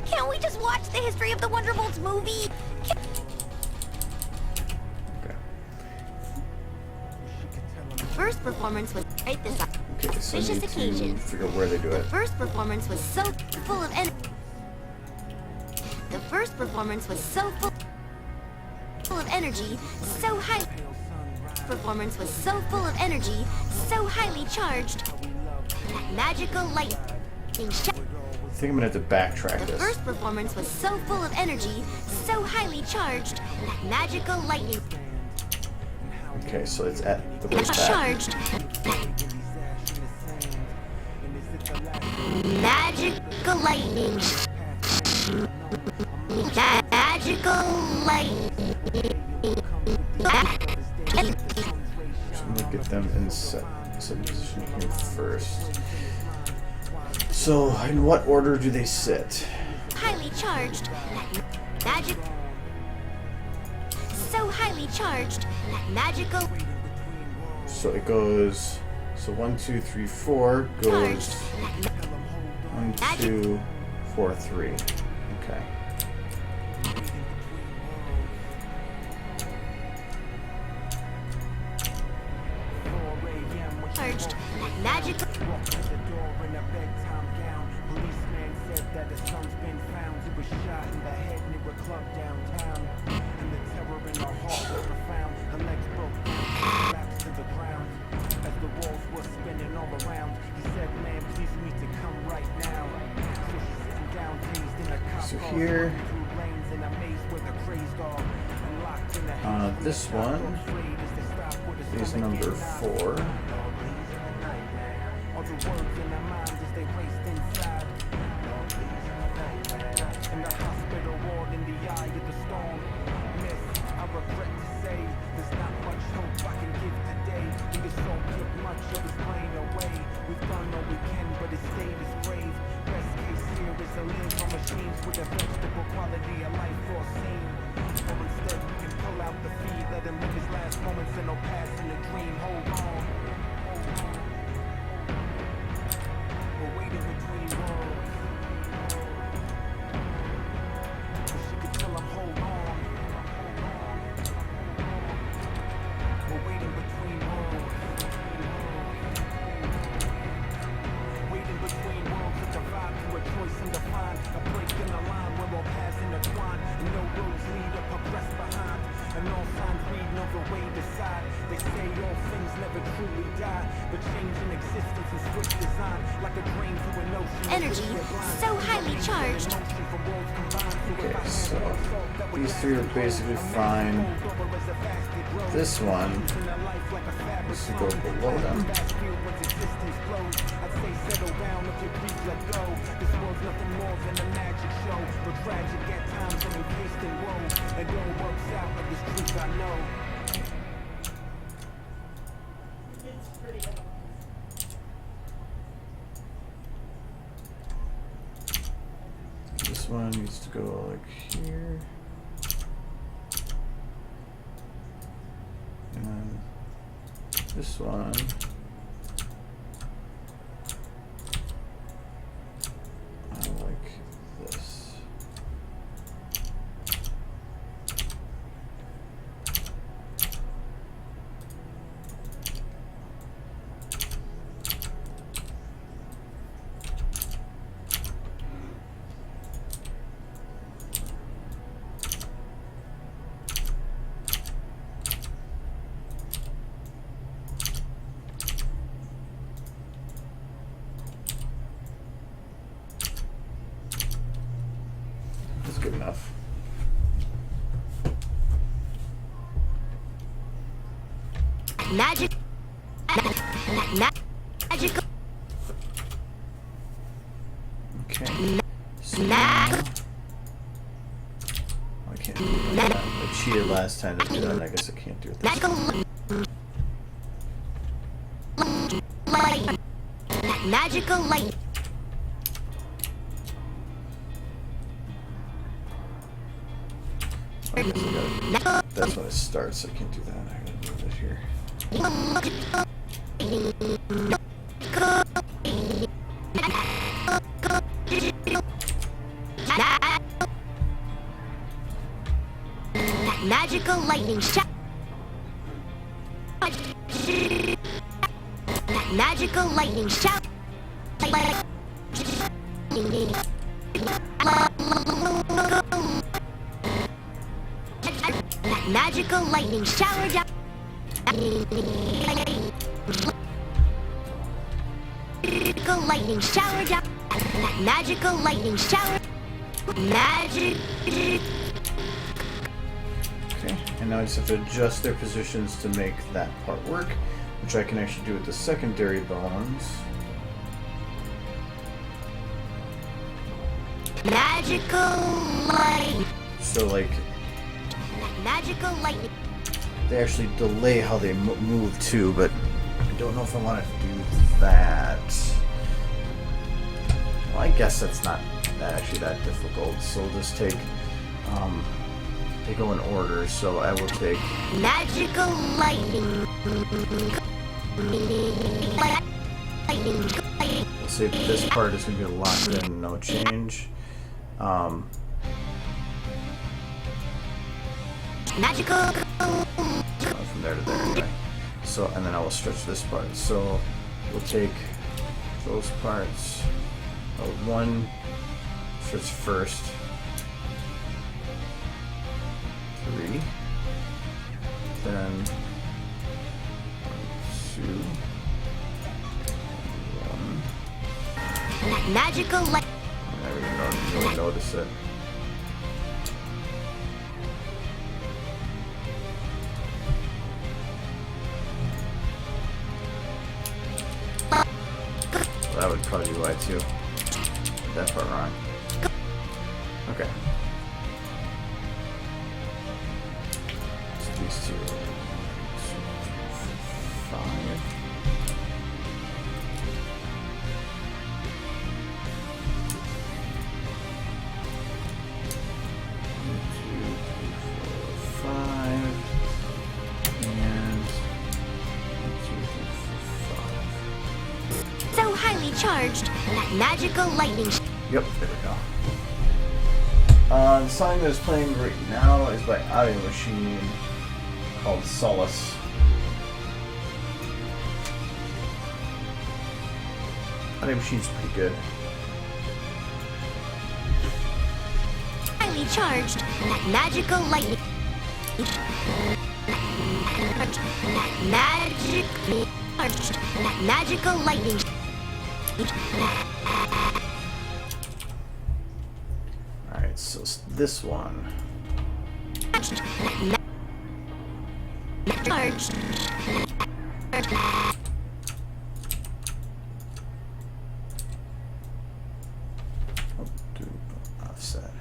Can't we just watch the history of the Wonderbolts movie? Okay. First performance was right this Okay, so I auspicious need to occasion. figure out where they do The it. first performance was so full of energy. The first performance was so full of energy, so high. Performance was so full of energy, so highly charged that magical lightning shower. I think I'm gonna have to backtrack The this. first performance was so full of energy, so highly charged that magical lightning Okay, so it's at the where's that? charged. Magical lightning. Magical lightning. So I'm gonna get them in set position here first. So, in what order do they sit? Highly charged. Magic. So highly charged that magical. So it goes So 1, 2, 3, 4 goes 1, 2, 4, 3. Okay. Charged. Magical. Policeman said that his son's been found. He was shot in the head near a club downtown. And the terror in her heart was profound. Her legs broke down, collapsed to the ground. As the walls were spinning all around, he said, "Man, please you need to come right now." So she's sitting down, dazed in a cop So car, here- through lanes and a maze where the crazed are. And locked in a haze this from the one cop, afraid as they stop with his is stomach number getting 4. all the words in their minds as they raced inside. In the hospital ward in the eye of the storm. Miss, I regret to say, there's not much hope I can give today. We just don't give much of his brain away. We've done all we can, but his state is grave. Best case here is to live on machines with a vegetable quality of life foreseen. Or instead we can pull out the feed, let him live his last moments in no past in a dream. Hold on. We're waiting between worlds. But she could tell him, hold on. We're waiting between worlds. Waiting between worlds to divide through a choice undefined. A break in the line where all paths intertwine. And no roads lead or progress behind. And all signs lead no the way decide. They say all things never truly die. But change in existence is switch design. Like a drain to an ocean. Energy so highly charged. Okay, so these three are basically fine. This one needs to go below them. I'd say settle down if your grief let go. This world's nothing more than a magic show. But tragic at times and encased in woe. It all works out, but this truth I know. This one needs to go like here. And then this one. I like this. That's good enough. Magic. Magical. Okay. So now, I can't do that. I cheated last time to do that. I guess I can't do it this time. Magical light. Magical light. I guess I gotta, that's when it starts. I can't do that. I gotta move it here. Magical lightning shot. Magical lightning shout. Magical lightning shower down. Magical lightning shower down. Magical lightning shower. Magic. Okay, and now I just have to adjust their positions to make that part work, which I can actually do with the secondary bones. Magical light. So, like, Magical lightning. they actually delay how they move too, but I don't know if I want to do that. Well, I guess that's not actually that difficult, so we'll just take, they go in order, so I will take Magical lightning. We'll say that this part is going to be locked in, no change. Magical. From there to there anyway. So, and then I will stretch this part. So we'll take those parts. One stretch first. 3. Then 2. 1. Magical light. I didn't really notice it. That would probably be why too. Did that part wrong. Okay. So these two. 5. 5. And 1, 2, 3, 4, 5. So highly charged. Magical lightning. Yep, there we go. The song that is playing right now is by Audio Machine called Solace. Audio Machine's pretty good. Highly charged. Magical lightning. Magical lightning. Alright, so this one. Charged. I'll do offset.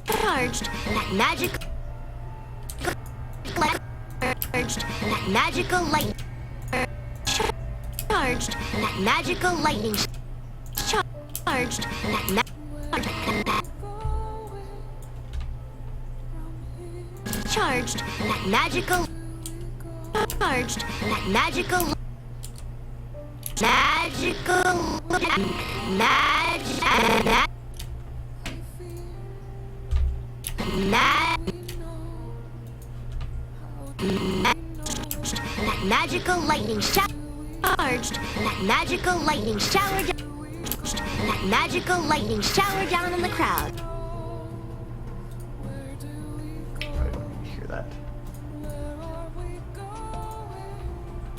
Charged. Magic. Charged. Magical light. Charged. Magical lightning. Charged. Charged. Magical. Charged. Magical. Magical. Magical lightning charged. Magical lightning shower. Magical lightning shower down on the crowd. I don't need to hear that.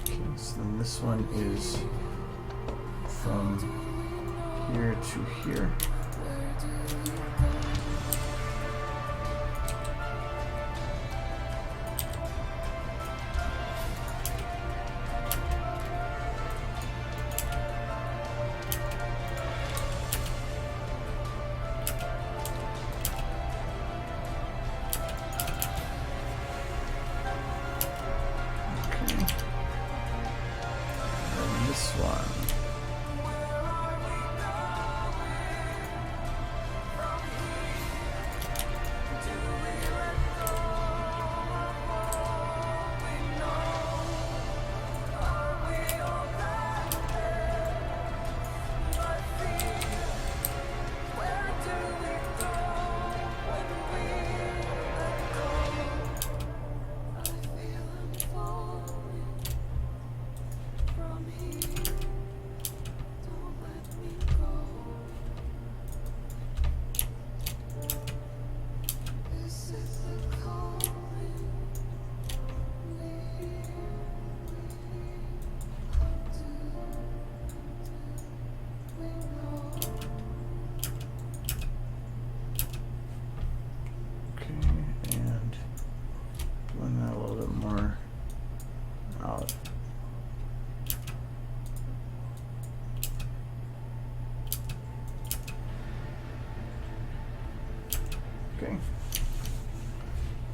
Okay, so then this one is from here to here. This one. Out. Okay.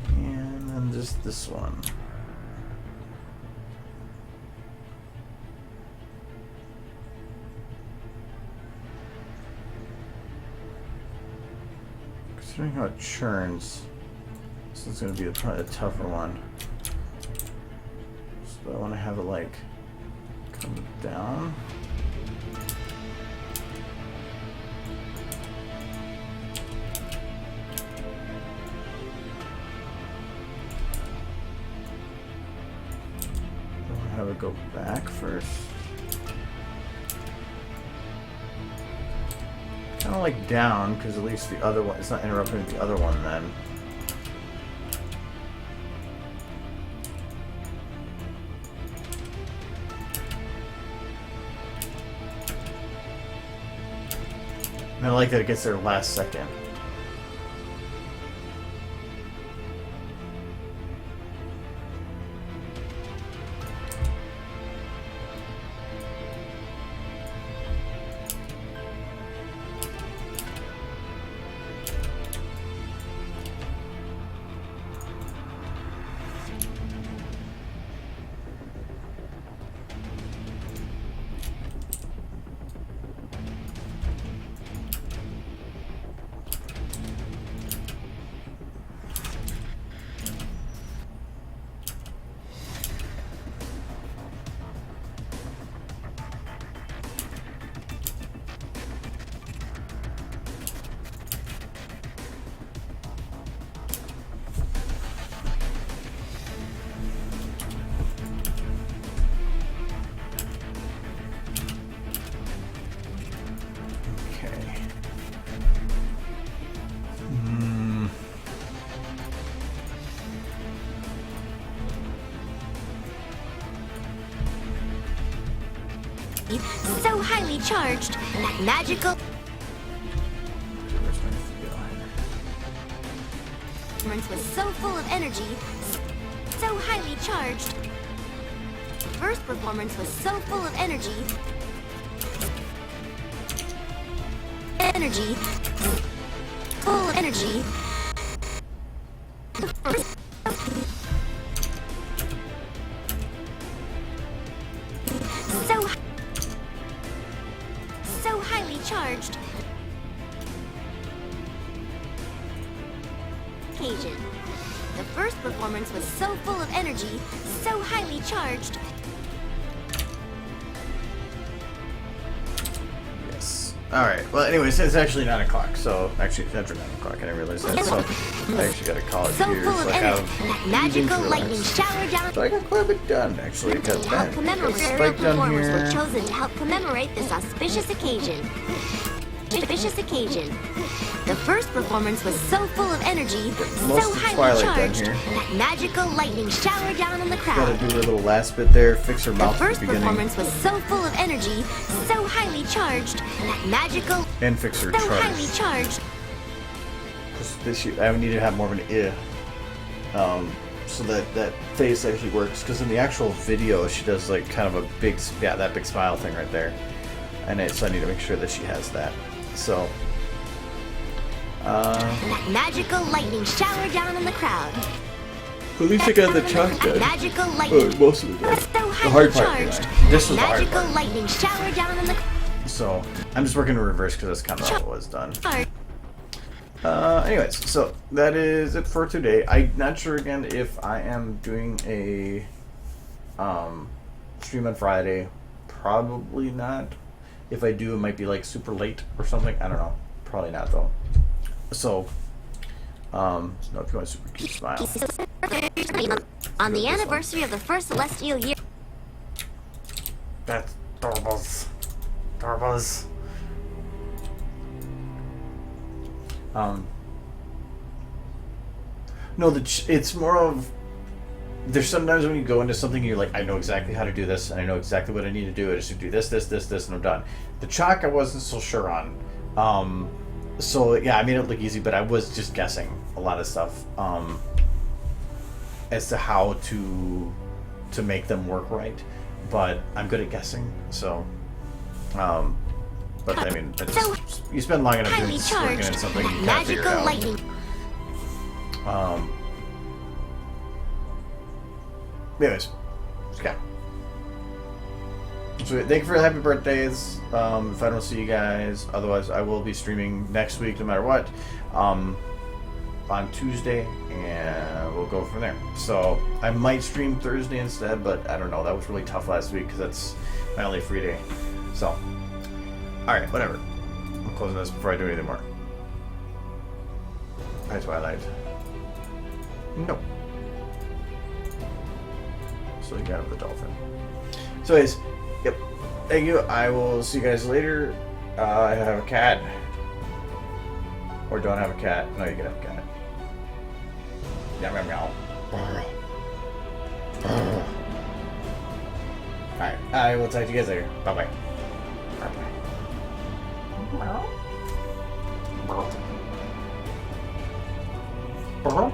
And then just this one. Considering how it churns, this is going to be probably a tougher one. but I want to have it like come down. I want to have it go back first. Kind of like down, because at least the other one, it's not interrupting the other one then. And I like that it gets there last second. So highly charged that magical performance was so full of energy, so highly charged. First performance was so full of energy. Full of energy. So highly charged. Occasion. The first performance was so full of energy, so highly charged. Yes. Alright, well anyways, it's actually 9 o'clock, so actually it's after 9 o'clock, I didn't realize that, so I actually gotta call it So here, full so of I energy. have Magical evening to lightning relax. shower down. So I got quite a bit done actually, got To help that, got commemorate, the several spike done performers were here. chosen to help commemorate this auspicious occasion. The first performance was so full of energy, most so of highly Twilight done charged here. that magical lightning showered down on the Gotta crowd. do her little last bit there, fix her The mouth at first the beginning, performance was so full of energy, so highly charged that magical, and fix her so highly charge. charged. I need to have more of an so that face actually works. Because in the actual video, she does like kind of a big, that big smile thing right there, and so I need to make sure that she has that. So, That magical lightning showered down on the crowd. at least I got the chalk That magical lightning most of it done. was so The highly hard part, charged. anyway. This was the hard Magical part. lightning showered down on the So I'm just working in reverse because that's kind of how it was done. crowd. Anyways, so that is it for today. I'm not sure again if I am doing a stream on Friday. Probably not. If I do, it might be like super late or something. I don't know. Probably not though. So, no, if you want a super cute smile. On the anniversary of the first celestial year. That's Dorbuz. Dorbuz. No, it's more of, there's sometimes when you go into something you're like, I know exactly how to do this, and I know exactly what I need to do. I just need to do this, and I'm done. The chalk I wasn't so sure on. So yeah, I made it look easy, but I was just guessing a lot of stuff as to how to make them work right. But I'm good at guessing, so. But I mean, you spend long enough Highly working charged. at something, you kind of figure it Magical out. lightning. Anyways, okay. So thank you for the happy birthdays. If I don't see you guys, otherwise I will be streaming next week, no matter what. On Tuesday, and we'll go from there. So I might stream Thursday instead, but I don't know. That was really tough last week because that's my only free day. So, all right, whatever. I'm closing this before I do anything more. Hi, Twilight. No. So you got the dolphin. So anyways, yep. Thank you. I will see you guys later. I have a cat. Or don't have a cat. No, you can have a cat. Meow, meow, meow. Alright, I will talk to you guys later. Bye-bye. Bye-bye.